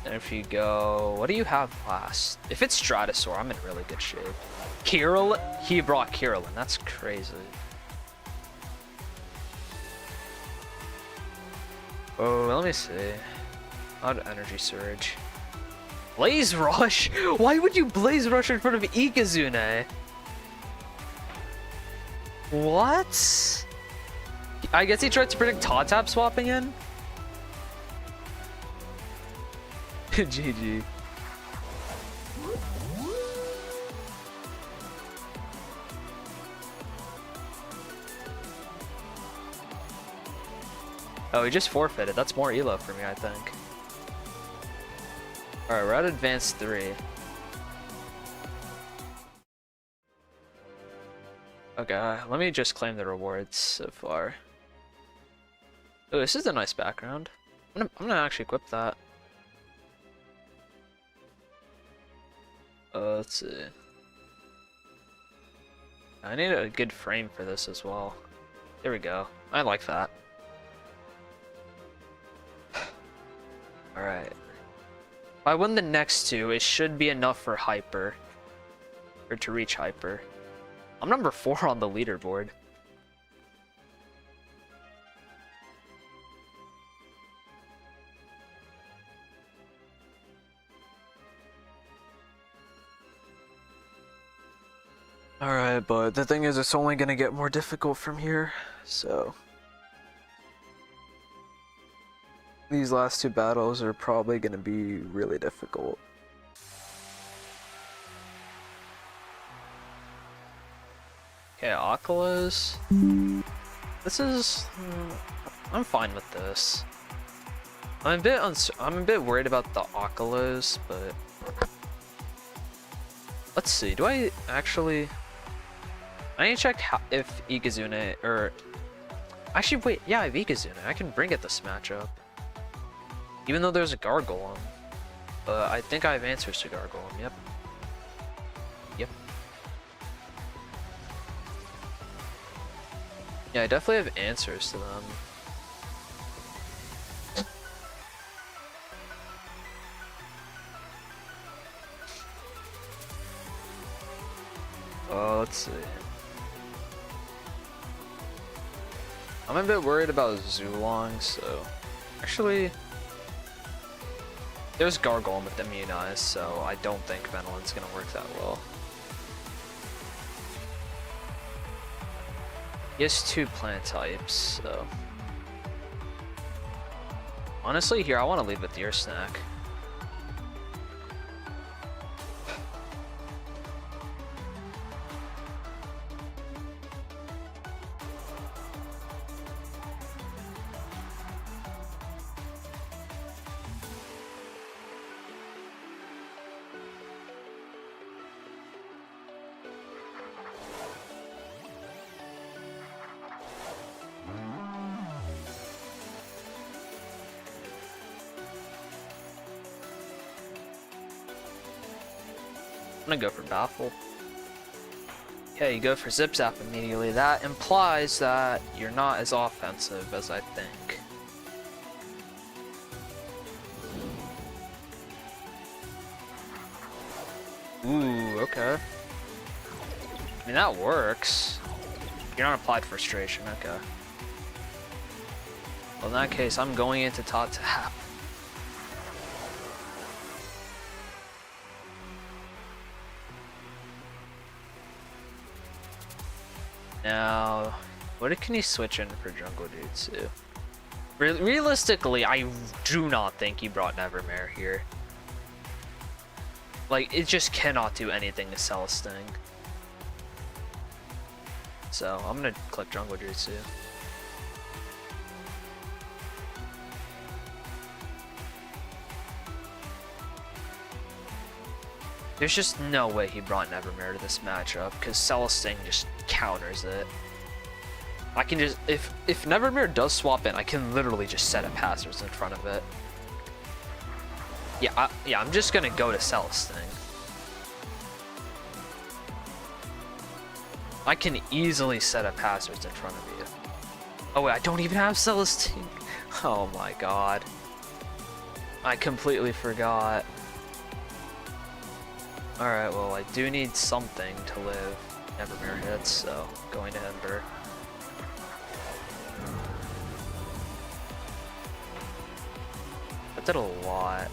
And if you go, what do you have last? If it's Stratosaur, I'm in really good shape. Kirill, he brought Kirillin. That's crazy. Oh, let me see. Odd Energy Surge. Blaze Rush? Why would you Blaze Rush in front of Ikazune? What? I guess he tried to predict Totap swapping in? GG. Oh, he just forfeited. That's more elo for me, I think. Alright, we're at Advanced 3. Okay, let me just claim the rewards so far. Oh, this is a nice background. I'm gonna actually equip that. Let's see. I need a good frame for this as well. There we go. I like that. Alright. If I win the next two, it should be enough for Hyper. Or to reach Hyper. I'm number 4 on the leaderboard. Alright, but the thing is, it's only gonna get more difficult from here, so... These last two battles are probably gonna be really difficult. Okay, Akalas. This is... I'm fine with this. I'm a bit worried about the Akalas, but... Let's see, do I actually... I need to check if Ikazune, or... Actually, wait, yeah, I have Ikazune. I can bring it this matchup. Even though there's a Gargoyle. But I think I have answers to Gargoyle, yep. Yep. Yeah, I definitely have answers to them. Oh, let's see. I'm a bit worried about Zulong, so... Actually... There's Gargoyle with Immunize, so I don't think Venon's gonna work that well. He has 2 plant types, so... Honestly, here, I want to lead with Ear Snack. I'm gonna go for Baffle. Okay, you go for Zip Zap immediately. That implies that you're not as offensive as I think. Ooh, okay. I mean, that works. You're not applied frustration, okay. Well, in that case, I'm going into Tot Tap. Now, what can he switch in for Jungle Jutsu? Realistically, I do not think he brought Nevermare here. Like, it just cannot do anything to Celesting. So, I'm gonna click Jungle Jutsu. There's just no way he brought Nevermere to this matchup, because Celesting just counters it. I can just, if Nevermere does swap in, I can literally just set up passers in front of it. Yeah, I'm just gonna go to Celesting. I can easily set up hazards in front of you. Oh wait, I don't even have Celestine. Oh my god. I completely forgot. Alright, well I do need something to live. Nevermere hits, so going to Ember. That did a lot.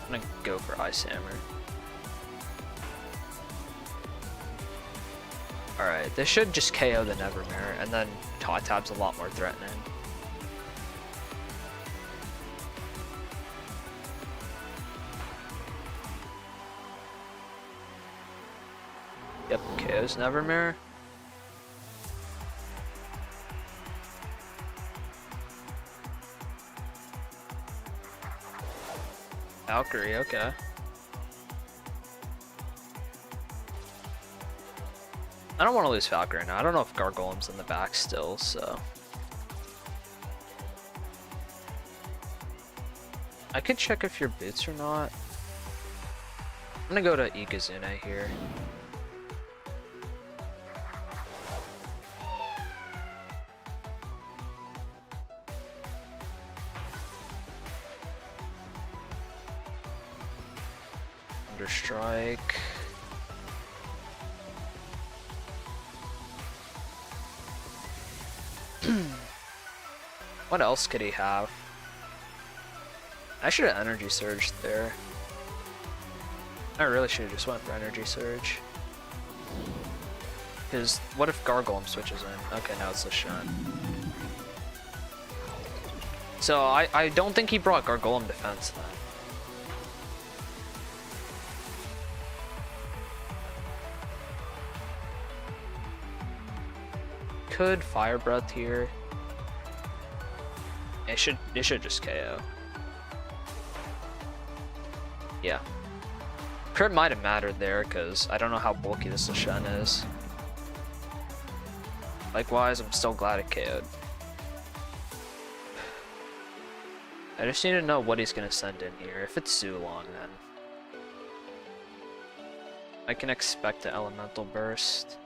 I'm gonna go for Ice Hammer. Alright, this should just KO the Nevermere, and then Tab's a lot more threatening. Yep, KO's Nevermere. Valkyrie, okay. I don't want to lose Valkyrie now. I don't know if Gargoyle's in the back still, so. I could check if you're boots or not. I'm gonna go to Ikazune here. Understrike. What else could he have? I should have Energy Surge there. I really should have just went for Energy Surge. Because what if Gargolem switches in? Okay, now it's Lashun. So I don't think he brought Gargolem defense then. Could Fire Breath here. It should just KO. Yeah. Crit might have mattered there, because I don't know how bulky this Lashun is. Likewise, I'm still glad it KO'd. I just need to know what he's gonna send in here. If it's Zulong, then I can expect the Elemental Burst.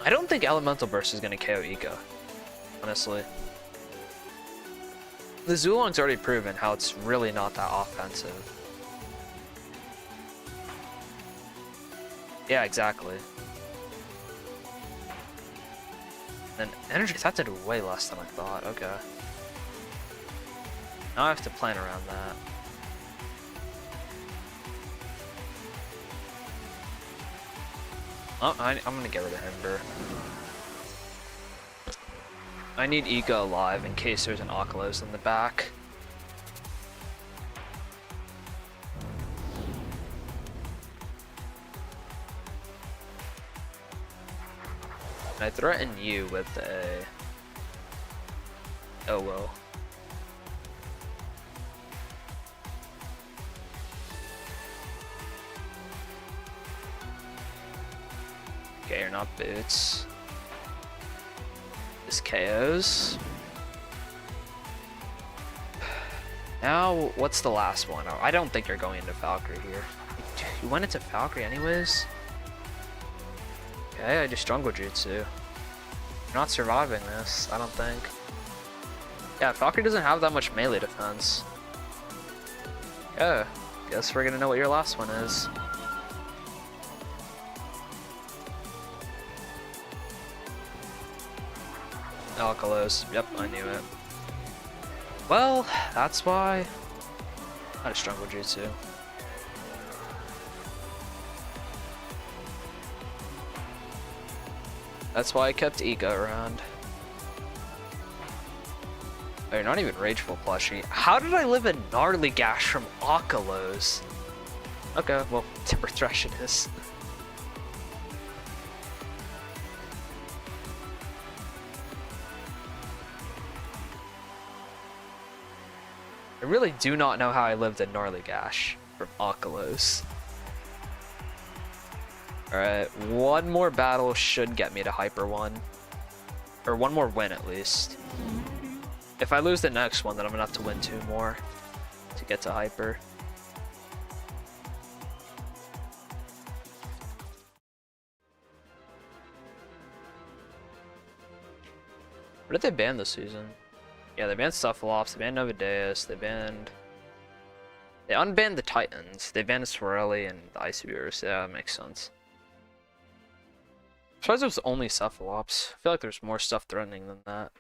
I don't think Elemental Burst is gonna KO Eco, honestly. The Zulong's already proven how it's really not that offensive. Yeah, exactly. Then Energy, that did way less than I thought, okay. Now I have to plan around that. Oh, I'm gonna get rid of Ember. I need Ego alive in case there's an Oculus in the back. I threaten you with a... Oh well. Okay, you're not boots. This KOs. Now, what's the last one? I don't think you're going into Valkyrie here. You went into Valkyrie anyways? Okay, I just Jungle Jutsu. You're not surviving this, I don't think. Yeah, Valkyrie doesn't have that much melee defense. Yeah, guess we're gonna know what your last one is. Alkalos, yep, I knew it. Well, that's why I just Jungle Jutsu. That's why I kept Ego around. Oh, you're not even Rageful plushie. How did I live a gnarly gash from Akalos? Okay, well, Timber Thresh it is. I really do not know how I lived a gnarly gash from Akalos. Alright, one more battle should get me to Hyper 1. Or one more win at least. If I lose the next one, then I'm gonna have to win 2 more to get to Hyper. What did they ban this season? Yeah, they banned Cephalops, they banned Novadeus, they unbanned the Titans, they banned Swirly and the Icy Bears. Yeah, that makes sense. I'm surprised it was only Cephalops. I feel like there's more stuff threatening than that.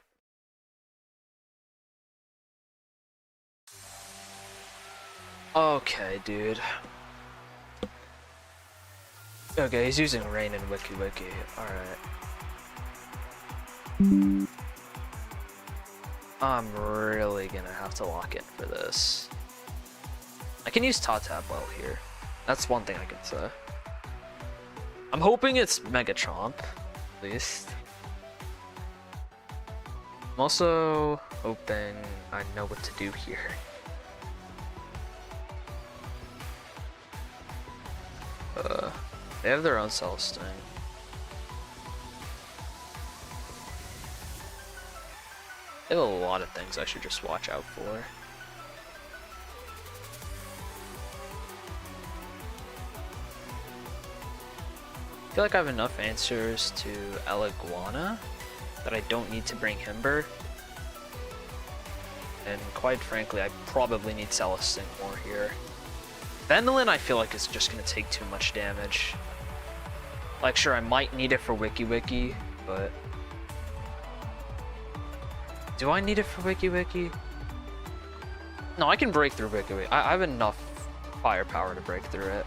Okay, dude. Okay, he's using Rain and Wiki Wiki. Alright. I'm really gonna have to lock in for this. I can use Tatab well here. That's one thing I can say. I'm hoping it's Mega Chomp, at least. I'm also hoping I know what to do here. They have their own Celestine. They have a lot of things I should just watch out for. I feel like I have enough answers to Eliguana that I don't need to bring Himber. And quite frankly, I probably need Celestine more here. Venolin I feel like is just going to take too much damage. Like sure, I might need it for Wiki Wiki, but... Do I need it for Wiki Wiki? No, I can break through Wiki Wiki. I have enough firepower to break through it.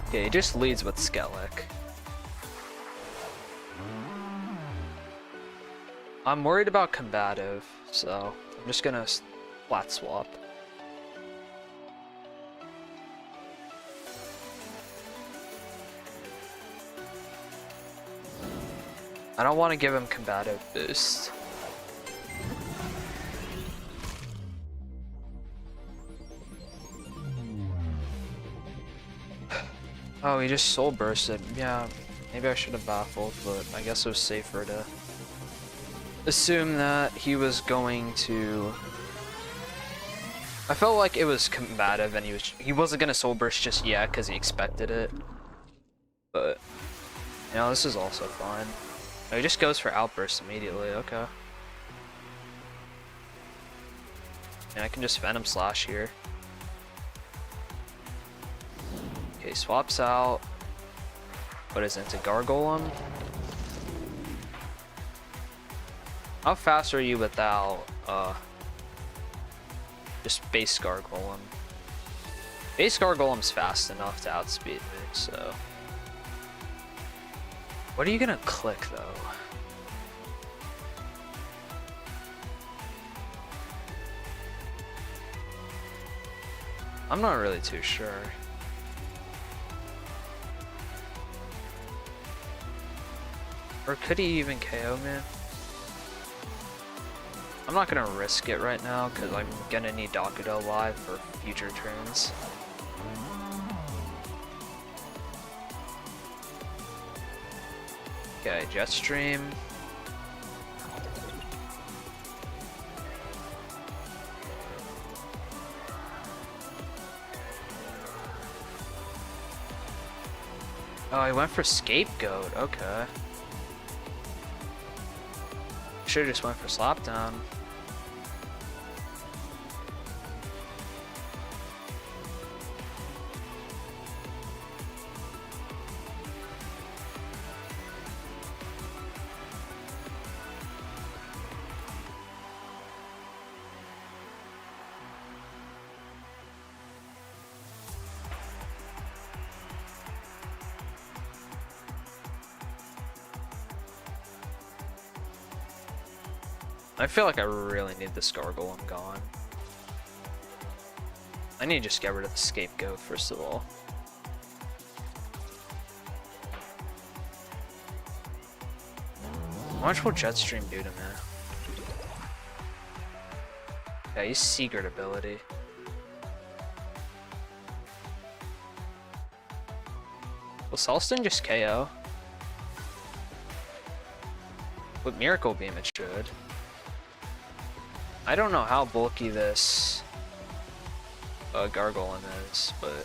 Okay, he just leads with Skellig. I'm worried about combative, so I'm just gonna flat swap. I don't want to give him combative boost. Oh, he just soul bursted. Yeah, maybe I should have baffled, but I guess it was safer to assume that he was going to... I felt like it was combative and he wasn't gonna soul burst just yet because he expected it. But, you know, this is also fine. Oh, he just goes for outburst immediately, okay. And I can just Venom Slash here. Okay, swaps out. What is it, into Gargolem? How fast are you without, just base Gargolem? Base Gargolem's fast enough to outspeed me, so... What are you gonna click, though? I'm not really too sure. Or could he even KO me? I'm not gonna risk it right now, because I'm gonna need Dakudo live for future turns. Okay, Jetstream. Oh, he went for Scapegoat, okay. Should've just went for Slapdown. I feel like I really need this gargoyle gone. I need to just get rid of the scapegoat first of all. How much will Jetstream do to me? Yeah, he's secret ability. Will Celestin just KO? With Miracle Beam it should. I don't know how bulky this Gargoyle is, but...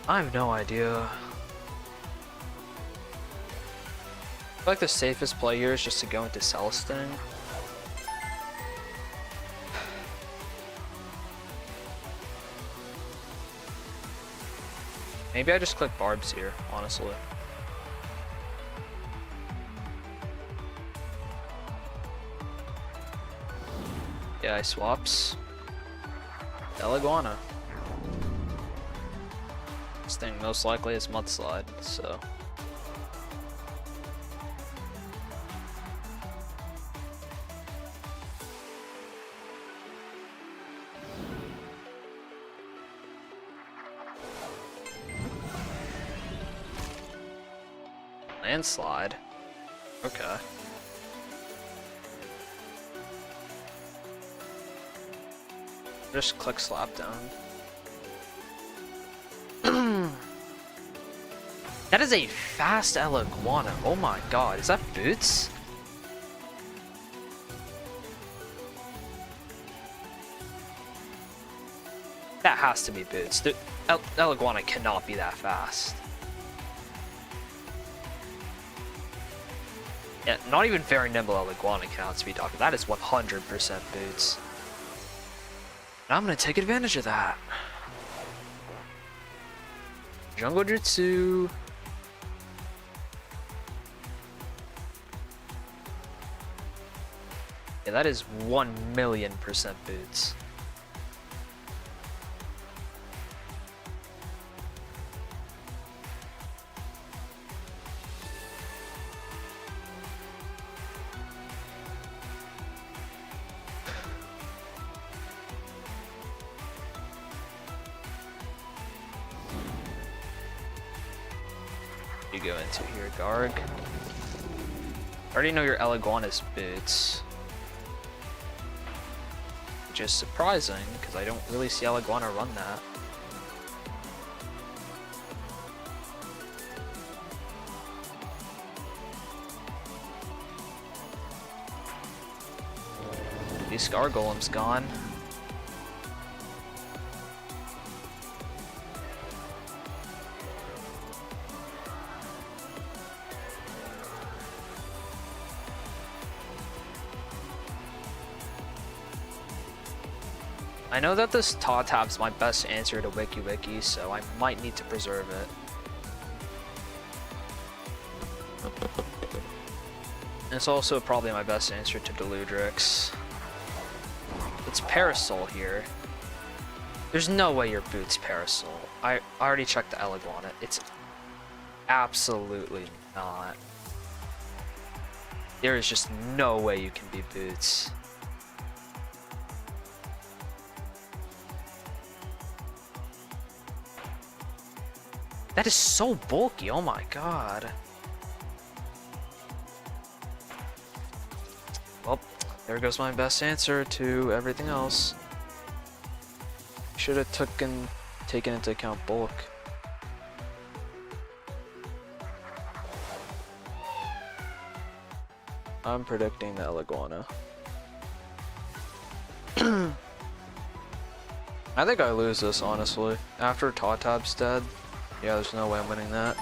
I have no idea. I feel like the safest play here is just to go into Celestin. Maybe I just click Barbs here, honestly. Yeah, I swaps. Iguana. This thing most likely is Mudslide, so... Landslide? Okay. Just click Slap Down. That is a fast Iguana. Oh my god, is that Boots? That has to be Boots. The Iguana cannot be that fast. Yeah, not even very nimble Iguana can outspeed Doctor. That is 100% Boots. And I'm gonna take advantage of that. Jungle Jutsu. Yeah, that is 1,000,000% Boots. You go into here, Garg. I already know your Iguana's Boots. Which is surprising, because I don't really see Iguana run that. These Scar Golem's gone. I know that this Totap's my best answer to Wiki Wiki, so I might need to preserve it. And it's also probably my best answer to Deludrix. It's Parasol here. There's no way your Boots Parasol. I already checked the Iguana. It's absolutely not. There is just no way you can be Boots. That is so bulky, oh my god. Well, there goes my best answer to everything else. Should have taken into account bulk. I'm predicting the Iguana. I think I lose this, honestly. After Totap's dead, yeah, there's no way I'm winning that.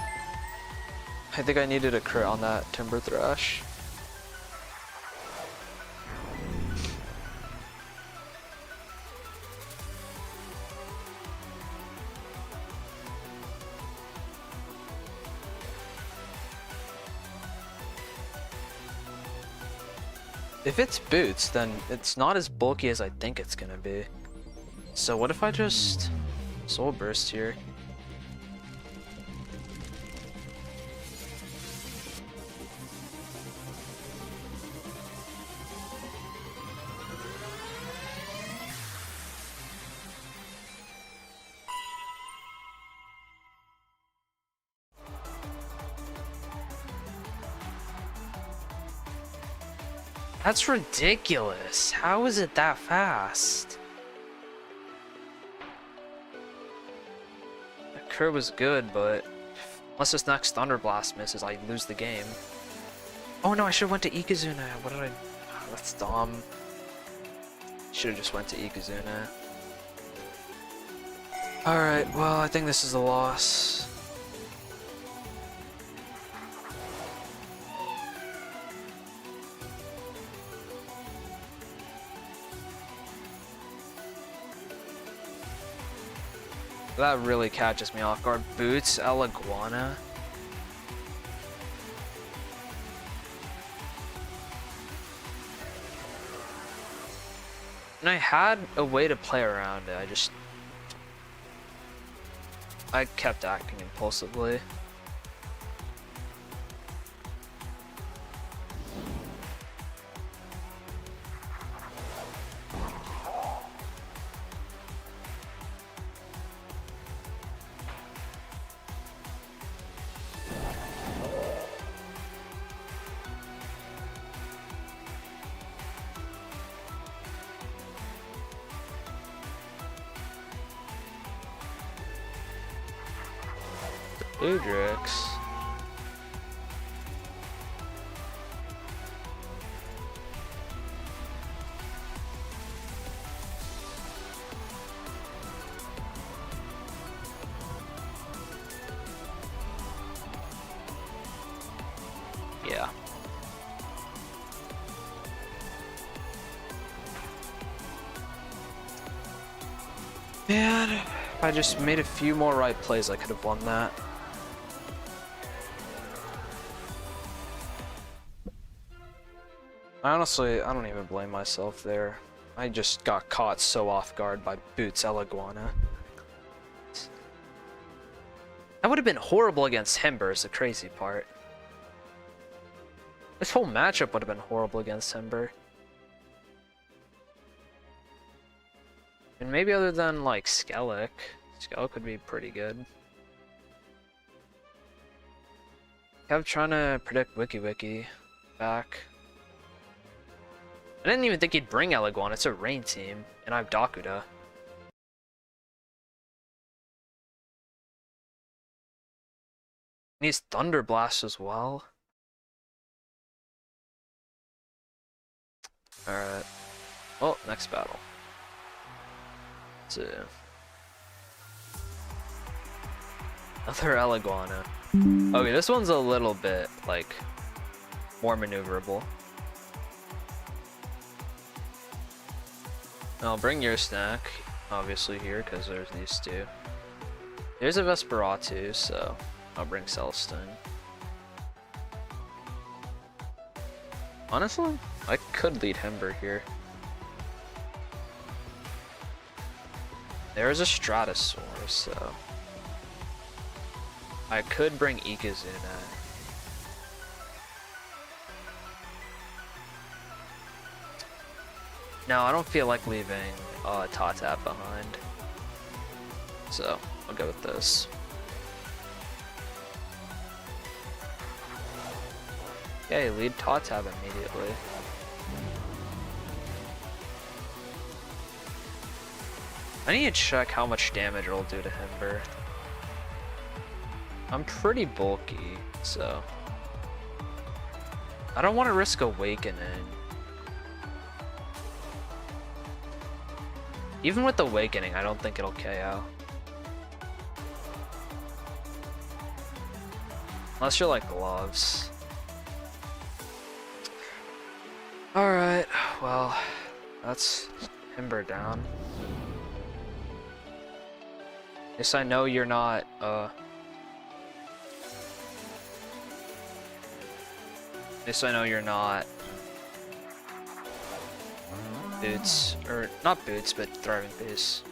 I think I needed a crit on that Timber Thrash. If it's Boots, then it's not as bulky as I think it's gonna be. So what if I just Soul Burst here? That's ridiculous. How is it that fast? That curve was good, but unless this next Thunder Blast misses, I lose the game. Oh no, I should have went to Ikazuna. What did I... Oh, that's dumb. Should have just went to Ikazuna. Alright, well, I think this is a loss. That really catches me off guard. Boots, El Iguana. And I had a way to play around it. I kept acting impulsively. Udrix. Yeah. Man, if I just made a few more right plays, I could have won that. Honestly, I don't even blame myself there. I just got caught so off guard by Boots El Iguana. That would have been horrible against Himber is the crazy part. This whole matchup would have been horrible against Himber. And maybe other than like Skellic. Skellic would be pretty good. I'm trying to predict WikiWiki back. I didn't even think he'd bring El Iguana. It's a rain team, and I have Dakuda. He needs Thunder Blast as well. Alright. Oh, next battle. Let's see. Another El Iguana. Okay, this one's a little bit, like, more maneuverable. I'll bring your snack, obviously, here, because there's these two. There's a Vesperatu, so I'll bring Celestine. Honestly, I could lead Himber here. There's a Stratosaur, so I could bring Ikazuna. No, I don't feel like leaving Tatab behind. So, I'll go with this. Okay, lead Tatab immediately. I need to check how much damage it'll do to Himber. I'm pretty bulky, so I don't want to risk Awakening. Even with Awakening, I don't think it'll KO. Unless you're like Gloves. Alright, well, that's Himber down. Guess I know you're not, Guess I know you're not Boots, or not Boots, but Thriving Base.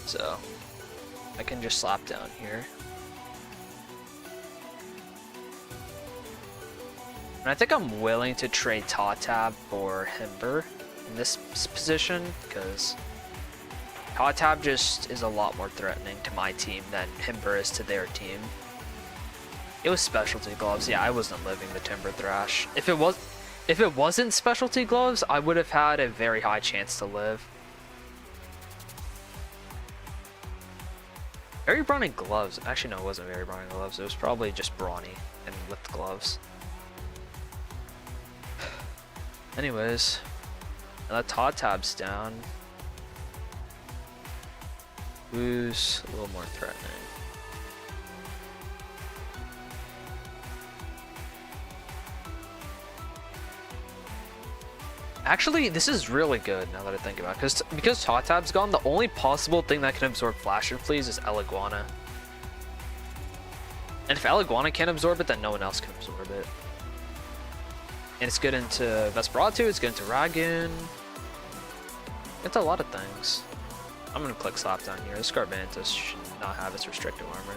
So, I can just slap down here. And I think I'm willing to trade Tatab for Himber in this position, because Tatab just is a lot more threatening to my team than Himber is to their team. It was Specialty Gloves. Yeah, I wasn't living the Timber Thrash. If If it wasn't specialty gloves, I would have had a very high chance to live. Very brawny gloves. Actually, no, it wasn't very brawny gloves. It was probably just brawny and with gloves. Anyways, now that Todd tab's down. Who's a little more threatening? Actually, this is really good now that I think about it. Because Todd tab's gone, the only possible thing that can absorb Flash and Fleas is Eliguana. And if Eliguana can't absorb it, then no one else can absorb it. And it's good into Vesperatu, it's good into Ragoon. It's a lot of things. I'm gonna click slap down here. This Garbantus should not have its restrictive armor.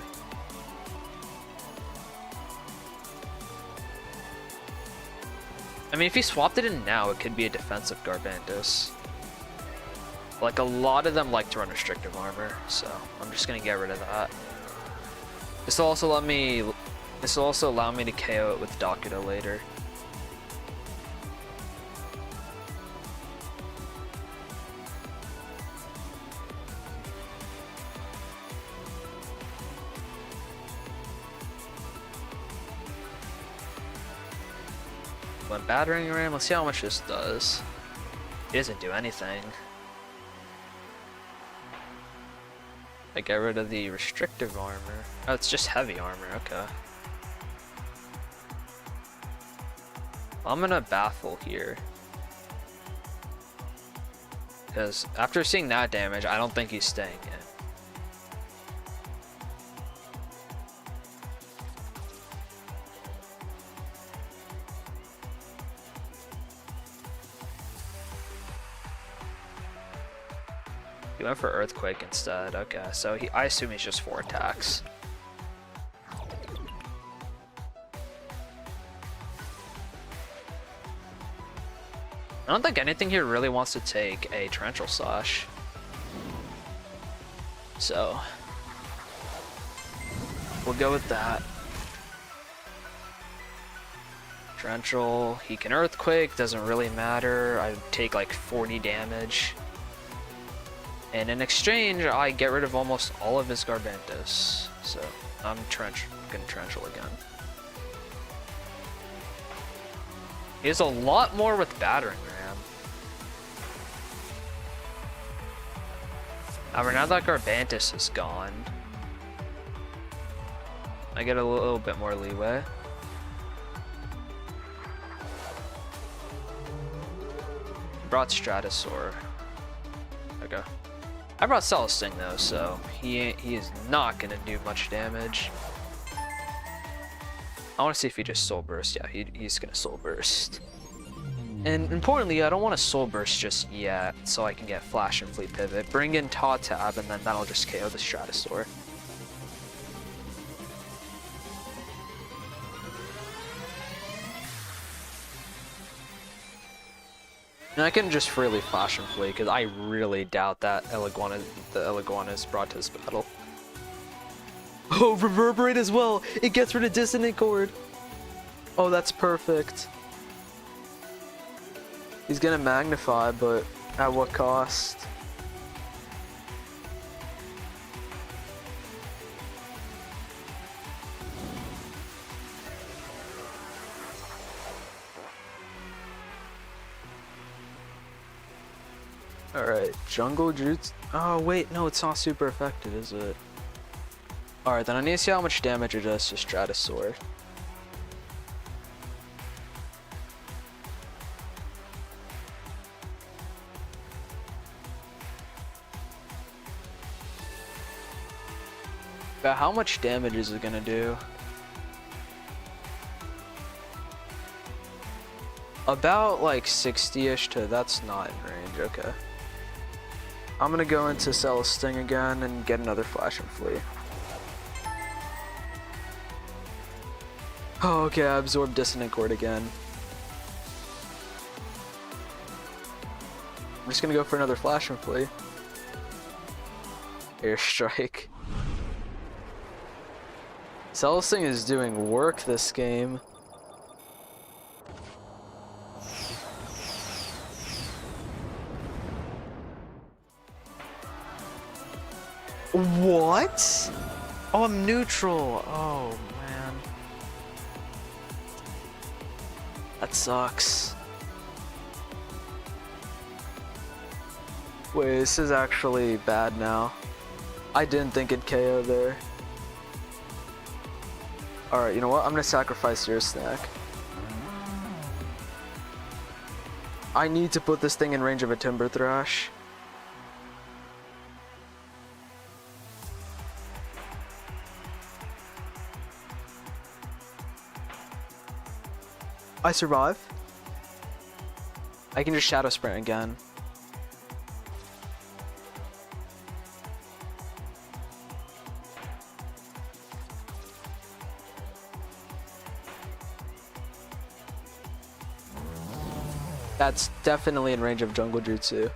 I mean, if he swapped it in now, it could be a defensive Garbantus. Like, a lot of them like to run restrictive armor, so I'm just gonna get rid of that. This will also allow me to KO it with Dakuda later. One battering ram. Let's see how much this does. It doesn't do anything. I get rid of the restrictive armor. Oh, it's just heavy armor. Okay. I'm gonna baffle here. Because after seeing that damage, I don't think he's staying in. He went for Earthquake instead. Okay, so I assume he's just 4 attacks. I don't think anything here really wants to take a Torrential Slash. So we'll go with that. Torrential, he can Earthquake, doesn't really matter. I take like 40 damage. And in exchange, I get rid of almost all of his Garbantus. So I'm gonna Torrential again. He has a lot more with Battering Ram. However, now that Garbantus is gone, I get a little bit more leeway. Brought Stratosaur. Okay. I brought Celesting though, so he is not gonna do much damage. I want to see if he just Soul Burst. Yeah, he's gonna Soul Burst. And importantly, I don't want to Soul Burst just yet, so I can get Flash and Fleet Pivot. Bring in Taw Tab, and then that'll just KO the Stratosaur. And I can just freely Flash and Flee, because I really doubt that the Eliguana is brought to this battle. Oh, Reverberate as well! It gets rid of Dissonant Chord! Oh, that's perfect. He's gonna Magnify, but at what cost? Alright, Jungle Jutsu. Oh, wait, no, it's not super effective, is it? Alright, then I need to see how much damage it does to Stratosaur. But how much damage is it gonna do? About like 60-ish to, that's not in range, okay. I'm gonna go into Celesting again and get another Flash and Flee. Oh, okay, I absorbed Dissonant Chord again. I'm just gonna go for another Flash and Flee. Airstrike. Celesting is doing work this game. What? Oh, I'm neutral. Oh, man. That sucks. Wait, this is actually bad now. I didn't think it'd KO there. Alright, you know what? I'm gonna sacrifice your snack. I need to put this thing in range of a Timber Thrash. I survive. I can just Shadow Sprint again. That's definitely in range of Jungle Jutsu.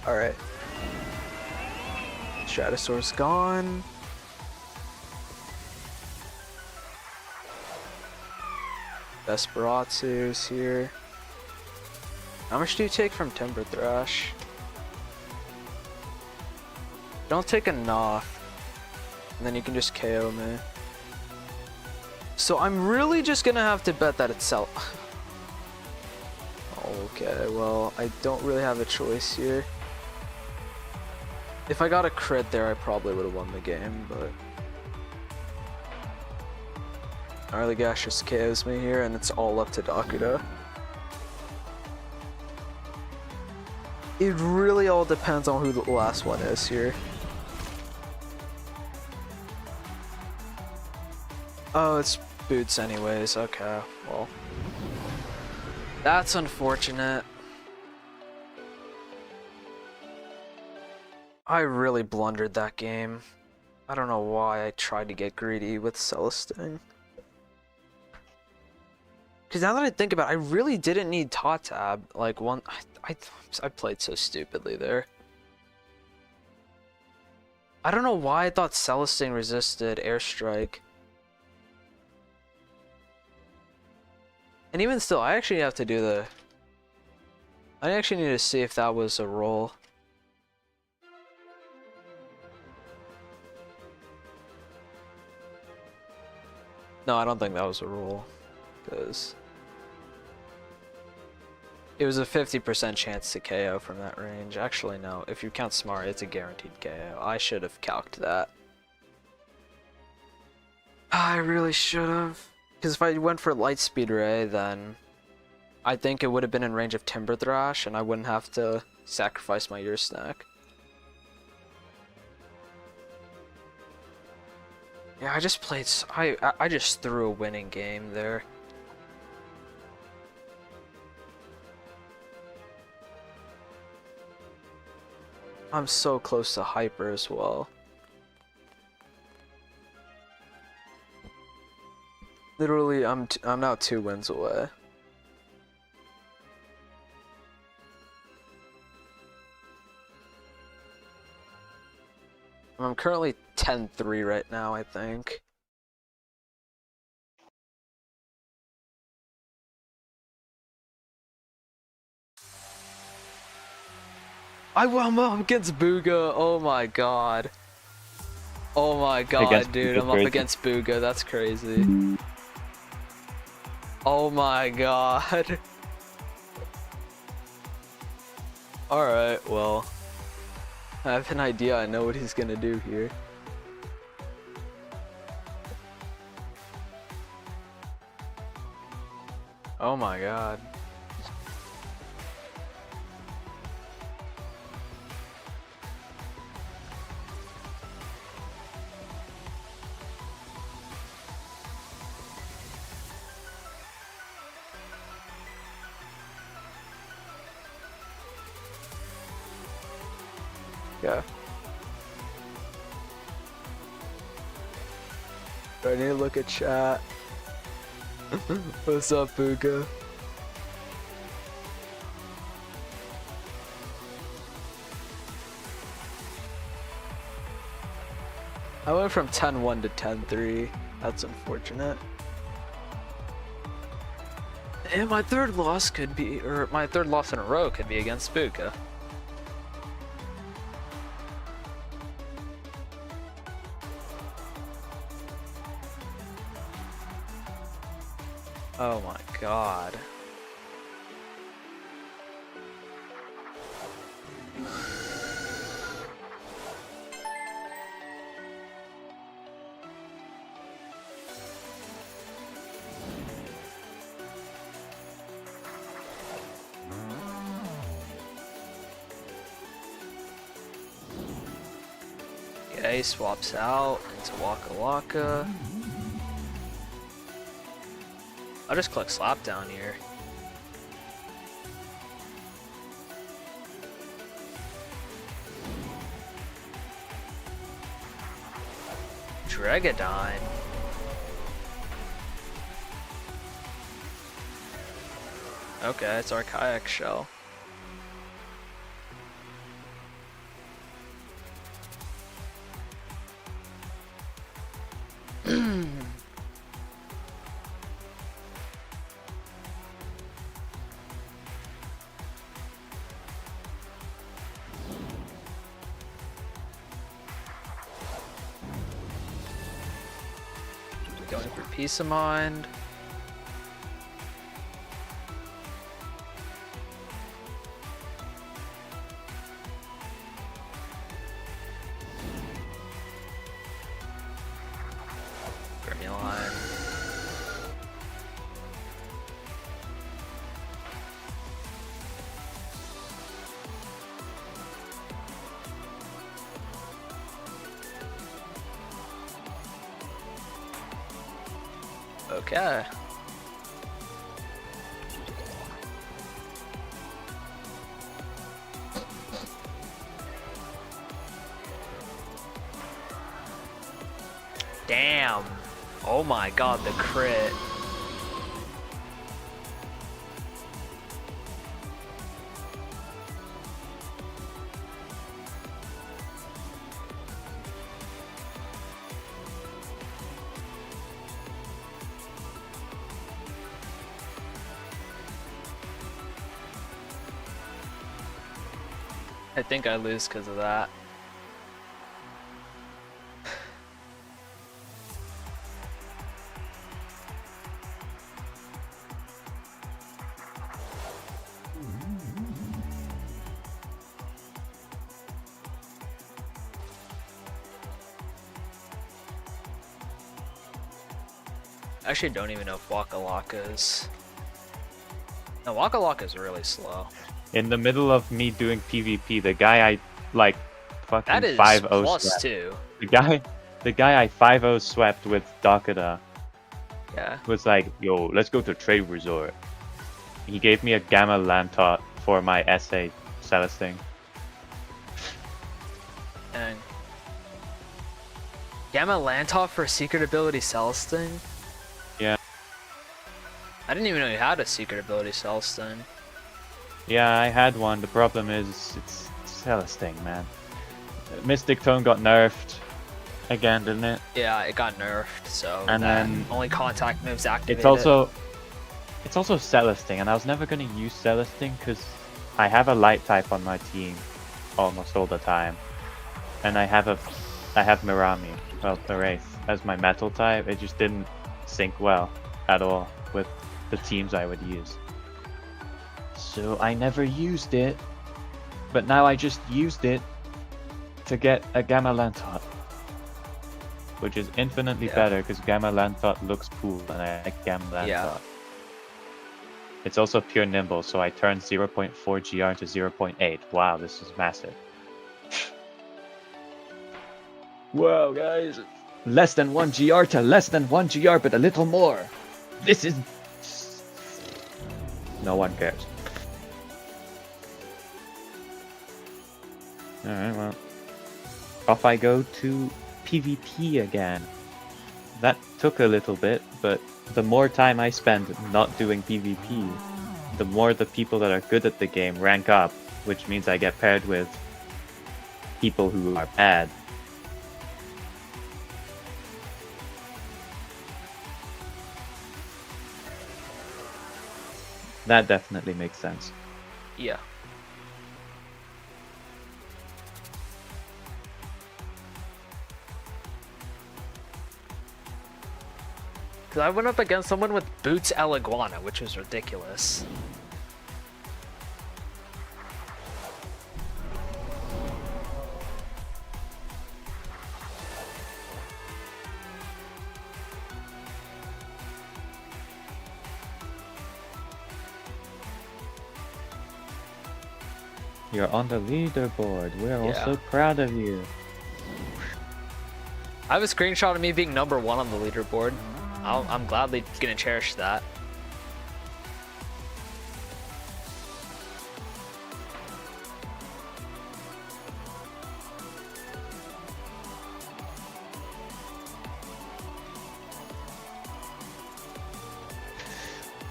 Alright. Stratosaur's gone. Desperatsu's here. How much do you take from Timber Thrash? Don't take enough. And then you can just KO me. So I'm really just gonna have to bet that it's Okay, well, I don't really have a choice here. If I got a crit there, I probably would have won the game, but... Arligash just KOs me here, and it's all up to Dakuda. It really all depends on who the last one is here. Oh, it's Boots anyways, okay, well. That's unfortunate. I really blundered that game. I don't know why I tried to get greedy with Celesting. Because now that I think about it, I really didn't need Tatab. Like, I played so stupidly there. I don't know why I thought Celesting resisted Airstrike. And even still, I actually have to do the... I actually need to see if that was a roll. No, I don't think that was a roll. Because... it was a 50% chance to KO from that range. Actually, no. If you count smart, it's a guaranteed KO. I should have calced that. I really should have. Because if I went for Lightspeed Ray, then I think it would have been in range of Timber Thrash, and I wouldn't have to sacrifice my ear snack. Yeah, I just played... I just threw a winning game there. I'm so close to Hyper as well. Literally, I'm now 2 wins away. I'm currently 10-3 right now, I think. I'm up against Booga. Oh my god. Oh my god, dude. I'm up against Booga. That's crazy. Oh my god. Alright, well. I have an idea. I know what he's gonna do here. Oh my god. Yeah. I need to look at chat. What's up, Booga? I went from 10-1 to 10-3. That's unfortunate. And my third loss could be, or my third loss in a row could be against Spooka. Oh my god. Yeah, he swaps out into Waka Waka. I'll just click slap down here. Dregadine. Okay, it's our kayak shell. Going for peace of mind. Line. Okay. Damn. Oh my god, the crit. I think I lose because of that. I actually don't even know if Waka Waka is. No, Waka Waka is really slow. In the middle of me doing PvP, the guy I like fucking That is 5-0 plus swept. 2. The guy I 5-0 swept with Dakada Yeah. was like, yo, let's go to Trade Resort. He gave me a Gamma Lantot for my essay Celesting. And Gamma Lantoff for secret ability Celestine? Yeah. I didn't even know you had a secret ability Celestine. Yeah, I had one. The problem is it's Celesting, man. Mystic Tone got nerfed again, didn't it? Yeah, it got nerfed, so And then only contact moves activated. it's also Celesting, and I was never gonna use Celesting because I have a light type on my team almost all the time, and I have Mirami, well, the Wraith, as my metal type. It just didn't sync well at all with the teams I would use. So I never used it, but now I just used it to get a Gamma Lantot, which is infinitely better because Gamma Lantot looks cool and I like Gamma Lantot. Yeah. It's also pure nimble, so I turned 0.4 GR to 0.8. Wow, this is massive. Whoa, guys. Less than 1 GR to less than 1 GR, but a little more. This is... No one cares. Alright, well. Off I go to PvP again. That took a little bit, but the more time I spend not doing PvP, the more the people that are good at the game rank up, which means I get paired with people who are bad. That definitely makes sense. Yeah. Because I went up against someone with Boots El Iguana, which was ridiculous. You're on the leaderboard. We're Yeah. also proud of you. I have a screenshot of me being number 1 on the leaderboard. I'm gladly gonna cherish that.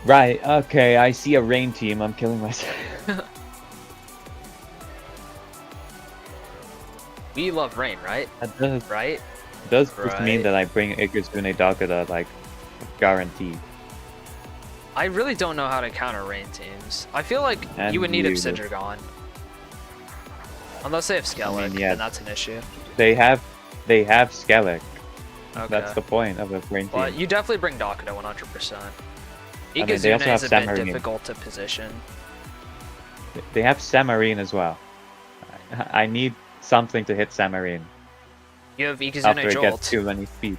Right, okay, I see a rain team. I'm killing myself. We love rain, right? That does, Right? does just mean Right. that I bring Ikazune Dakura, like, guaranteed. I really don't know how to counter rain teams. I feel like And you would need you- Obsidian. Unless they have Skellig, yeah. then that's an issue. They have Skellig. Okay. That's the point of a rain team. But you definitely bring Dakota 100%. mean, they Ikazune also have is a bit Samarine. difficult to position. They have Samarine as well. I need something to hit Samarine You have after Ikazune it Jolt. gets too many speed.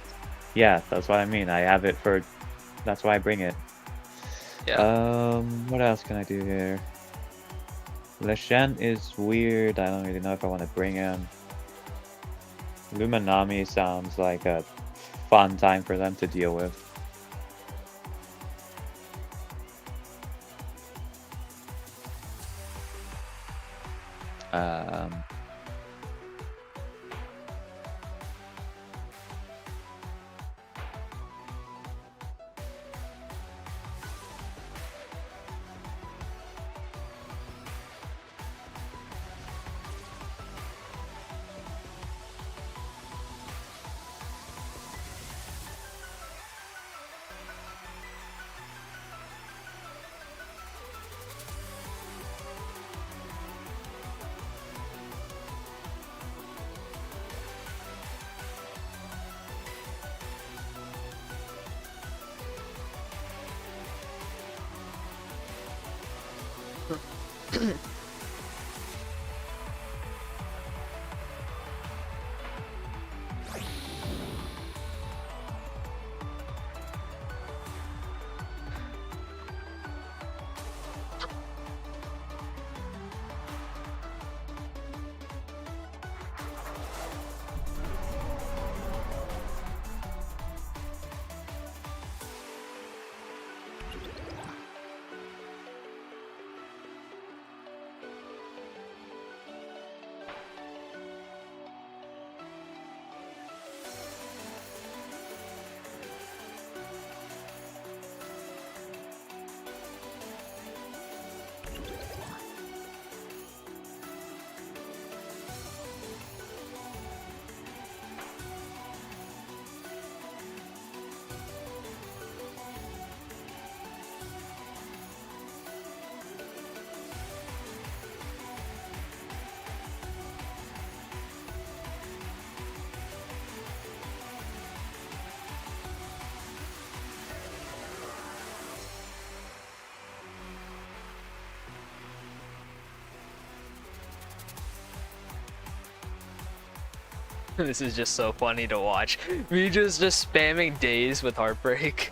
Yeah, that's what I mean. I have it for. That's why I bring it. Yeah. What else can I do here? Leshen is weird. I don't really know if I want to bring him. Luminami sounds like a fun time for them to deal with. Um, This is just so funny to watch. Me just spamming days with Heartbreak.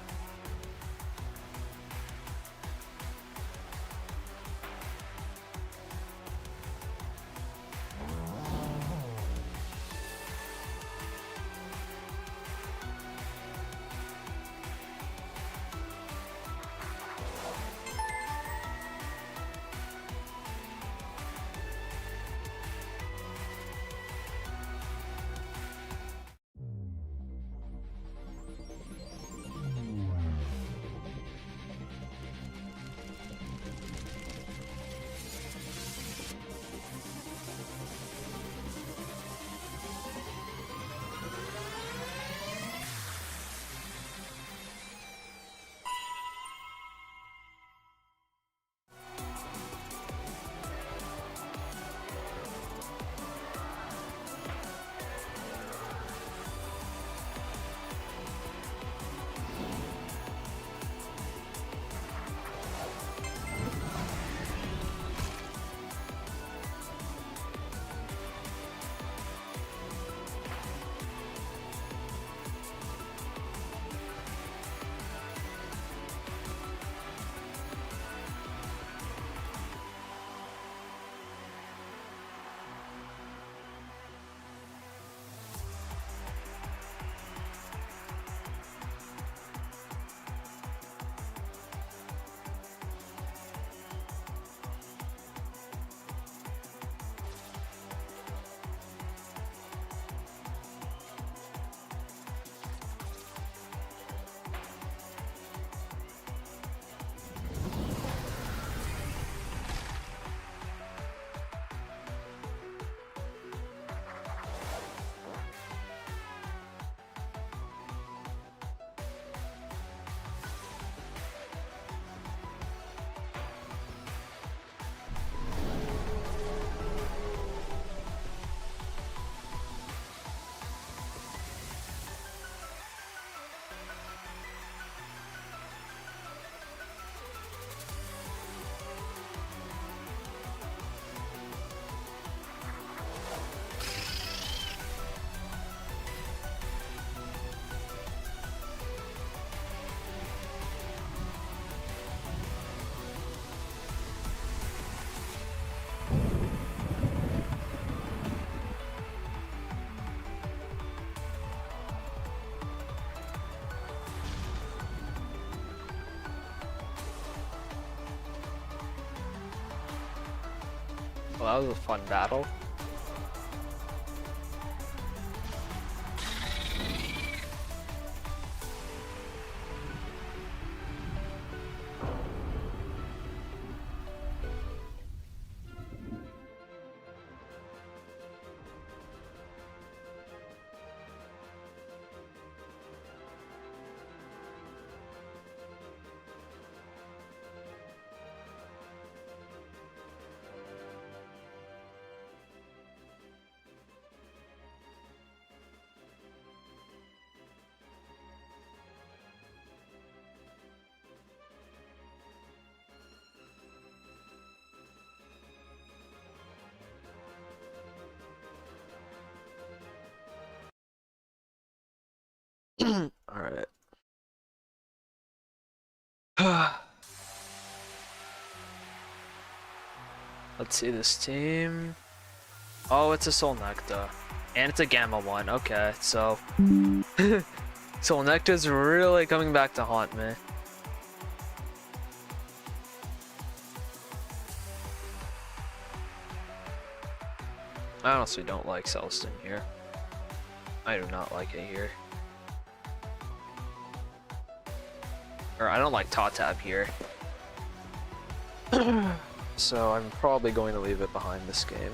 Well, that was a fun battle. Alright. Let's see this team. Oh, it's a Soul Nectar. And it's a Gamma one. Okay, so Soul Nectar's really coming back to haunt me. I honestly don't like Celston here. I do not like it here. Or I don't like Tatab here. So I'm probably going to leave it behind this game.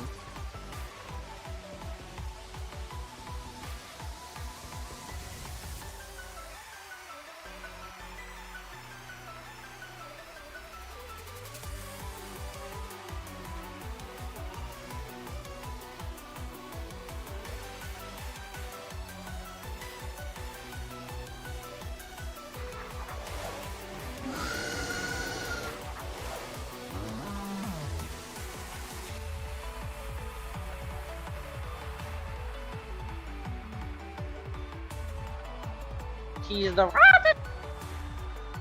He's the rabbit.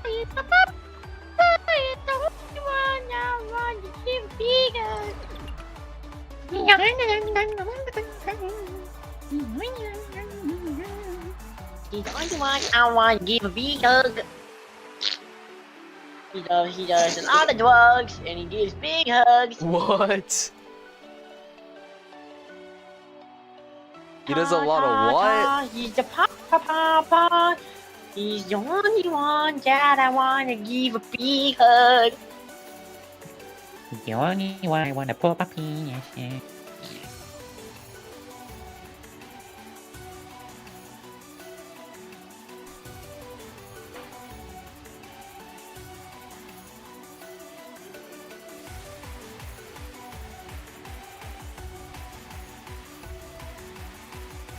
He's the pup. He's the only one I want to keep bigger. He's the only one I want to give a big hug. He does a lot of drugs and he gives big hugs. What? He does a lot of what? He's the papa. He's the only one that I want to give a big hug. The only one I wanna pop a penis.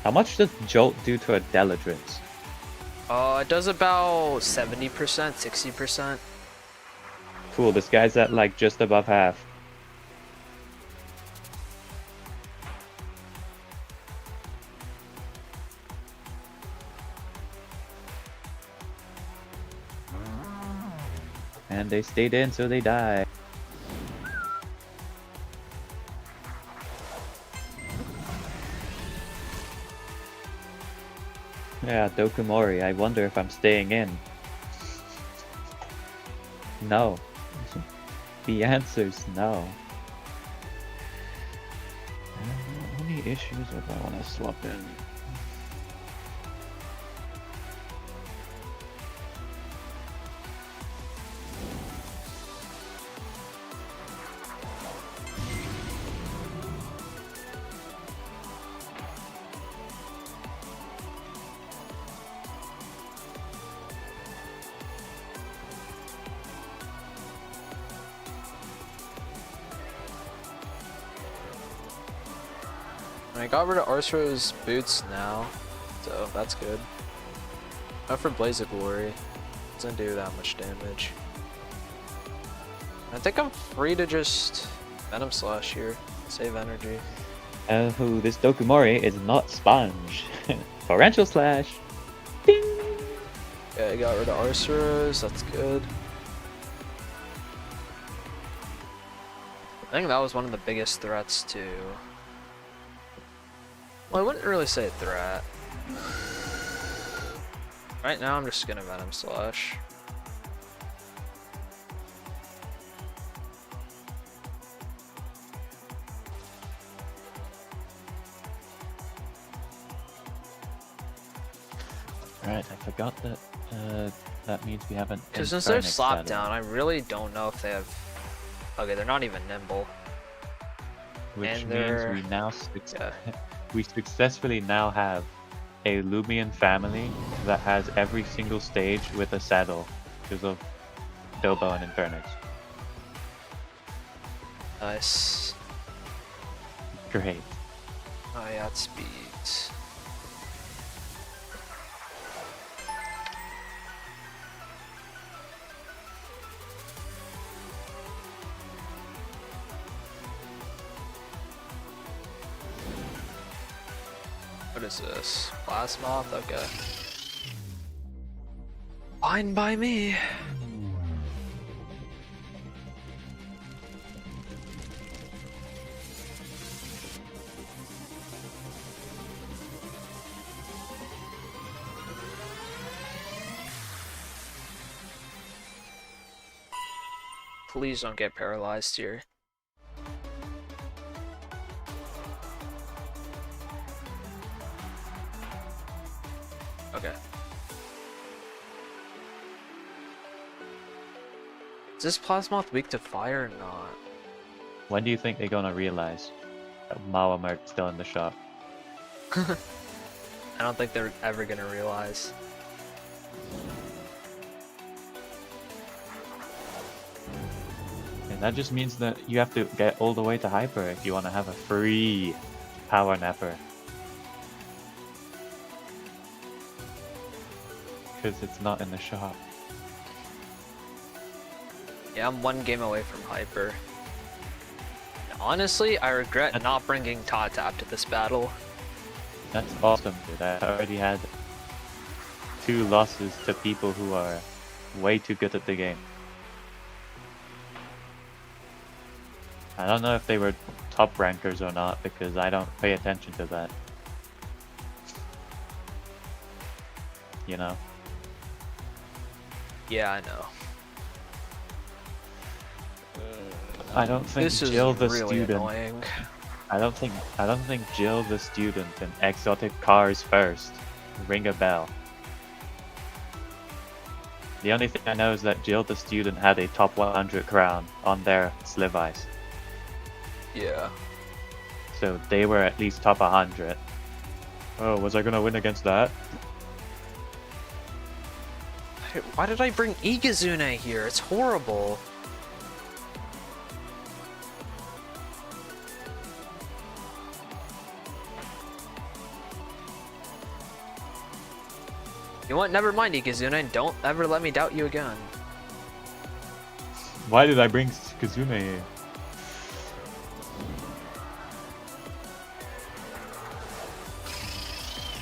How much does Jolt do to a Deladrins? It does about 70%, 60%. Cool, this guy's at like just above half. And they stayed in, so they die. Yeah, Dokumori, I wonder if I'm staying in. No. The answer's no. How many issues if I want to swap in? I got rid of Arthur's boots now, so that's good. Not for Blaze of Glory. Doesn't do that much damage. I think I'm free to just Venom Slash here. Save energy. Who this Dokumori is not Sponge. Torrential Slash. Ding! Yeah, I got rid of Arceus, that's good. I think that was one of the biggest threats too. Well, I wouldn't really say a threat. Right now, I'm just gonna Venom Slash. Right, I forgot that that means we have an Because since they're Infernix slap saddle, down, I really don't know if they have. Okay, they're not even nimble. which and means they're- we now Yeah. we successfully now have a Loomian family that has every single stage with a saddle because of Dobo and Infernix. Nice. Great. Oh yeah, it's speeds. What is this? Plasmoth? Okay. Fine by me. Please don't get paralyzed here. Okay. Is this Plasmoth weak to fire or not? When do you think they're gonna realize that Mawamert's still in the shop? I don't think they're ever gonna realize. And that just means that you have to get all the way to Hyper if you want to have a free Power Napper. Because it's not in the shop. Yeah, I'm one game away from Hyper. Honestly, I regret not bringing Tap to this battle. That's awesome, dude. I already had 2 losses to people who are way too good at the game. I don't know if they were top rankers or not because I don't pay attention to that. You know? Yeah, I know. I don't think This is Jill the really student. annoying. I don't think Jill the student and Exotic Cars first ring a bell. The only thing I know is that Jill the student had a top 100 crown on their Sliv Ice. Yeah. So they were at least top 100. Oh, was I gonna win against that? Why did I bring Igazune here? It's horrible. You know what? Never mind, Igazune. Don't ever let me doubt you again. Why did I bring Kazume here?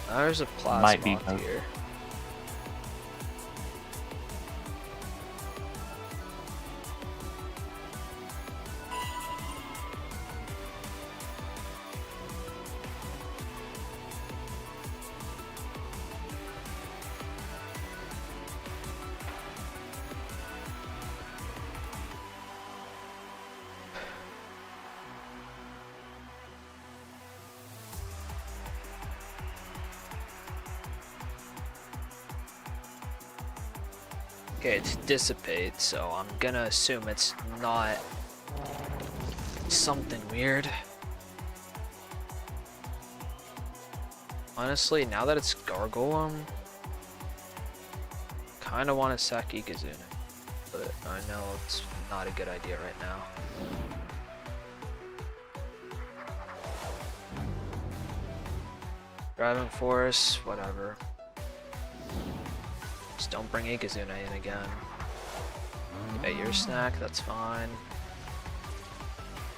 There's a Might be Plasmoth both. here. Okay, it's dissipate, so I'm gonna assume it's not something weird. Honestly, now that it's Gargolem, kinda wanna sack Ikazune, but I know it's not a good idea right now. Driving Force, whatever. Just don't bring Ikazune in again. You ate your snack, that's fine.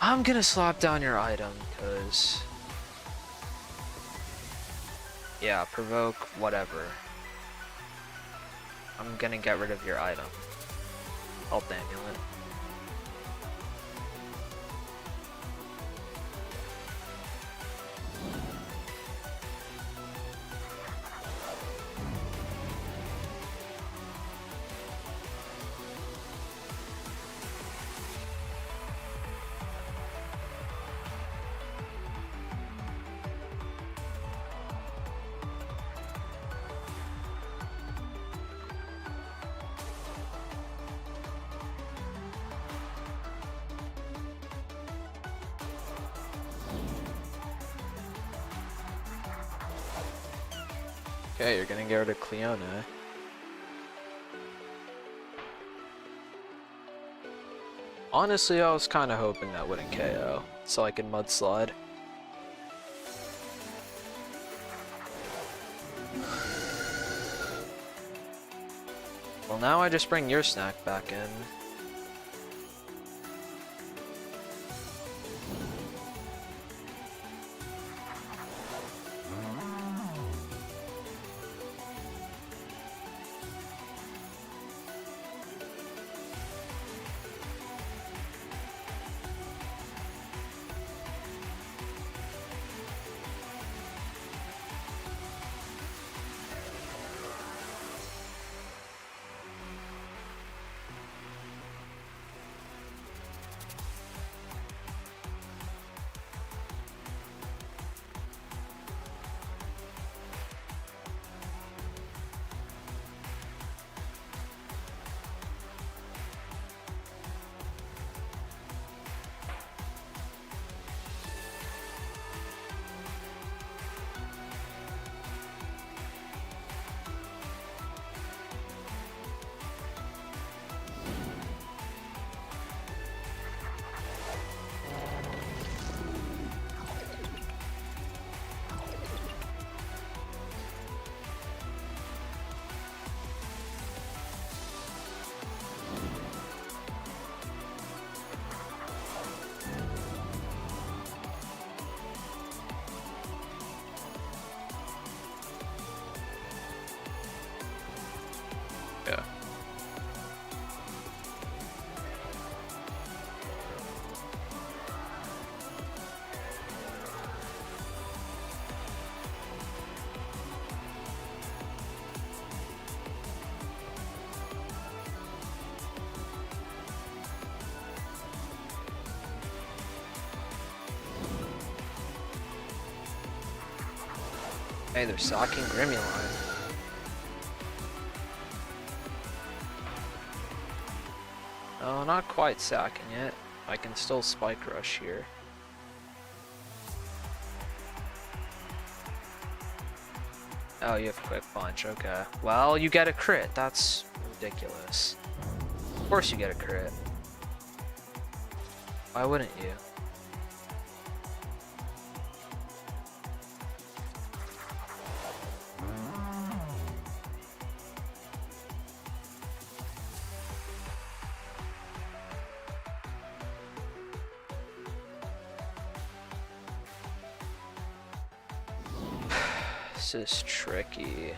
I'm gonna slap down your item, cause... yeah, provoke, whatever. I'm gonna get rid of your item. Health Amulet. Okay, you're gonna get rid of Cleone. Honestly, I was kind of hoping that wouldn't KO, so I can mudslide. Well, now I just bring your snack back in. Yeah. Hey, they're sacking Grimuline. Oh, not quite sacking it. I can still Spike Rush here. Oh, you have Quick Punch, okay. Well, you get a crit, that's ridiculous. Of course you get a crit. Why wouldn't you? This is tricky.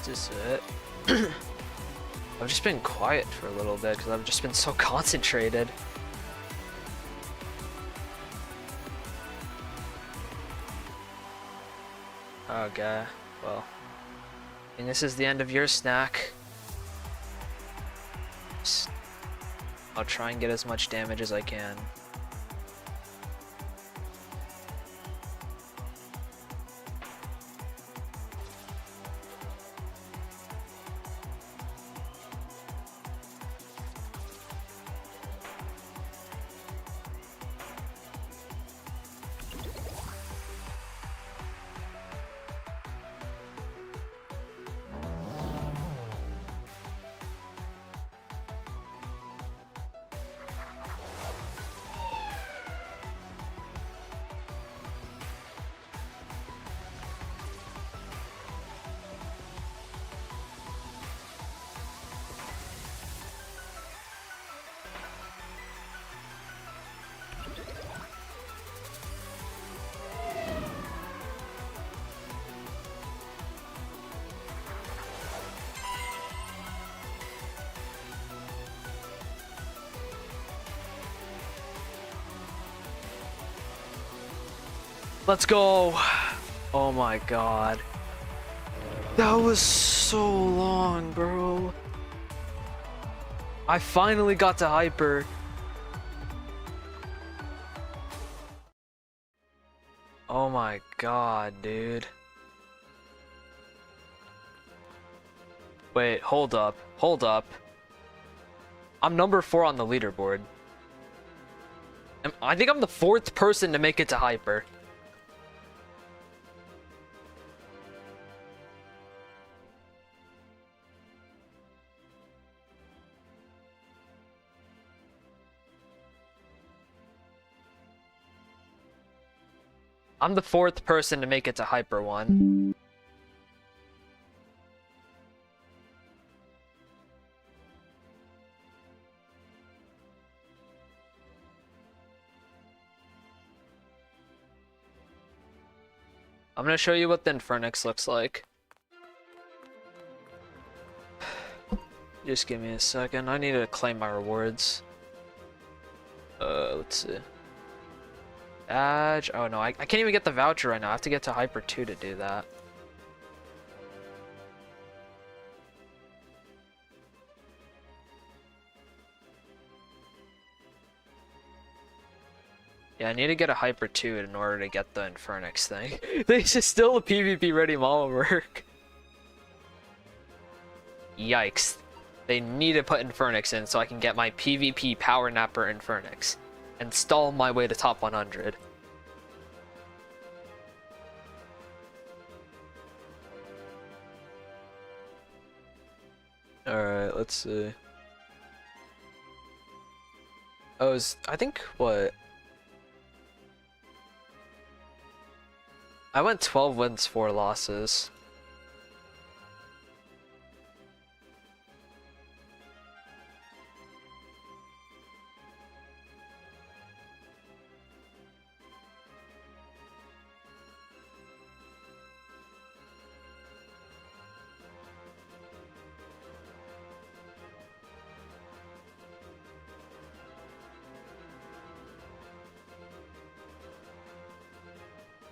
this it? I've just been quiet for a little bit because I've just been so concentrated. Okay, well, and this is the end of your snack. I'll try and get as much damage as I can. Let's go! Oh my god. That was so long, bro. I finally got to hyper. Oh my god, dude. Wait, hold up. Hold up. I'm number 4 on the leaderboard. I think I'm the 4th person to make it to hyper. I'm the 4th person to make it to Hyper 1. I'm gonna show you what the Infernix looks like. Just give me a second. I need to claim my rewards. Let's see. Badge. Oh no, I can't even get the voucher right now. I have to get to Hyper 2 to do that. Yeah, I need to get a Hyper 2 in order to get the Infernix thing. This is still a PvP ready model work. Yikes. They need to put Infernix in so I can get my PvP Power Napper Infernix and stall my way to top 100. Alright, let's see. Oh, I think what? I went 12 wins, 4 losses.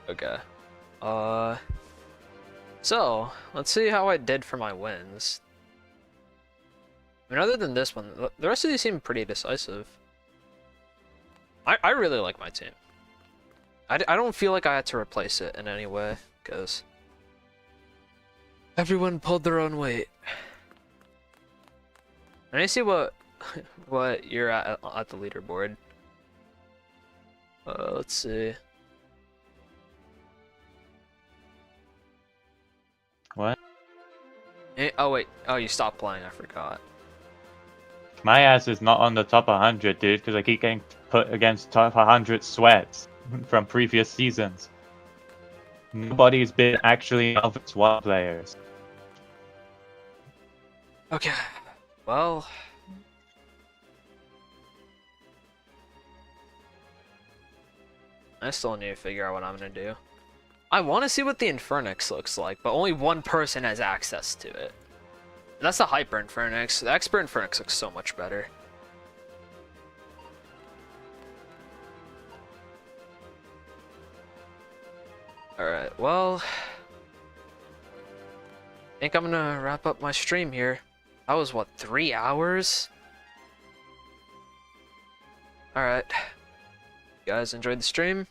Okay. So, let's see how I did for my wins. I mean, other than this one, the rest of these seem pretty decisive. I really like my team. I don't feel like I had to replace it in any way, because everyone pulled their own weight. I need to see what you're at the leaderboard. Let's see. What? Oh wait, oh you stopped playing, I forgot. My ass is not on the top 100, dude, because I keep getting put against top 100 sweats from previous seasons. Nobody's been actually Alphas 1 players. Okay, well... I still need to figure out what I'm gonna do. I want to see what the Infernix looks like, but only one person has access to it. And that's the Hyper Infernix. The Expert Infernix looks so much better. Alright, well... I think I'm gonna wrap up my stream here. That was, what, 3 hours? Alright. You guys enjoyed the stream?